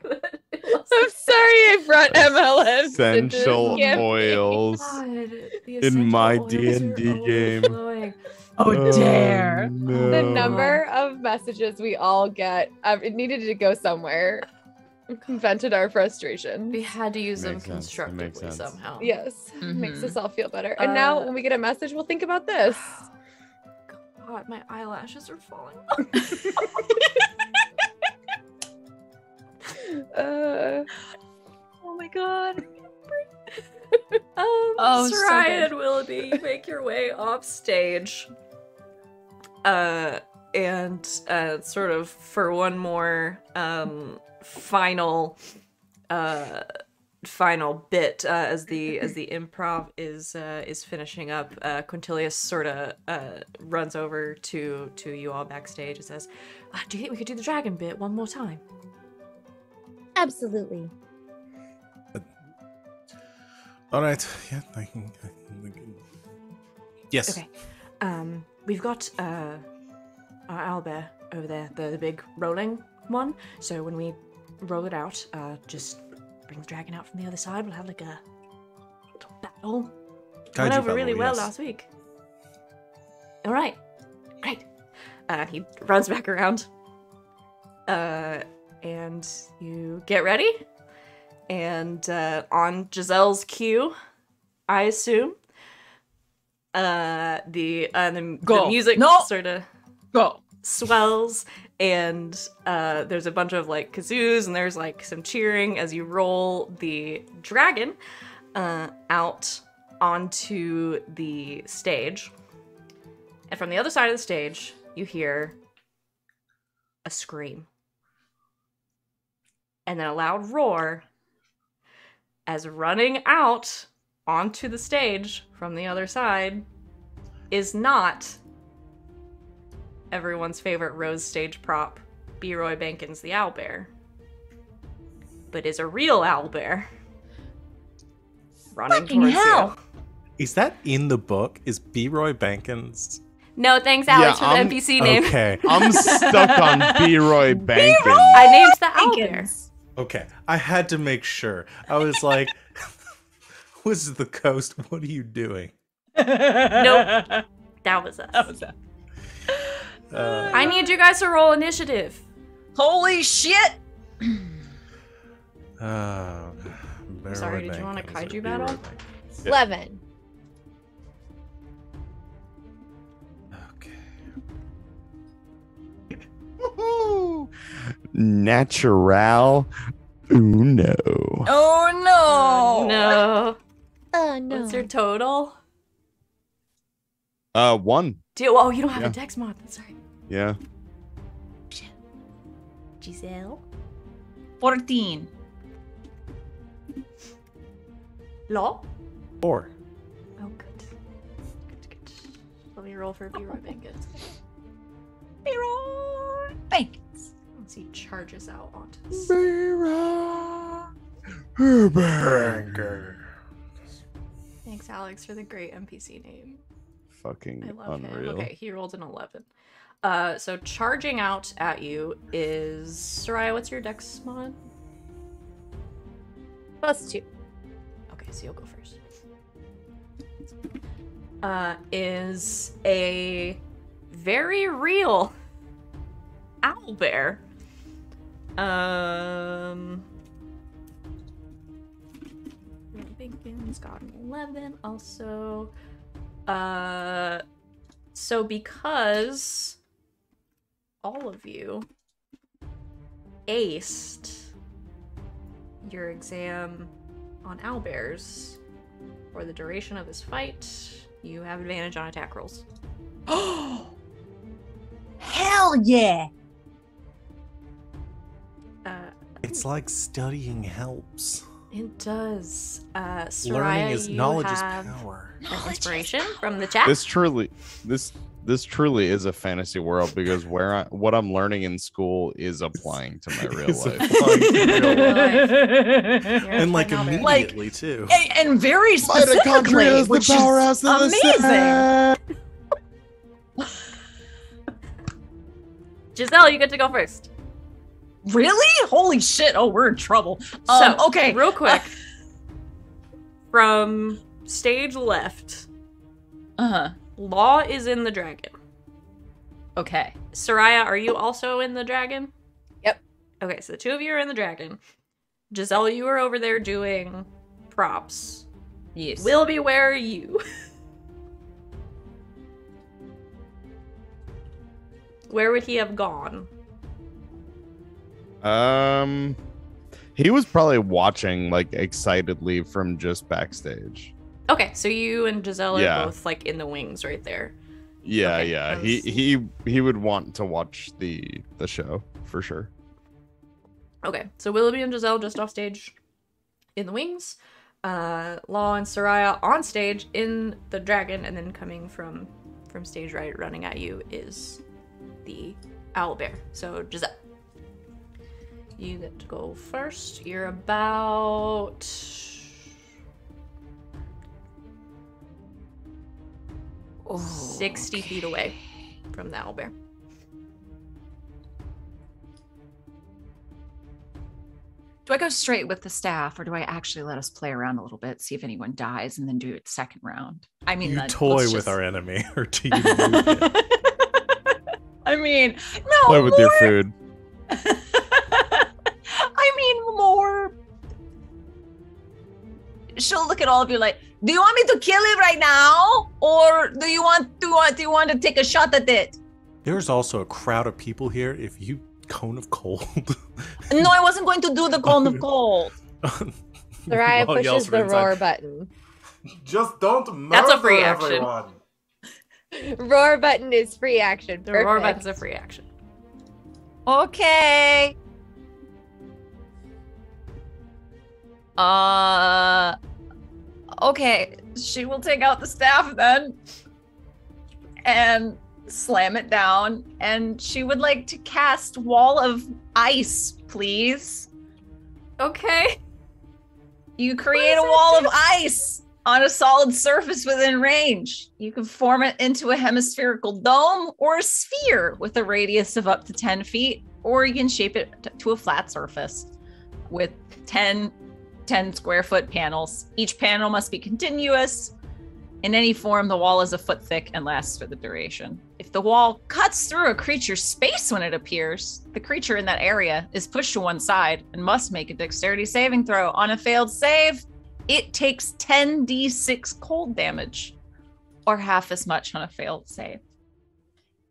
I'm sorry I brought MLMs into this Essential campaign. oils. God, In my Oils are D&D game. overflowing. Oh, dare. no. The number of messages we all get, it needed to go somewhere. Vented our frustration. We had to use them Makes sense. That makes constructively sense. somehow. Yes, makes Mhm. us all feel better. And now Uh, when we get a message, we'll think about this. God, my eyelashes are falling. Uh, Oh my god. Oh, so Sereia good. and Willoughby, make your way off stage. And sort of for one more final bit as the improv is finishing up, Quintilius sort of runs over to you all backstage and says, "Do you think we could do the dragon bit one more time?" Absolutely. All right. Yeah. Yes. Okay. We've got our owlbear over there, the big rolling one. So when we roll it out, just bring the dragon out from the other side. We'll have like a little battle. Went Kaiju over really battle, well yes. last week. All right, great. He runs back around, and you get ready. And on Giselle's cue, I assume, the Go. music No. sort of Go. swells, and there's a bunch of like kazoos, and there's like some cheering as you roll the dragon out onto the stage. And from the other side of the stage, you hear a scream, and then a loud roar as running out onto the stage from the other side is not everyone's favorite Rose stage prop, B. Roy Bankins the owlbear, but is a real owlbear running Fucking towards hell. you. Is that in the book? Is B. Roy Bankins? No, thanks, Alex, Yeah, for the I'm- NPC name. Okay. I'm stuck on B. Roy Bankins. I named the owlbear. Jenkins. Okay. I had to make sure. I was like, "This is the coast. What are you doing?" Nope. That was us. That was that. I need you guys to roll initiative. Holy shit! Sorry, did you want a kaiju battle? 11. Okay. Woohoo! Natural uno. Oh no! No. Oh no. What's your total? 1. Oh, you don't have Yeah. a dex mod. That's right. Yeah. Giselle? 14. Law? 4. Oh, good. Good. Let me roll for B-Roy Bankins. Thanks. Once he charges out onto this. Thanks, Alex, for the great NPC name. Fucking I love unreal. him. Okay, he rolled an 11. So charging out at you is Sereia. What's your dex mod? +2. Okay, so you'll go first. Is a very real owlbear. Bacon's got an 11 also. So because all of you aced your exam on owlbears for the duration of this fight, you have advantage on attack rolls. Oh! Hell yeah! It's like studying helps. It does. Learning Sereia, is you knowledge have is power. an inspiration from the chat. This truly is a fantasy world because what I'm learning in school is applying to my real It's life. applying to real life. You're And like an owlbear. immediately too. And very specifically, which is amazing. Giselle, you get to go first. Really? Holy shit! Oh, we're in trouble. So, Okay. real quick, from stage left, Uh-huh. Law is in the dragon. Okay. Sereia, are you also in the dragon? Yep. Okay, so the two of you are in the dragon. Giselle, you are over there doing props. Yes. Willoughby, where are you? Where would he have gone? He was probably watching like excitedly from just backstage. Okay, so you and Giselle are Yeah. both like in the wings right there. Yeah, Okay, yeah. that was- He would want to watch the show for sure. Okay, so Willoughby and Giselle just off stage in the wings. Law and Sereia on stage in the dragon, and then coming from stage right, running at you is the owlbear. So Giselle, you get to go first. You're about 60 feet away from the owlbear. Do I go straight with the staff, or do I actually let us play around a little bit, see if anyone dies, and then do it second round? I mean, You toy with our enemy, or do you move it? I mean, no. Play with more... your food. I mean, more. She'll look at all of you like, do you want me to kill it right now, or do you want to take a shot at it? There's also a crowd of people here. If you cone of cold. No, I wasn't going to do the cone of cold. Sereia Law yells pushes from the inside, roar button. Just don't murder That's a free action. everyone. Roar button is free action. The roar Perfect. button's a free action. Okay. Okay. She will take out the staff then and slam it down, and she would like to cast Wall of Ice, please. Okay. You create a wall of ice on a solid surface within range. You can form it into a hemispherical dome or a sphere with a radius of up to 10 feet, or you can shape it to a flat surface with 10 square foot panels. Each panel must be continuous. In any form, the wall is a foot thick and lasts for the duration. If the wall cuts through a creature's space when it appears, the creature in that area is pushed to one side and must make a dexterity saving throw. On a failed save, it takes 10d6 cold damage, or half as much on a failed save.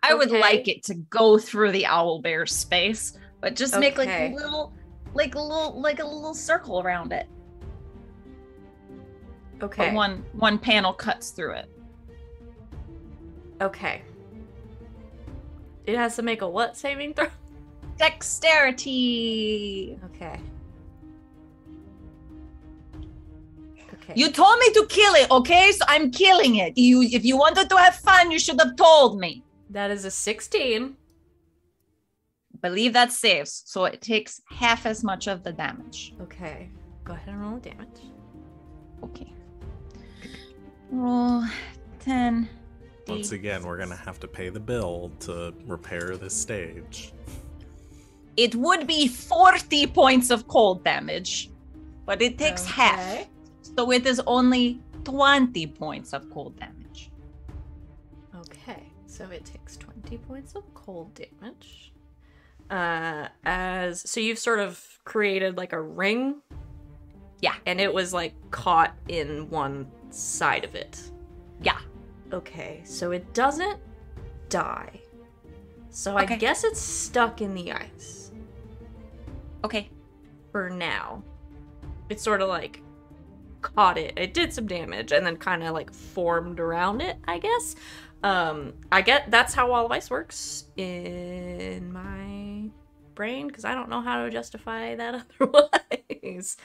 I would Okay. like it to go through the owlbear's space, but just make like Okay. a little circle around it. Okay. But one panel cuts through it. Okay. It has to make a what saving throw? Dexterity. Okay. Okay. You told me to kill it, okay? So I'm killing it. If you wanted to have fun, you should have told me. That is a 16. Believe that saves, so it takes half as much of the damage. Okay. Go ahead and roll the damage. Okay. Roll 10. Once again, we're gonna have to pay the bill to repair this stage. It would be 40 points of cold damage, but it takes half. Okay. So it is only 20 points of cold damage. Okay. So it takes 20 points of cold damage. So you've sort of created like a ring. Yeah. And it was like caught in one side of it. Yeah. Okay, so it doesn't die. So I Okay. guess it's stuck in the ice Okay. for now. It sort of like caught it. It did some damage and then kind of like formed around it, I guess. I get that's how Wall of Ice works in my brain because I don't know how to justify that otherwise.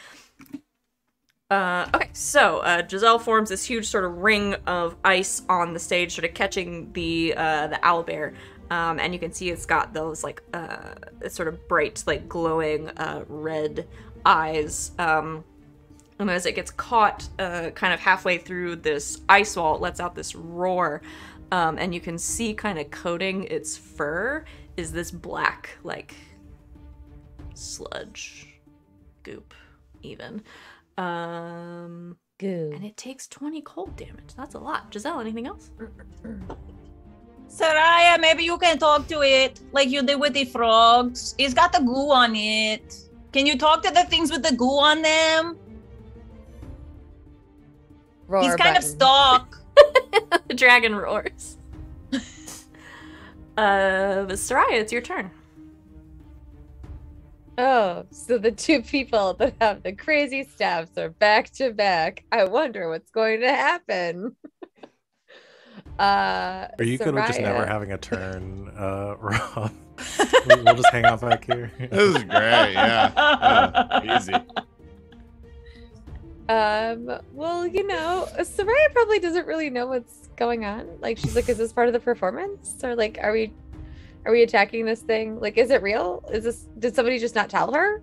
Okay, so Giselle forms this huge sort of ring of ice on the stage, sort of catching the owlbear, and you can see it's got those like sort of bright, like glowing red eyes. And as it gets caught, kind of halfway through this ice wall, it lets out this roar, and you can see kind of coating its fur is this black, like sludge, goop, even. Goo. and it takes 20 cold damage. That's a lot. Giselle, anything else? Sereia, maybe you can talk to it like you did with the frogs. It's got the goo on it. Can you talk to the things with the goo on them? Roar He's kind of button. stuck. The dragon roars. Sereia, it's your turn. Oh, so the two people that have the crazy staffs are back to back. I wonder what's going to happen. Are you good with just never Sereia. having a turn, Rob? We'll just hang out back here. This is great. Yeah. Easy. Well, Sereia probably doesn't really know what's going on. Like, she's like, is this part of the performance? Or like, are we attacking this thing? Like, is it real? Did somebody just not tell her?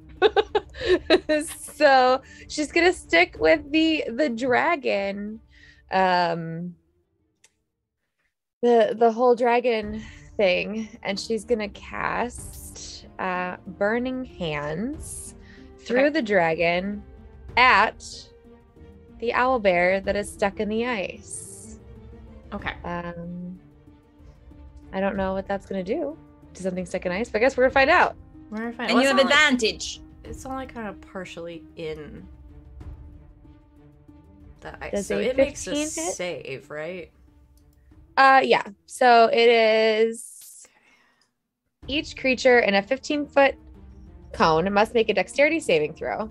So she's gonna stick with the dragon. The whole dragon thing, and she's gonna cast Burning Hands through the dragon at the owlbear that is stuck in the ice. Okay. I don't know what that's gonna do to something stuck in ice, but I guess we're gonna find out. We're gonna find And you it's have only- advantage. It's only kind of partially in the ice. Does So a it makes a 15 hit? save, right? Yeah. So it is each creature in a 15-foot cone must make a dexterity saving throw.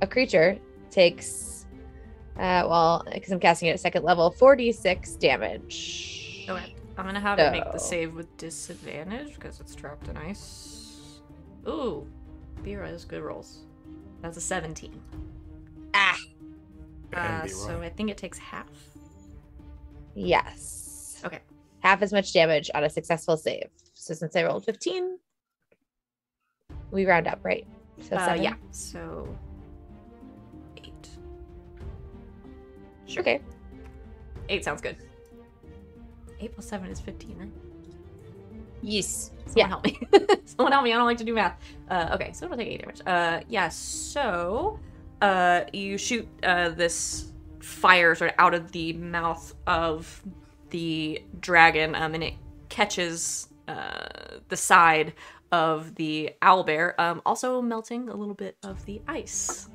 A creature takes, because I'm casting it at second level, 4d6 damage. Okay. I'm gonna have it make the So- save with disadvantage because it's trapped in ice. Ooh. Bira has good rolls. That's a 17. And be So wrong. I think it takes half. Yes. Okay. Half as much damage on a successful save. So since I rolled 15, we round up, right? So 7? Yeah. So 8. Sure. Okay. 8 sounds good. 8 plus 7 is 15, right? Yes. Someone help me. Someone help me. I don't like to do math. Okay, so it'll take 8 damage. Yeah, so you shoot this fire sort of out of the mouth of the dragon, and it catches the side of the owlbear, also melting a little bit of the ice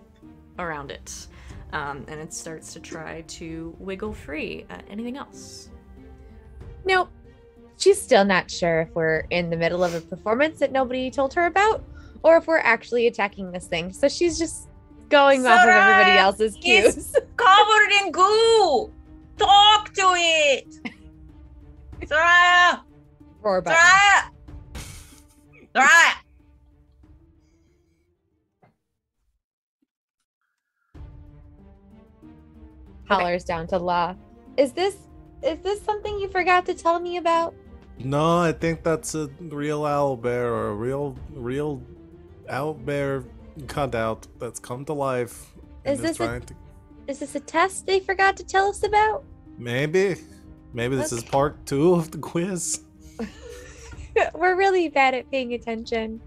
around it. And it starts to try to wiggle free. Anything else? Nope. She's still not sure if we're in the middle of a performance that nobody told her about, or if we're actually attacking this thing. So she's just going off of everybody Sereia, else's it's- cues. Covered in goo. Talk to it. Sereia. Roar button. Sereia. Sereia. Hollers down to Law. Is this something you forgot to tell me about? No, I think that's a real owlbear or a real owlbear cutout that's come to life. and Is this a- trying to... Is this a test they forgot to tell us about? Maybe this is part 2 of the quiz. We're really bad at paying attention.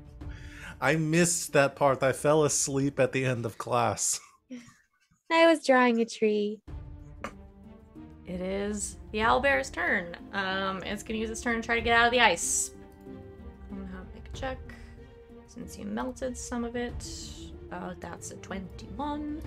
I missed that part. I fell asleep at the end of class. I was drawing a tree. It is the owlbear's turn. It's gonna use its turn to try to get out of the ice. I'm gonna have it make a check. Since you melted some of it, that's a 21.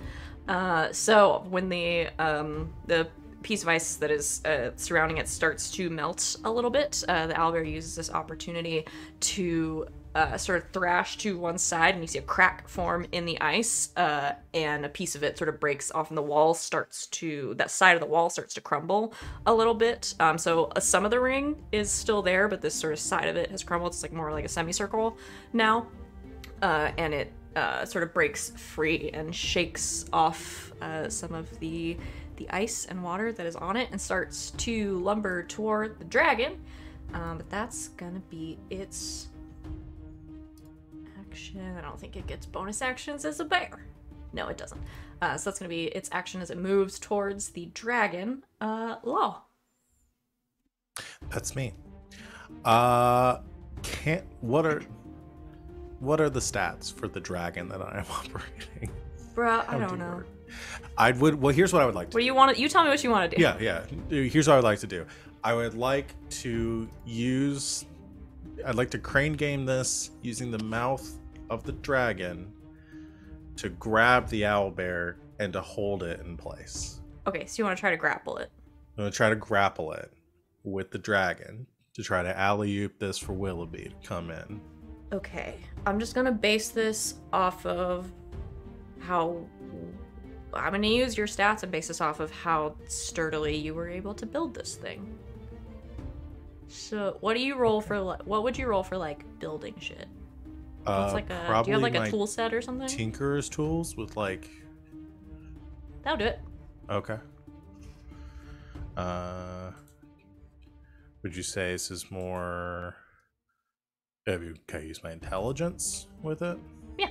So when the piece of ice that is surrounding it starts to melt a little bit, the owlbear uses this opportunity to sort of thrash to one side, and you see a crack form in the ice, and a piece of it sort of breaks off, and the wall that side of the wall starts to crumble a little bit. So some of the ring is still there, but this sort of side of it has crumbled. It's like more like a semicircle now, and it sort of breaks free and shakes off some of the ice and water that is on it, and starts to lumber toward the dragon. But that's gonna be its action. I don't think it gets bonus actions as a bear. No, it doesn't. So that's gonna be its action as it moves towards the dragon. Law. That's me. What are the stats for the dragon that I am operating? Bruh, I How don't do you know. work? Well, here's what I would like to What do you want? You tell me what you want to do. Yeah. Here's what I would like to do. I would like to I'd like to crane game this using the mouth of the dragon to grab the owlbear and to hold it in place. Okay, so you want to try to grapple it. I'm going to try to grapple it with the dragon to try to alley-oop this for Willoughby to come in. Okay, I'm just going to base this off of how... I'm going to use your stats and base this off of how sturdily you were able to build this thing. So, what do you roll for? What would you roll for like building shit? It's like do you have like a tool set or something? Tinkerer's tools with like. That'll do it. Okay. Would you say this is more? Can I use my intelligence with it? Yeah.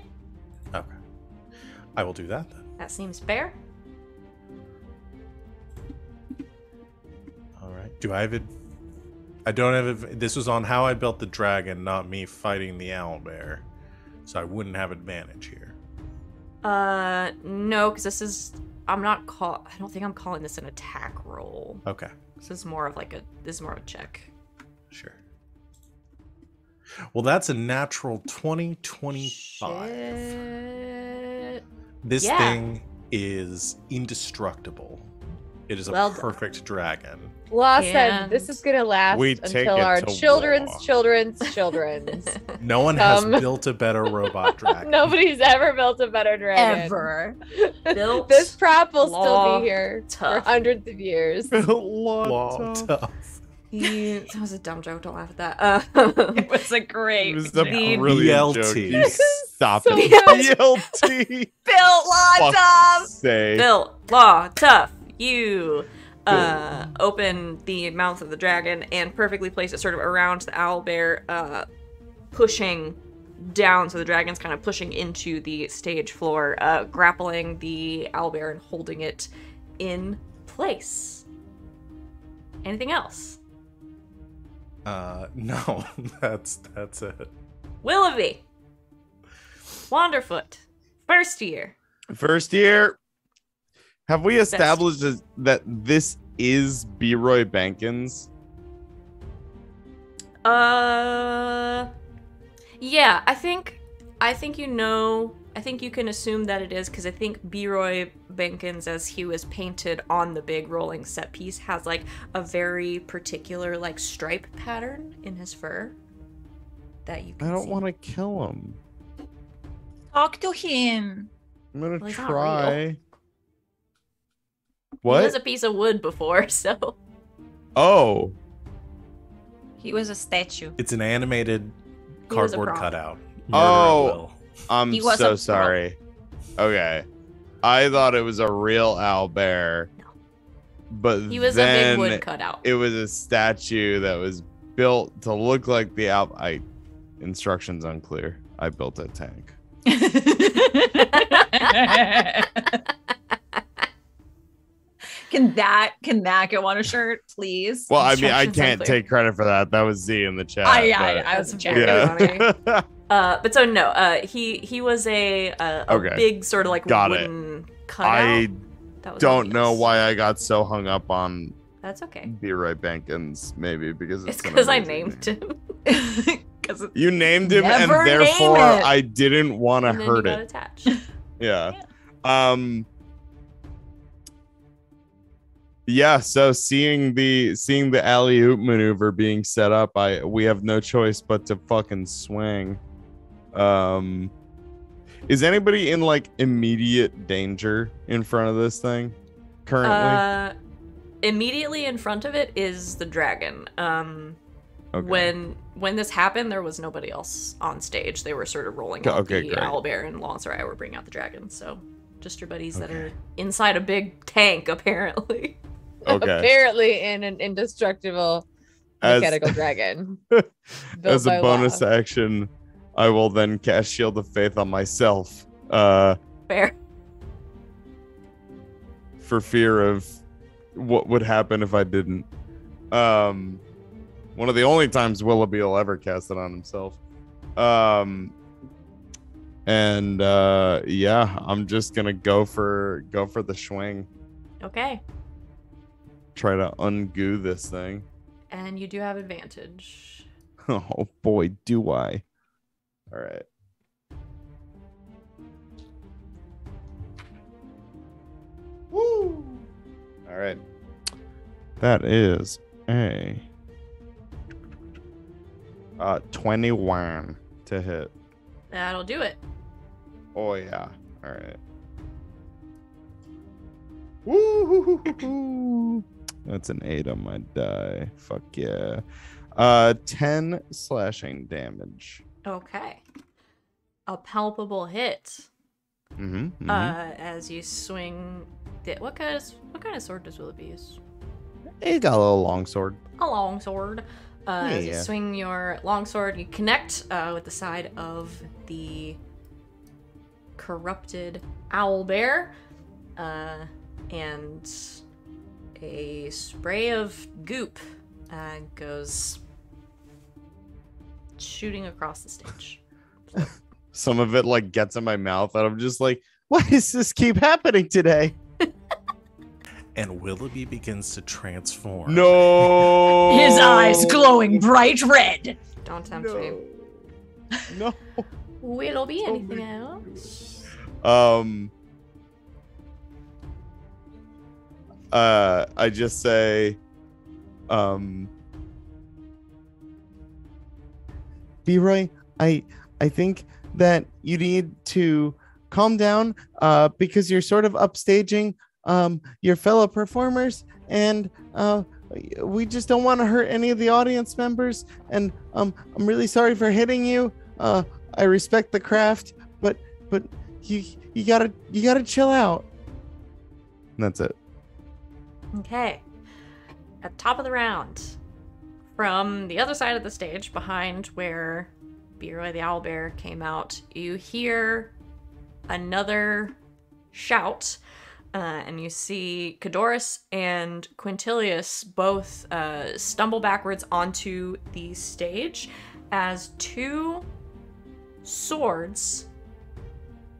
Okay. I will do that then. That seems fair. All right. Do I have it? I don't have it. This was on how I built the dragon, not me fighting the owlbear. So I wouldn't have advantage here. No, because this is... I don't think I'm calling this an attack roll. Okay. This is more of a check. Sure. Well, that's a natural 2025. Shit. This thing is indestructible. It is a perfect dragon. Law said this is gonna last until our children's. No one has built a better robot dragon. Nobody's ever built a better dragon. Ever. Built this prop will still be here for hundreds of years. Law tough. That was a dumb joke. Don't laugh at that. It was a great. It was a brilliant joke. You stop so it. BLT. Built law tough. Built law tough. You open the mouth of the dragon and perfectly place it sort of around the owlbear, pushing down, so the dragon's kind of pushing into the stage floor, grappling the owlbear and holding it in place. Anything else? No, that's it. Willoughby. Wanderfoot. First year. Have we established that this is B. Roy Bankins? Yeah, I think you know. I think you can assume that it is, because I think B. Roy Bankins, as he was painted on the big rolling set piece, has like a very particular like stripe pattern in his fur that you can I don't see. want to kill him. Talk to him. I'm gonna Well, he's not try. real. What? He was a piece of wood before, so. Oh. He was a statue. It's an animated He was a cardboard prop. cutout. Oh. I'm He was so a sorry. Okay. I thought it was a real owlbear. No. But He was then a big wood cutout. it was a statue that was built to look like the instructions unclear. I built a tank. Can that get on a shirt, please? Well, I mean, I Instructions can't unclear. take credit for that. That was Z in the chat. I was checking. Yeah. But so no, he was a Okay. big sort of like Got it. wooden cutout. I That was don't know obvious. why I got so hung up on That's okay. B. Roy Bankins, maybe because It's an because I amazing named name. him. Because You named him, and Never name therefore it. I didn't want to And then hurt you got it. attached. Yeah. Yeah, so seeing the alley-oop maneuver being set up, we have no choice but to fucking swing. Is anybody in like immediate danger in front of this thing currently? Immediately in front of it is the dragon. Okay. When this happened, there was nobody else on stage. They were sort of rolling out Okay, the great. owlbear, and Law and Sereia were bringing out the dragon. So just your buddies that are inside a big tank, apparently. Okay. Apparently in an indestructible As- mechanical dragon. As built a by bonus law. action, I will then cast Shield of Faith on myself. Fair. For fear of what would happen if I didn't. One of the only times Willoughby will ever cast it on himself. And And yeah, I'm just gonna go for the swing. Okay. Try to ungoo this thing. And you do have advantage. Oh boy, do I. All right. Woo! All right. That is a 21 to hit. That'll do it. Oh yeah. All right. Woo! That's an 8 on my die. Fuck yeah. 10 slashing damage. Okay. A palpable hit. As you swing. What kind of sword does Willoughby use? He got a little long sword. A long sword. As you Yeah. swing your long sword, you connect with the side of the corrupted owl bear, and a spray of goop goes shooting across the stage. Some of it like gets in my mouth, and I'm just like, why does this keep happening today? And Willoughby begins to transform. No. His eyes glowing bright red. Don't tempt me. No. Willoughby, anything else? I just say, B-Roy, I think that you need to calm down, because you're sort of upstaging your fellow performers, and we just don't want to hurt any of the audience members, and I'm really sorry for hitting you. I respect the craft, but you gotta chill out. And that's it. Okay. At the top of the round, from the other side of the stage, behind where B-Roy the Owlbear came out, you hear another shout, and you see Cadorus and Quintilius both stumble backwards onto the stage as two swords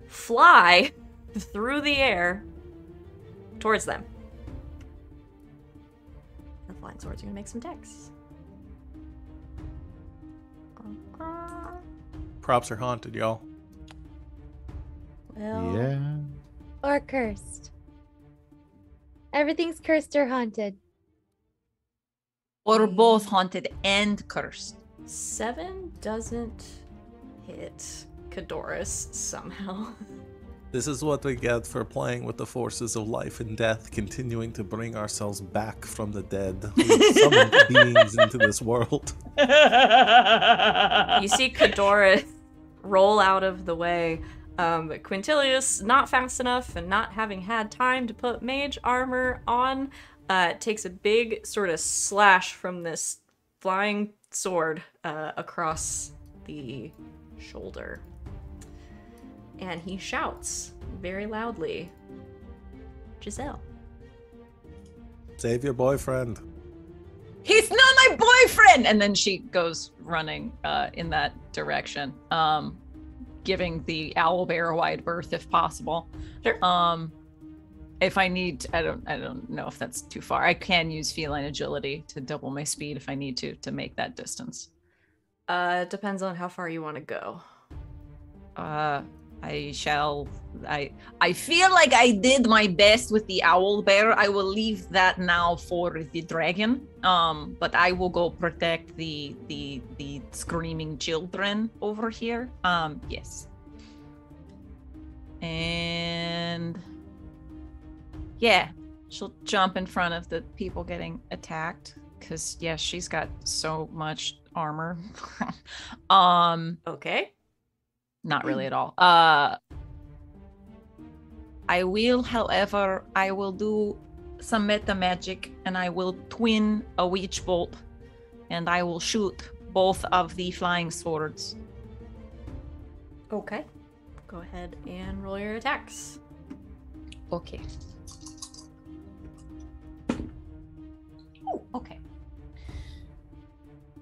fly through the air towards them. The flying swords are gonna make some decks. Props are haunted, y'all. Well, Yeah. Or cursed. Everything's cursed or haunted. Or both haunted and cursed. 7 doesn't hit Cadorus somehow. This is what we get for playing with the forces of life and death, continuing to bring ourselves back from the dead. We've summoned beings into this world. You see Cadorus roll out of the way, but Quintilius, not fast enough and not having had time to put mage armor on, takes a big sort of slash from this flying sword across the shoulder. And he shouts very loudly, Giselle. Save your boyfriend. He's not my boyfriend! And then she goes running in that direction, giving the owlbear a wide berth if possible. Sure. If I need, I don't know if that's too far. I can use feline agility to double my speed if I need to make that distance. It depends on how far you want to go. I feel like I did my best with the owl bear. I will leave that now for the dragon. But I will go protect the screaming children over here. Yes. And yeah, she'll jump in front of the people getting attacked because yes, she's got so much armor. Okay. Not really at all. I will, however, I will do some meta magic and I will twin a witch bolt and I will shoot both of the flying swords. Okay. Go ahead and roll your attacks. Okay. Oh, okay.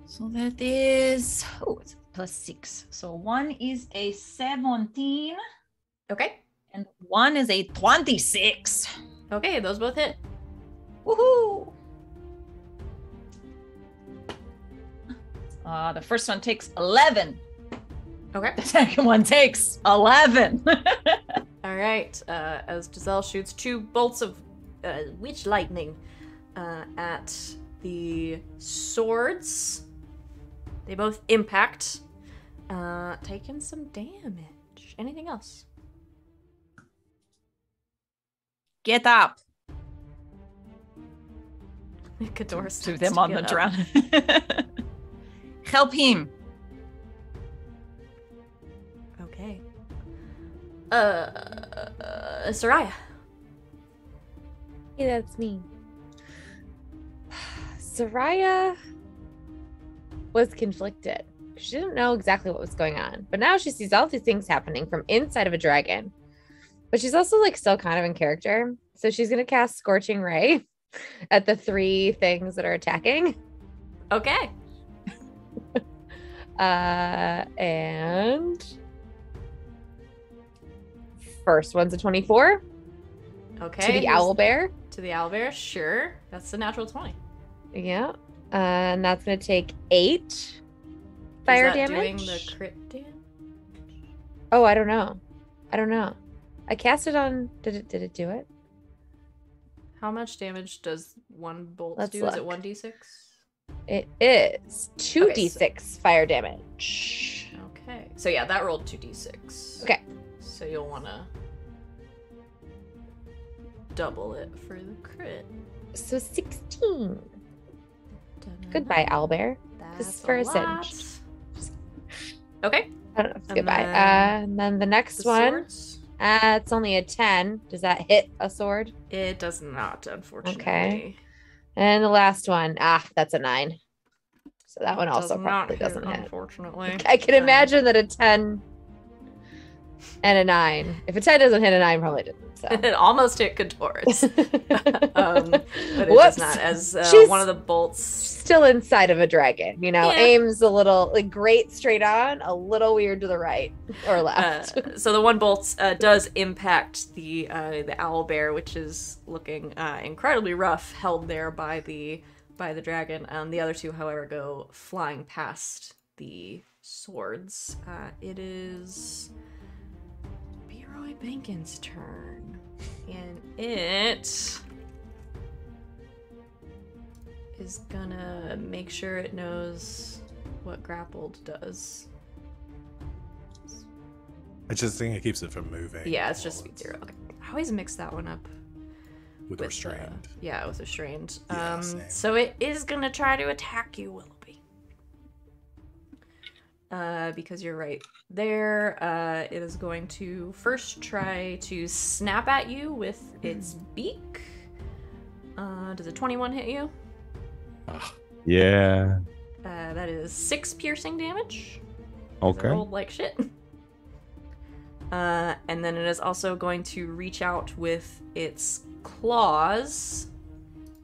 So that is it's plus 6. So 1 is a 17 Okay. and 1 is a 26. Okay, those both hit. Woohoo! The first one takes 11. Okay. The second one takes 11. All right. As Giselle shoots 2 bolts of witch lightning at the swords, they both impact, taking some damage. Anything else? Get up. Kador To starts them to on the get up. ground. Help him. Okay. Sereia. Hey, that's me. Sereia was conflicted. She didn't know exactly what was going on, but now she sees all these things happening from inside of a dragon. But she's also like still kind of in character, so she's gonna cast Scorching Ray at the 3 things that are attacking. Okay. And first one's a 24 Okay. to the owlbear. To the owlbear, sure. That's the natural 20. Yeah. And that's going to take 8 fire Is that damage. doing the crit damage? Oh, I don't know. I cast it on. Did it do it? How much damage does one bolt Let's do? Is it look. 1d6? It is 2d6 Okay, fire damage. Okay. So yeah, that rolled 2d6. Okay. So you'll want to double it for the crit. So 16. Goodbye, owlbear. That's Just for a lot. cinch. Okay. I don't know if it's And goodbye. then And then the next The one. swords? It's only a 10. Does that hit a sword? It does not, unfortunately. Okay. And the last one. That's a 9. So that one It also does not probably hit, doesn't hit. unfortunately. I can imagine that a 10 and a 9. If a 10 doesn't hit, a 9 probably didn't. So. It almost hit Kador's. But it Whoops. does not, as She's one of the bolts. still inside of a dragon, Yeah. aims a little like great straight on, a little weird to the right or left. So the one bolt does impact the owlbear, which is looking incredibly rough, held there by the dragon. The other 2, however, go flying past the swords. It is Leroy Bankin's turn, and it is gonna make sure it knows what grappled does. I just think it keeps it from moving. Yeah, it's just speed 0. Okay. I always mix that one up With restrained. with restrained. Yeah, same. So it is gonna try to attack you, Willoughby. Because you're right there. It is going to first try to snap at you with its beak. Does a 21 hit you? Yeah. That is 6 piercing damage. Okay. I rolled like shit. And then it is also going to reach out with its claws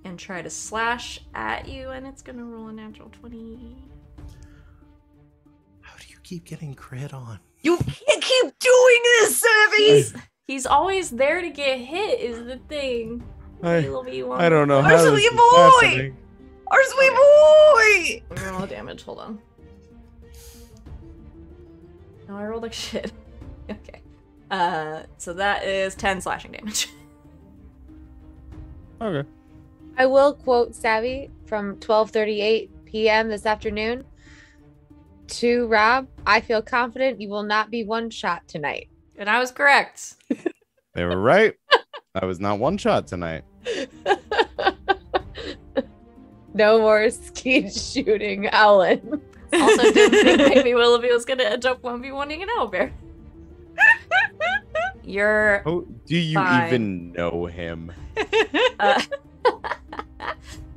and try to slash at you, and it's gonna roll a natural 20. How do you keep getting crit on? You can't keep doing this, Savvy! He's always there to get hit, is the thing. I I don't know Our how this sweet is boy! happening. Our sweet boy! I'm gonna roll the damage, hold on. No, I rolled like shit. Okay. So that is 10 slashing damage. Okay. I will quote Savvy from 12:38 p.m. this afternoon to Rob. I feel confident you will not be one shot tonight. And I was correct. They were right. I was not one shot tonight. No more skeet shooting, Ellen. Also didn't think maybe Willoughby was gonna end up 1v1ing an owlbear. You're Oh, do you Fine. even know him?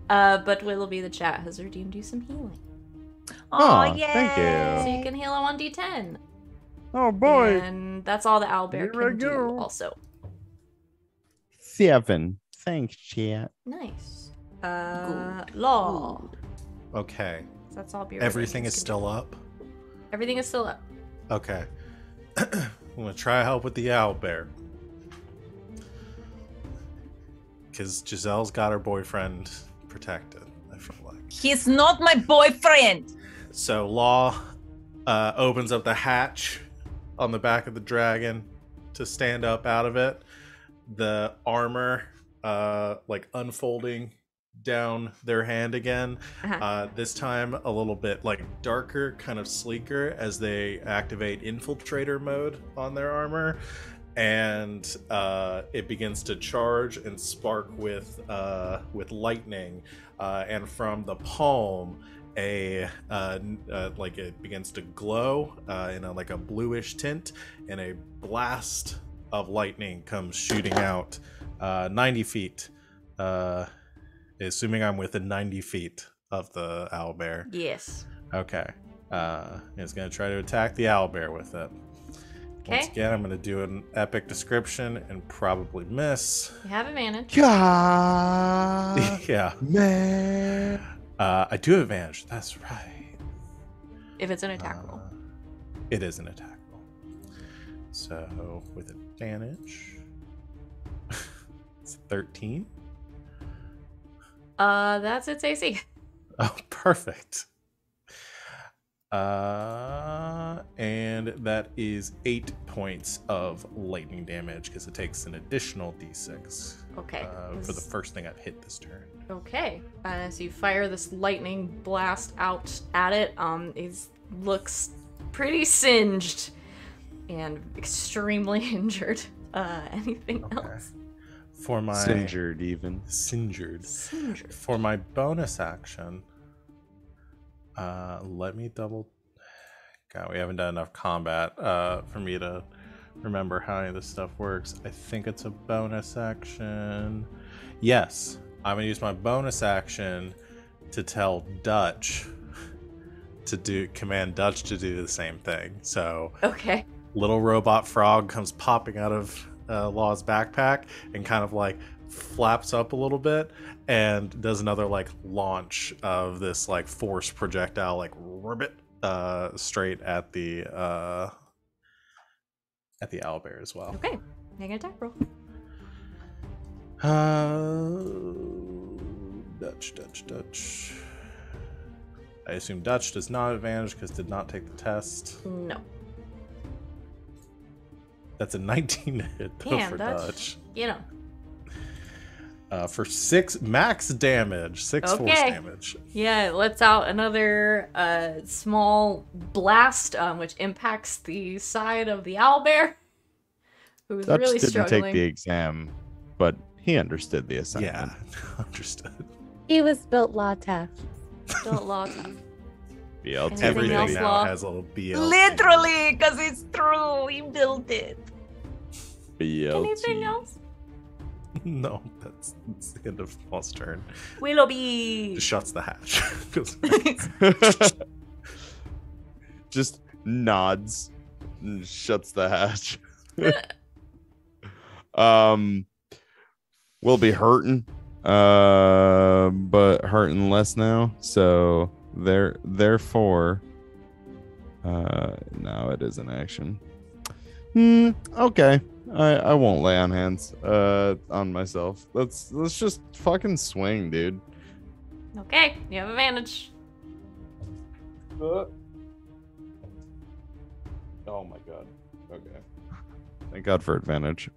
but Willoughby the chat has redeemed you some healing. Aw, Oh, yeah. thank you. So you can heal a 1d10. Oh boy. And that's all the owlbear Here I can do go. also. 7. Thanks, chat. Nice. Law. Okay. So that's all beer. Everything relations is can still up. Everything is still up. Okay. I'm gonna try to help with the owlbear. Because Giselle's got her boyfriend protected, I feel like. He's not my boyfriend. So Law opens up the hatch on the back of the dragon to stand up out of it. The armor like unfolding down their hand again. This time a little bit like darker, kind of sleeker as they activate infiltrator mode on their armor. And it begins to charge and spark with lightning, and from the palm, like it begins to glow in like a bluish tint, and a blast of lightning comes shooting out 90 feet. Assuming I'm within 90 feet of the owlbear. Yes. Okay. It's gonna try to attack the owlbear with it. Once Okay. again, I'm going to do an epic description and probably miss. You have advantage. God, Yeah. man. I do have advantage. That's right. If it's an attack roll. It is an attack roll. So, with advantage, it's 13. That's its AC. Oh, perfect. And that is 8 points of lightning damage because it takes an additional d6 Okay. for the first thing I've hit this turn. Okay. As you fire this lightning blast out at it, it looks pretty singed and extremely injured. Anything else? For my Singered even. Singered. Singered. For my bonus action, let me double. God, we haven't done enough combat for me to remember how any of this stuff works. I think it's a bonus action. Yes, I'm gonna use my bonus action to tell Dutch to command Dutch to do the same thing. So, Okay. little robot frog comes popping out of Law's backpack and kind of like flaps up a little bit and does another like launch of this like force projectile like ribbit straight at the owlbear as well. Okay. Make an attack roll. Dutch. I assume Dutch does not have advantage because did not take the test. No. That's a 19 to hit though Damn, for Dutch. You know. For 6 max damage, 6 force Okay. damage. Yeah, it lets out another small blast, which impacts the side of the owlbear, who's Dutch really didn't struggling. take the exam, but he understood the Yeah, assignment. understood. He was built law tough. Still a lot. BLT. Anything Everything else, now Law? has a little BL. Literally, because it's true. We built it. BLT. Anything else? No, that's the end of Law's turn. Willoughby. Just shuts the hatch. Just nods and shuts the hatch. We'll be hurting, but hurting less now. So therefore, no, it is an action. Okay. I won't lay on hands on myself. Let's just fucking swing, dude. Okay, you have advantage. Oh my god. Okay. Thank God for advantage.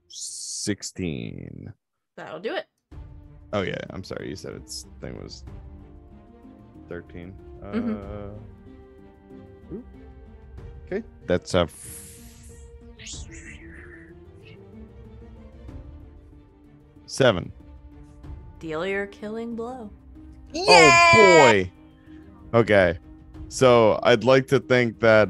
16. That'll do it. Oh yeah, I'm sorry. You said its thing was 13. Okay, that's a 7. Deal your killing blow. Oh boy. Okay. So I'd like to think that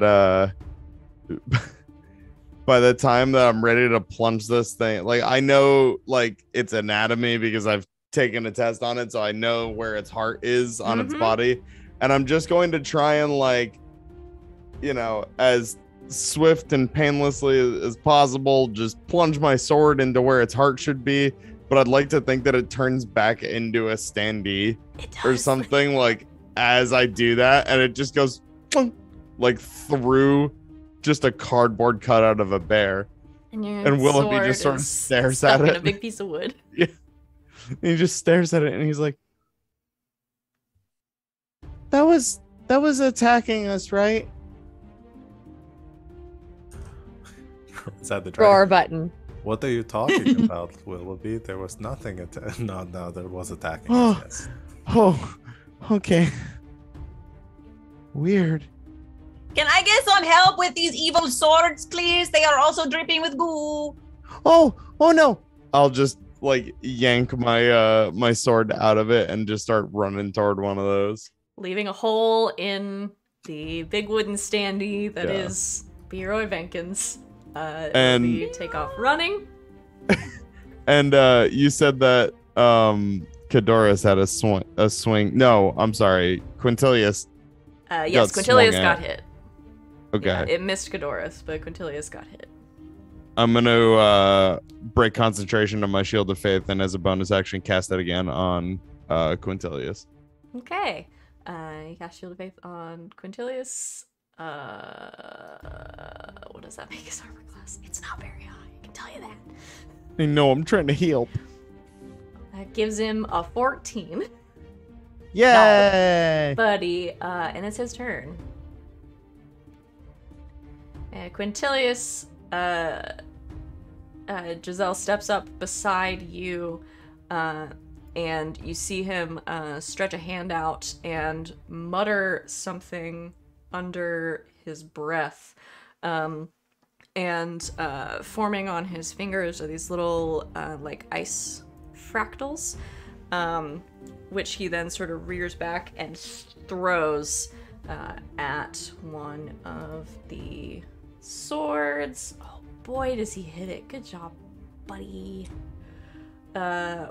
by the time that I'm ready to plunge this thing, like I know like its anatomy because I've taken a test on it, so I know where its heart is on its body. And I'm just going to try and like, you know, as swift and painlessly as possible, just plunge my sword into where its heart should be. But I'd like to think that it turns back into a standee or something. Like as I do that, and it just goes like through just a cardboard cutout of a bear. And Willoughby just sort of stares stuck at in it. a big piece of wood. Yeah. And he just stares at it and he's like, That was attacking us, right? Is that the Roar dragon? button. What are you talking about, Willoughby? There was nothing. No, there was attacking. Oh. Yes. Oh, okay. Weird. Can I get some help with these evil swords, please? They are also dripping with goo. Oh no. I'll just like yank my my sword out of it and just start running toward one of those. Leaving a hole in the big wooden standee that Yeah. is Leroy Venkins. And- We take off running. And you said that Cadorus had a swing. No, I'm sorry. Quintilius. Yes, Got Quintilius swung got at. hit. Okay. Yeah, it missed Cadorus, but Quintilius got hit. I'm gonna break concentration on my shield of faith, and as a bonus action, cast that again on Quintilius. Okay. You cast Shield of Faith on Quintilius. What does that make his armor class? It's not very high, I can tell you that. I know I'm trying to heal. That gives him a 14. Yay! Buddy, and it's his turn. Quintilius, Giselle steps up beside you, and you see him stretch a hand out and mutter something under his breath. And forming on his fingers are these little like ice fractals, which he then sort of rears back and throws at one of the swords. Oh boy, does he hit it. Good job, buddy.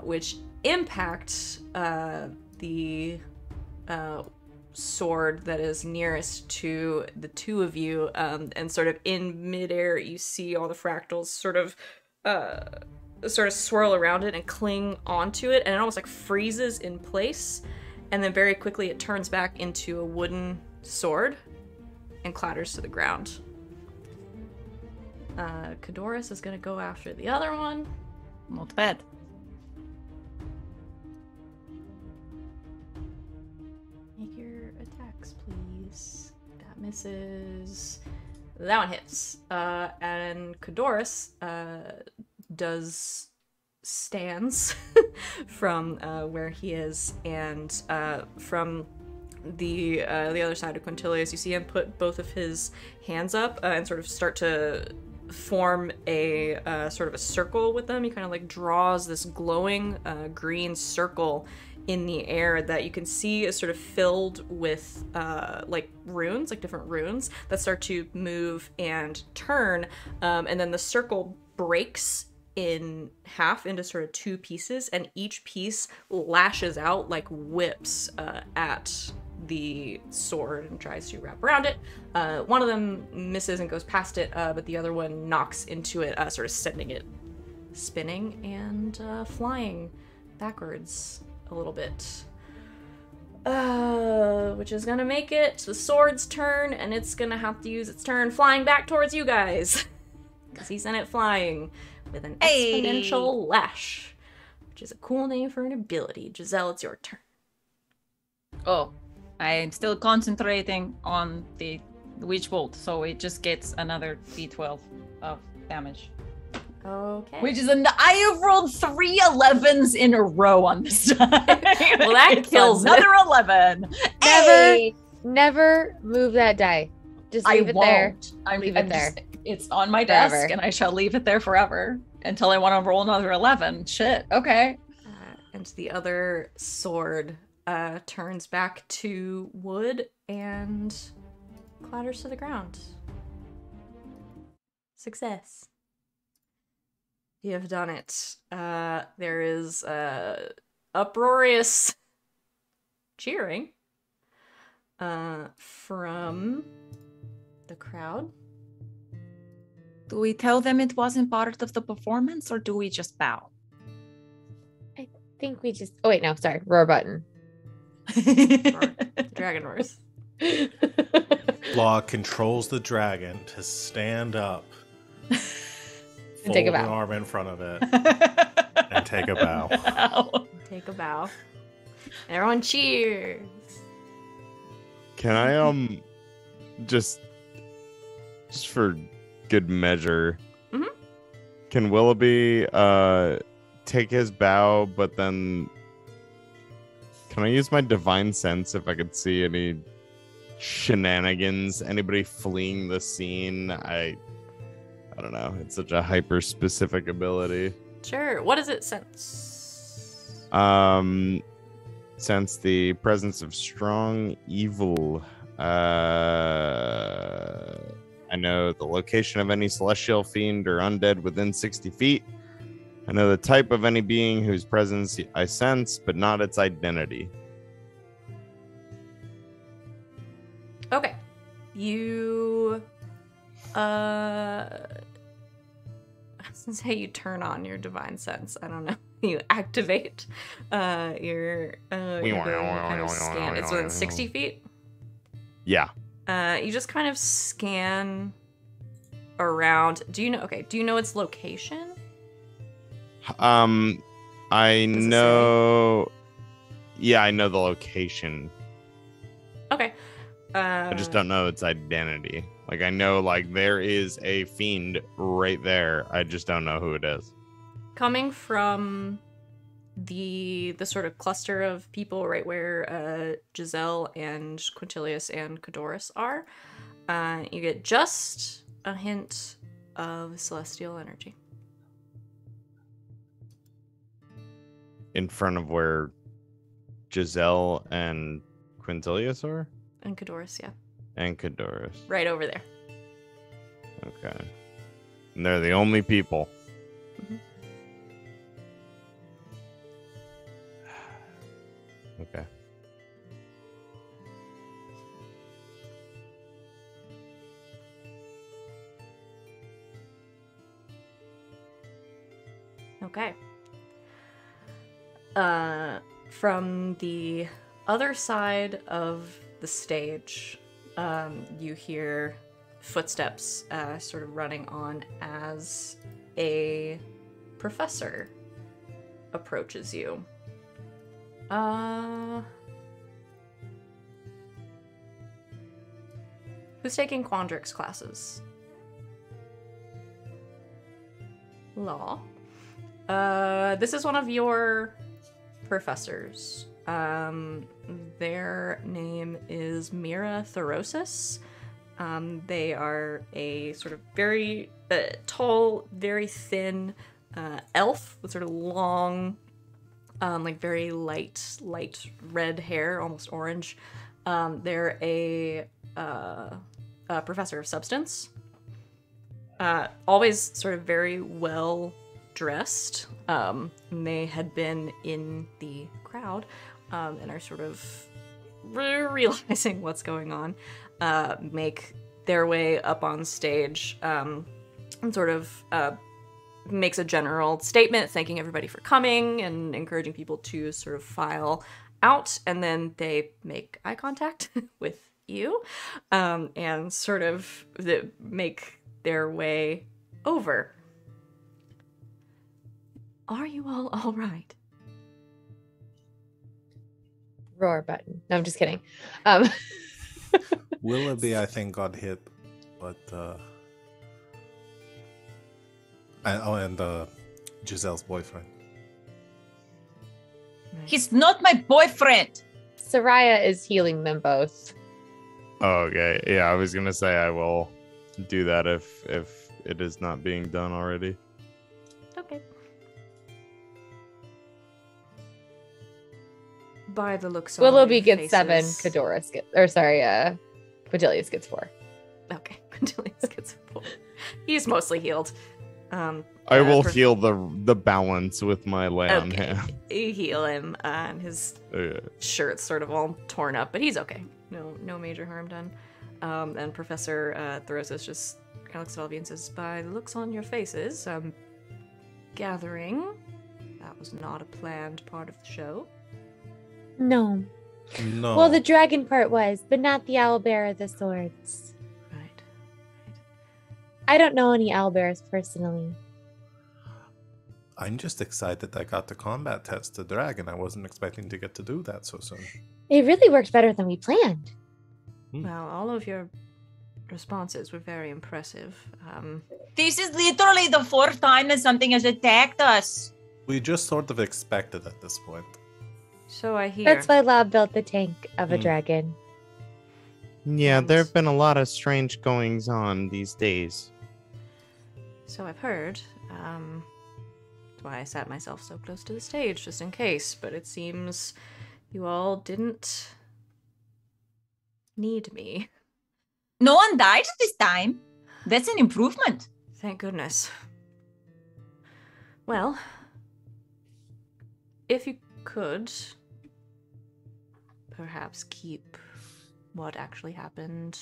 Which impacts the sword that is nearest to the two of you, and sort of in midair you see all the fractals sort of swirl around it and cling onto it, and it almost like freezes in place, and then very quickly it turns back into a wooden sword and clatters to the ground. Cadorus is gonna go after the other one. Not bad. Make your attacks, please. That misses. That one hits. And Cadorus stands from where he is, and from the other side of Quintilius, you see him put both of his hands up and sort of start to form a sort of a circle with them. He kind of like draws this glowing green circle in the air that you can see is sort of filled with like runes, like different runes that start to move and turn, and then the circle breaks in half into sort of two pieces, and each piece lashes out like whips at the sword and tries to wrap around it. One of them misses and goes past it, but the other one knocks into it, sort of sending it spinning and flying backwards a little bit. Which is gonna make it the sword's turn, and it's gonna have to use its turn flying back towards you guys. Because he sent it flying with an exponential lash, which is a cool name for an ability. Giselle, it's your turn. Oh, I'm still concentrating on the witch bolt, so it just gets another d12 of damage. Okay. Which is I have rolled 3 11s in a row on this time. Well, that It's kills it. another 11. Hey! Never move that die. Just leave it there. Leave it there. It's on my Forever. desk, and I shall leave it there forever until I want to roll another 11. Shit. Okay. And the other sword turns back to wood and clatters to the ground. Success. You have done it. There is uproarious cheering from the crowd. Do we tell them it wasn't part of the performance, or do we just bow? I think we just. Oh wait, no, sorry. Roar button. Dragonverse. Law controls the dragon to stand up, fold take a an bow. arm in front of it, and take a bow. Take a bow. Everyone cheers. Can I just for good measure, Mhm. can Willoughby take his bow, but then can I use my divine sense if I could see any shenanigans, anybody fleeing the scene? I don't know. It's such a hyper specific ability. Sure. What does it sense? Sense the presence of strong evil. I know the location of any celestial fiend or undead within 60 feet. I know the type of any being whose presence I sense, but not its identity. Okay. You I was gonna say you turn on your divine sense. I don't know. You activate your ability to kind of scan. It's within 60 feet. Yeah. You just kind of scan around. Do you know its location? I Does it know. Yeah, I know the location. Okay. I just don't know its identity. Like I know, like there is a fiend right there. I just don't know who it is. Coming from the sort of cluster of people right where Giselle and Quintilius and Cadorus are, you get just a hint of celestial energy. In front of where Giselle and Quintilius are? And Cadorus, yeah. And Cadorus. Right over there. Okay. And they're the only people. Mhm. Okay. Okay. From the other side of the stage, you hear footsteps sort of running on as a professor approaches you. Who's taking Quandrix classes? Law. This is one of your professors. Their name is Mira Therosis. They are a sort of very tall, very thin elf with sort of long, like very light red hair, almost orange. They're a professor of substance. Always sort of very well dressed. They had been in the crowd and are sort of realizing what's going on. Make their way up on stage and sort of makes a general statement thanking everybody for coming and encouraging people to sort of file out, and then they make eye contact with you and sort of make their way over. Are you all right? Roar button. No, I'm just kidding. Willoughby, I think, got hit, but and Giselle's boyfriend. He's not my boyfriend. Sereia is healing them both. Oh, okay. Yeah, I was gonna say I will do that if it is not being done already. Okay. By the looks of Willoughby your gets 7, faces- Quintilius gets 4. Okay, Quintilius gets 4. He's mostly healed. I will heal the balance with my lay on hand. You heal him, and his shirt's sort of all torn up, but he's okay. No major harm done. And Professor Therosis just kind of looks at all of you and says, "By the looks on your faces, I'm gathering that was not a planned part of the show." No. No. Well, the dragon part was, but not the owlbear or the swords. Right. I don't know any owlbears personally. I'm just excited I got to combat test the dragon. I wasn't expecting to get to do that so soon. It really worked better than we planned. Well, all of your responses were very impressive. This is literally the fourth time that something has attacked us. We just sort of expected at this point. So I hear. That's why Lob built the tank of a Hmm. dragon. Yeah, And- there have been a lot of strange goings on these days. So I've heard. That's why I sat myself so close to the stage, just in case. But it seems you all didn't need me. No one died this time. That's an improvement. Thank goodness. Well, if you could perhaps keep what actually happened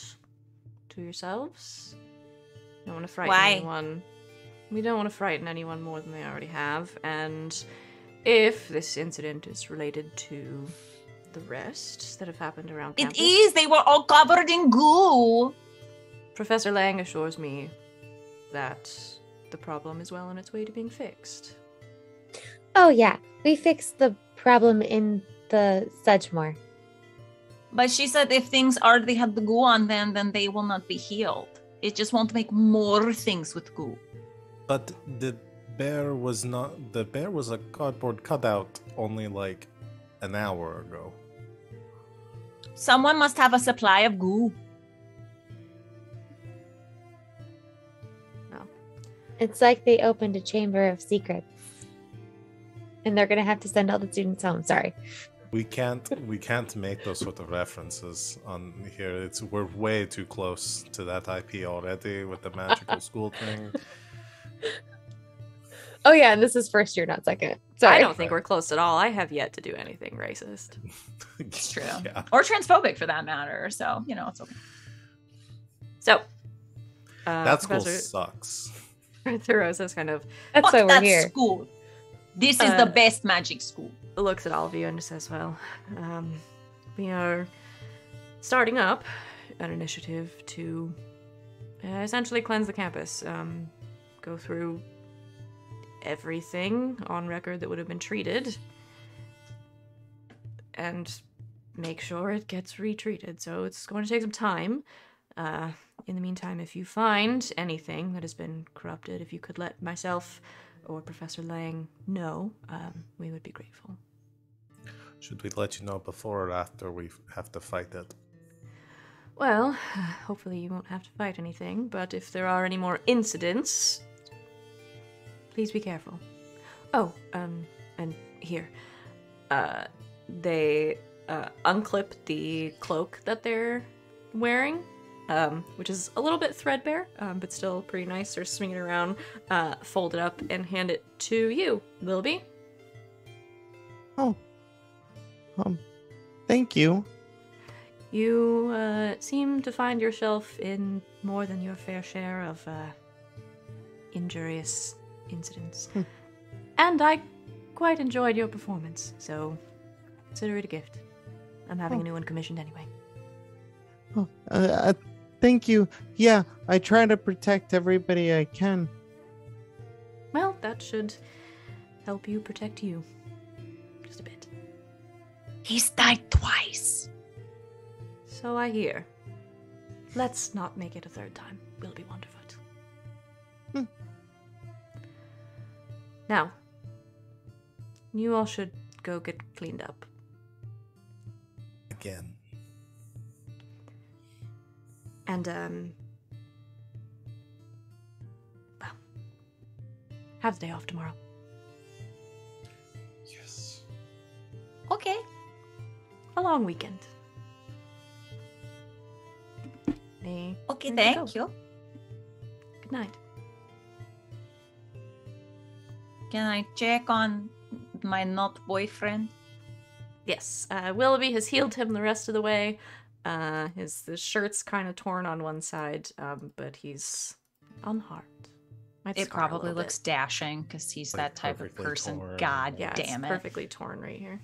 to yourselves. Don't want to frighten Why? anyone. We don't want to frighten anyone more than they already have. And if this incident is related to the rest that have happened around campus, It is. They were all covered in goo. Professor Lang assures me that the problem is well on its way to being fixed. Oh, yeah. We fixed the problem in the Sedgemoor. But she said if things already had the goo on them, then they will not be healed. It just won't make more things with goo. But the bear was not. The bear was a cardboard cutout only like an hour ago. Someone must have a supply of goo. It's like they opened a chamber of secrets. And they're going to have to send all the students home. Sorry. We can't make those sort of references on here. We're way too close to that IP already with the magical school thing. Oh yeah, and this is first year, not second. Sorry. I don't think we're close at all. I have yet to do anything racist. It's true. Yeah. Or transphobic for that matter. So, it's okay. So, That school Professor sucks. Thoreau says kind of That's Fuck why we're that here. school. This is Uh, the best magic school. looks at all of you and just says, well, we are starting up an initiative to essentially cleanse the campus. Go through everything on record that would have been treated and make sure it gets retreated. So it's going to take some time. In the meantime, if you find anything that has been corrupted, if you could let myself or Professor Lang know, we would be grateful. Should we let you know before or after we have to fight it? Well, hopefully you won't have to fight anything, but if there are any more incidents, please be careful. Oh, and here. They unclip the cloak that they're wearing, which is a little bit threadbare, but still pretty nice. They're swinging it around, fold it up, and hand it to you, Willoughby. Oh. Thank you. You seem to find yourself in more than your fair share of injurious incidents. And I quite enjoyed your performance, so consider it a gift. I'm having a new one commissioned anyway. Oh, thank you. Yeah, I try to protect everybody I can. Well, that should help you protect you. Just a bit. He's died twice. So I hear. Let's not make it a third time. We'll be wonderful. Now, you all should go get cleaned up. Again. And, well, have the day off tomorrow. Yes. Okay. A long weekend. Okay, There you thank go. you. Good night. Can I check on my not boyfriend? Yes, Willoughby has healed him the rest of the way. The shirt's kind of torn on one side, but he's unharmed. Might It scar a probably little looks bit. dashing because he's Like that type of perfectly person. torn. God Yeah, damn it's it. perfectly torn right here.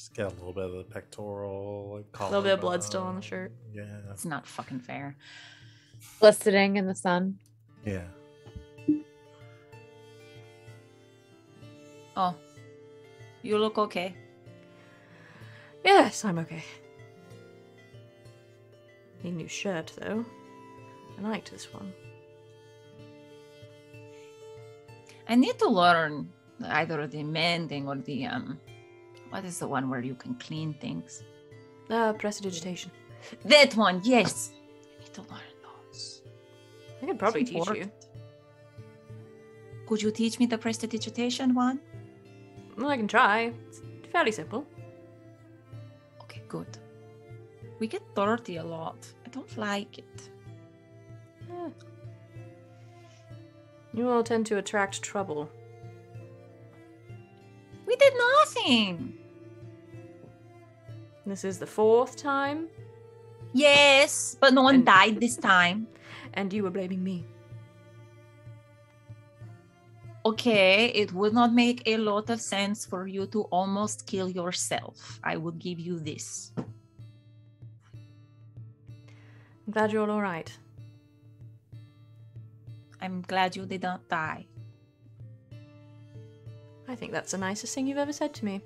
Just get a little bit of the pectoral, like A little bit of blood still on the shirt. Yeah. It's not fucking fair. Glistening in the sun. Yeah. Oh, you look okay. Yes, I'm okay. Need a new shirt, though. I liked this one. I need to learn either the mending or the what is the one where you can clean things? Prestidigitation. That one, yes. I need to learn those. I could probably It's teach you. important. Could you teach me the prestidigitation one? Well, I can try. It's fairly simple. Okay, good. We get dirty a lot. I don't like it. You all tend to attract trouble. We did nothing. This is the 4th time, Yes, but no one And- died this time. and you were blaming me. Okay, it would not make a lot of sense for you to almost kill yourself. I will give you this. I'm glad you're all right. I'm glad you did not die. I think that's the nicest thing you've ever said to me.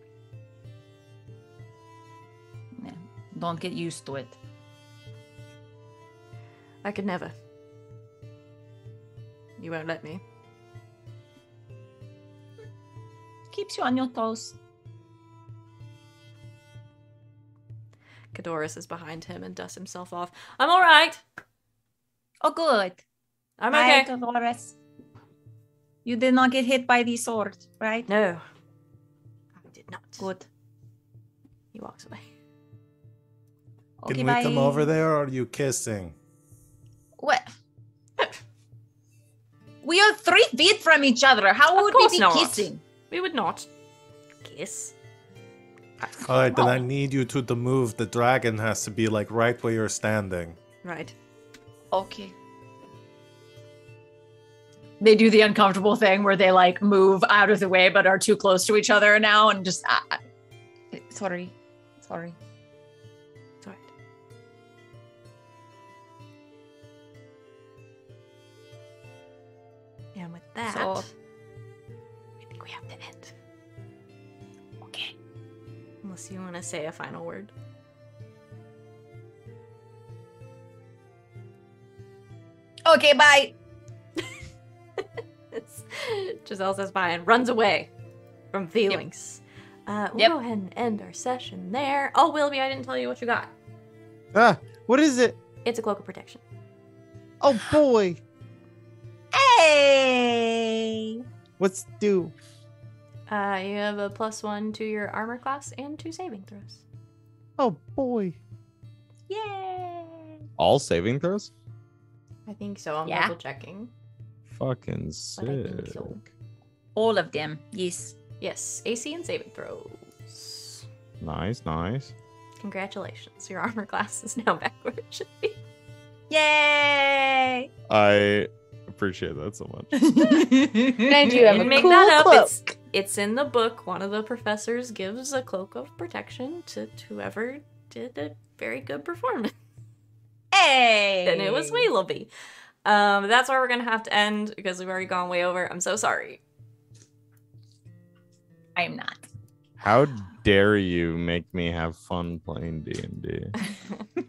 Yeah, don't get used to it. I could never. You won't let me. Keeps you on your toes. Cadoris is behind him and dusts himself off. I'm all right. Oh, good. I'm Hi, okay. Dolores. You did not get hit by the sword, right? No, I did not. Good. He walks away. Okay, Can bye. we come over there, or are you kissing? What? We are 3 feet from each other. How Of would we course be not. kissing? We would not kiss. All right, then I Oh. need you to move. The dragon has to be like right where you're standing. Right. Okay. They do the uncomfortable thing where they like move out of the way but are too close to each other now and just sorry. It's all right. And with that, So- I think we have to end. Okay. Unless you want to say a final word. Okay, bye. Giselle says bye and runs away from feelings. We'll Yep. go ahead and end our session there. Oh, Willoughby, I didn't tell you what you got. Ah, what is it? It's a cloak of protection. Oh boy. Hey. What's due? You have a +1 to your armor class and 2 saving throws. Oh boy. Yay. All saving throws? I think so. I'm Yeah. double checking. Fucking But I think sick. so. All of them. Yes. Yes, AC and saving throws. Nice, nice. Congratulations. Your armor class is now back where it should be. Yay. I appreciate that so much. And you have Didn't a make cool that up. cloak. It's in the book. One of the professors gives a cloak of protection to whoever did a very good performance. Hey. And it was Willoughby. That's where we're gonna have to end because we've already gone way over. I'm so sorry. I am not. How dare you make me have fun playing D&D?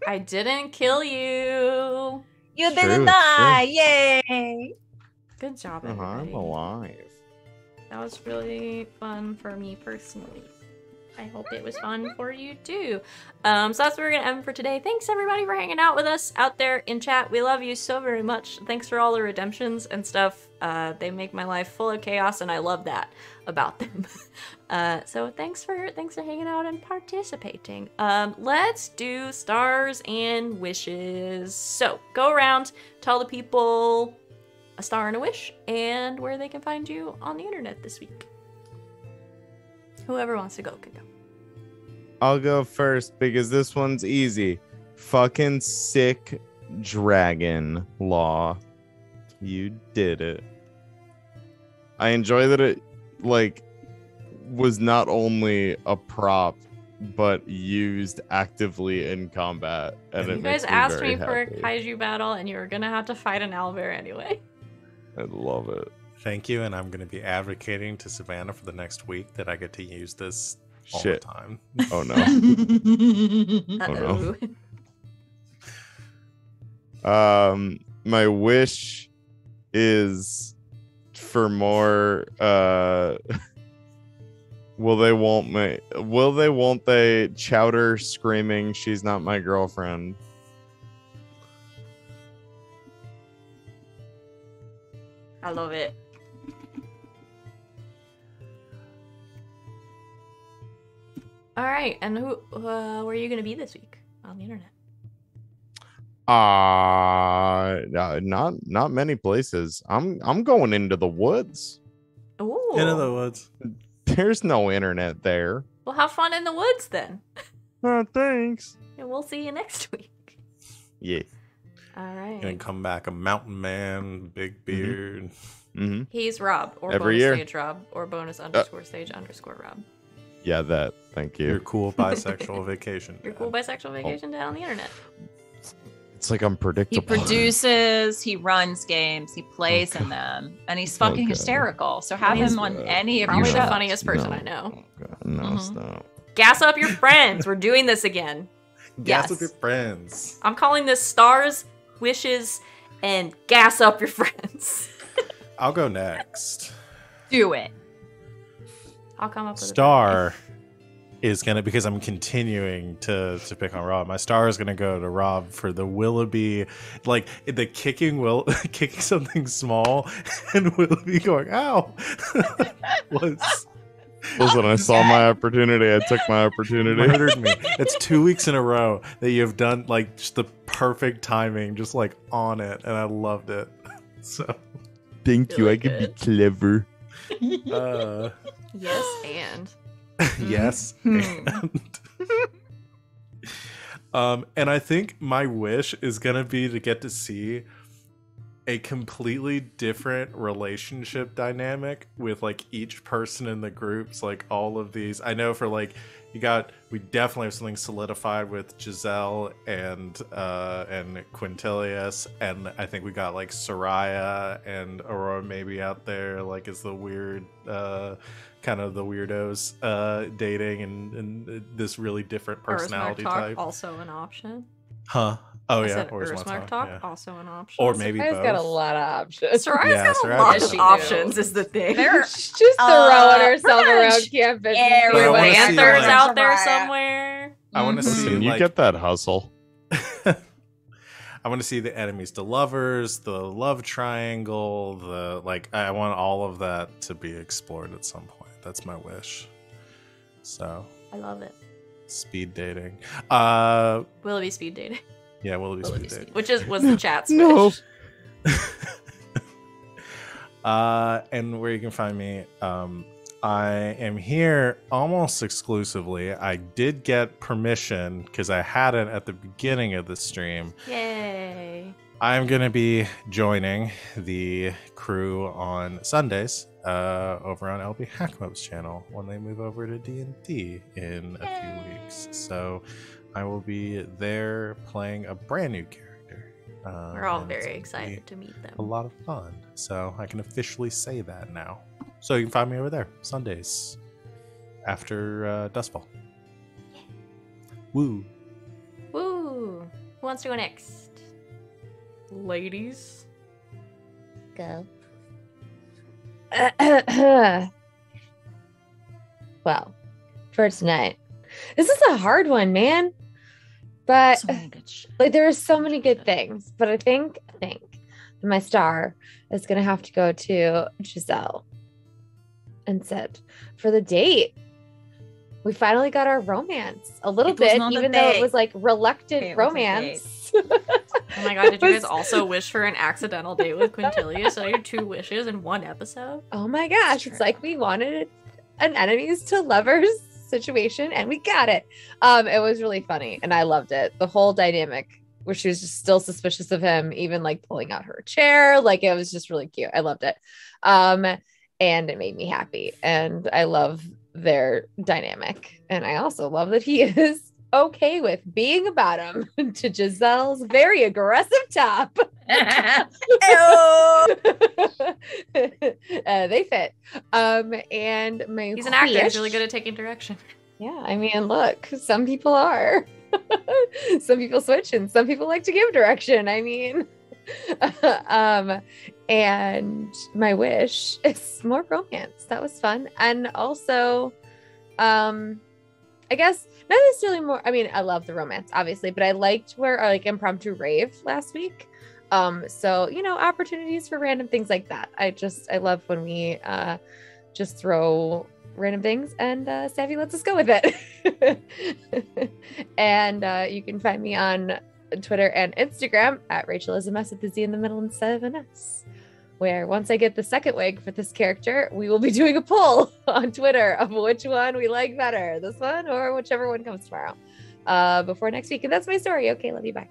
I didn't kill you. You True, didn't die. Yay. Good job, I'm everybody. alive. That was really fun for me personally. I hope it was fun for you too. So that's where we're gonna end for today. Thanks everybody for hanging out with us out there in chat. We love you so very much. Thanks for all the redemptions and stuff. They make my life full of chaos, and I love that about them. So thanks for hanging out and participating. Let's do stars and wishes. So go around, tell the people a star and a wish, and where they can find you on the internet this week. Whoever wants to go can go. I'll go first because this one's easy. Fucking sick dragon law. You did it. I enjoy that it like was not only a prop but used actively in combat, and You it guys makes asked very me for a happy. kaiju battle, and you were gonna have to fight an owlbear anyway. I love it. Thank you, and I'm going to be advocating to Savannah for the next week that I get to use this all Shit. the time. Oh no. Uh-oh. My wish is for more will they won't they Chowder screaming she's not my girlfriend. I love it. All right, and who? Where are you gonna be this week on the internet? Not many places. I'm going into the woods. Ooh. Into the woods. There's no internet there. Well, have fun in the woods then. Oh, thanks. And we'll see you next week. Yeah. All right. Gonna come back a mountain man, big beard. Mm-hmm. He's Rob, or Every bonus year. stage Rob, or bonus underscore stage underscore Rob. Yeah, that. Thank Your you. cool bisexual vacation. Your dad. cool bisexual vacation dad on the internet. It's like He unpredictable. produces, he runs games, he plays in them, and he's fucking Okay. hysterical. So have He's him on any of your Probably the shows. funniest person No. I know. No, Mhm. stop. Gas up your friends. We're doing this again. Gas Yes. with your friends. I'm calling this stars, wishes, and gas up your friends. I'll go next. Do it. I'll come up with Star is gonna, because I'm continuing to pick on Rob. My star is gonna go to Rob for the Willoughby, like the kicking kicking something small, and Willoughby going ow. was Listen, I saw my opportunity. I took my opportunity. murdered me. It's 2 weeks in a row that you've done like just the perfect timing, just like on it, and I loved it. So Thank you. Really I could be good. clever. Yes, and yes. And I think my wish is gonna be to get to see a completely different relationship dynamic with like each person in the groups, like all of these. I know for like we definitely have something solidified with Giselle and Quintilius, and I think we got like Sereia and Aurora maybe out there, like as the weird kind of the weirdos dating and this really different personality Talk, type. also an option. Oh I yeah, said Ursmark Talk, yeah. also an option. Or maybe I've both. got a lot of options. Soraya's Yeah, got a Soraya's lot got of a lot. options, is the thing. There- She's just throwing herself pretty around much campus. But I With wanna see, Panthers like- out there Soraya. somewhere. I want to Mhm. see Listen, you like, get that hustle. I want to see the enemies to lovers, the love triangle, the like. I want all of that to be explored at some point. That's my wish. So I love it. speed dating. Willoughby speed dating. Yeah, Willoughby Willoughby speed speed, dating. which was the chat's No. wish. And where you can find me, I am here almost exclusively. I did get permission because I hadn't at the beginning of the stream. Yay. I'm going to be joining the crew on Sundays over on LB Hackmo's channel when they move over to D&D in a few weeks. So I will be there playing a brand new character. We're all and it's very gonna excited be to meet a them. lot of fun. So I can officially say that now. So you can find me over there Sundays after Dustfall. Woo. Woo. Who wants to go next? Ladies. Go. Well, for tonight, this is a hard one, man. But So many good shit. like there are so many good things. But I think that my star is gonna have to go to Giselle and Sid for the date. We finally got our romance a little It was bit, not a even though it date. was like reluctant Okay, it was a romance. Oh my god, did you guys also wish for an accidental date with Quintilius? So your 2 wishes in one episode? Oh my gosh, it's like we wanted an enemies to lovers situation and we got it. It was really funny and I loved it. The whole dynamic where she was just still suspicious of him, even like pulling out her chair. Like it was just really cute. I loved it. And it made me happy. And I love their dynamic. And I also love that he is okay with being a bottom to Giselle's very aggressive top. They fit. And He's an actor. He's really good at taking direction. Yeah, I mean, look, some people are. Some people switch and some people like to give direction. I mean, and my wish is more romance. That was fun. And also, I guess not necessarily more. I mean, I love the romance, obviously, but I liked where our like impromptu rave last week. So, you know, opportunities for random things like that. I love when we just throw random things and Savvy lets us go with it. And you can find me on Twitter and Instagram at Rachel is a mess with the Z in the middle instead of an S, where once I get the second wig for this character, we will be doing a poll on Twitter of which one we like better, this one or whichever one comes tomorrow, before next week. And that's my story. Okay, love you, bye.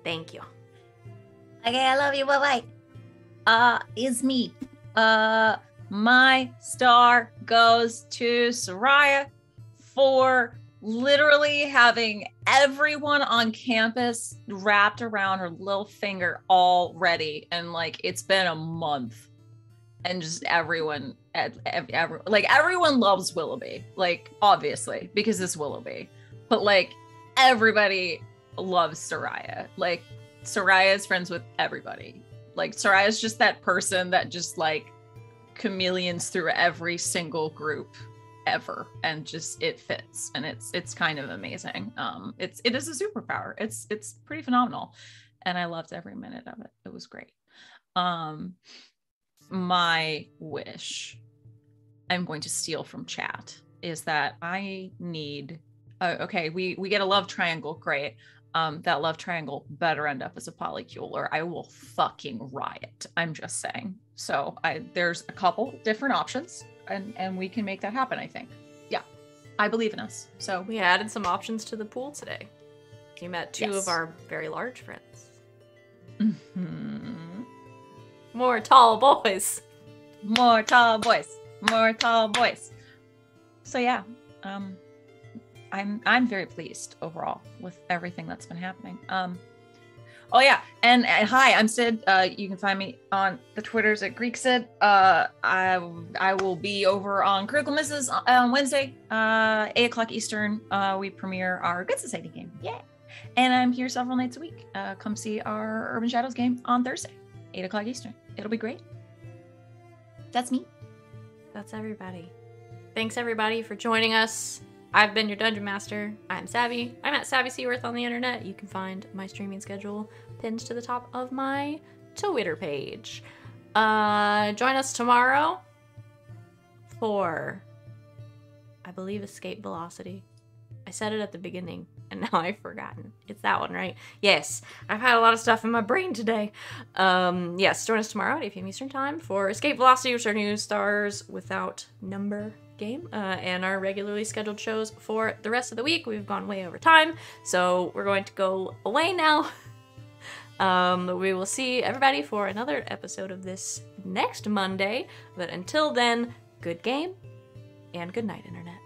Thank you. Okay, I love you. Bye-bye. Is me. My star goes to Sereia for literally having everyone on campus wrapped around her little finger already. And like, it's been a month and just everyone loves Willoughby, like obviously because it's Willoughby, but like everybody loves Sereia. Like Sereia is friends with everybody. Like Sereia is just that person that just like chameleons through every single group ever, and just it fits, and it's kind of amazing. It is a superpower. It's pretty phenomenal, and I loved every minute of it. It was great. My wish, I'm going to steal from chat, is that I need okay, we get a love triangle, great. That love triangle better end up as a polycule or I will fucking riot. I'm just saying. So there's a couple different options and we can make that happen, I think. Yeah, I believe in us. So we added some options to the pool today. You met two Yes. of our very large friends. Mm-hmm. More tall boys. More tall boys. More tall boys. So yeah, I'm very pleased overall with everything that's been happening. Oh yeah, and hi, I'm Sid. You can find me on the Twitters at Greek Sid. I will be over on Critical Misses on Wednesday, 8:00 Eastern. We premiere our Good Society game. Yeah, and I'm here several nights a week. Come see our Urban Shadows game on Thursday, 8:00 Eastern. It'll be great. That's me. That's everybody. Thanks everybody for joining us. I've been your Dungeon Master. I'm Savvy. I'm at Savvy Seaworth on the internet. You can find my streaming schedule pinned to the top of my Twitter page. Join us tomorrow for, I believe, Escape Velocity. I said it at the beginning, and now I've forgotten. It's that one, right? Yes. I've had a lot of stuff in my brain today. Yes, join us tomorrow at 8 p.m. Eastern Time for Escape Velocity, which are new Stars Without Number game, and our regularly scheduled shows for the rest of the week. We've gone way over time, so we're going to go away now. We will see everybody for another episode of this next Monday, but until then, good game and good night, Internet.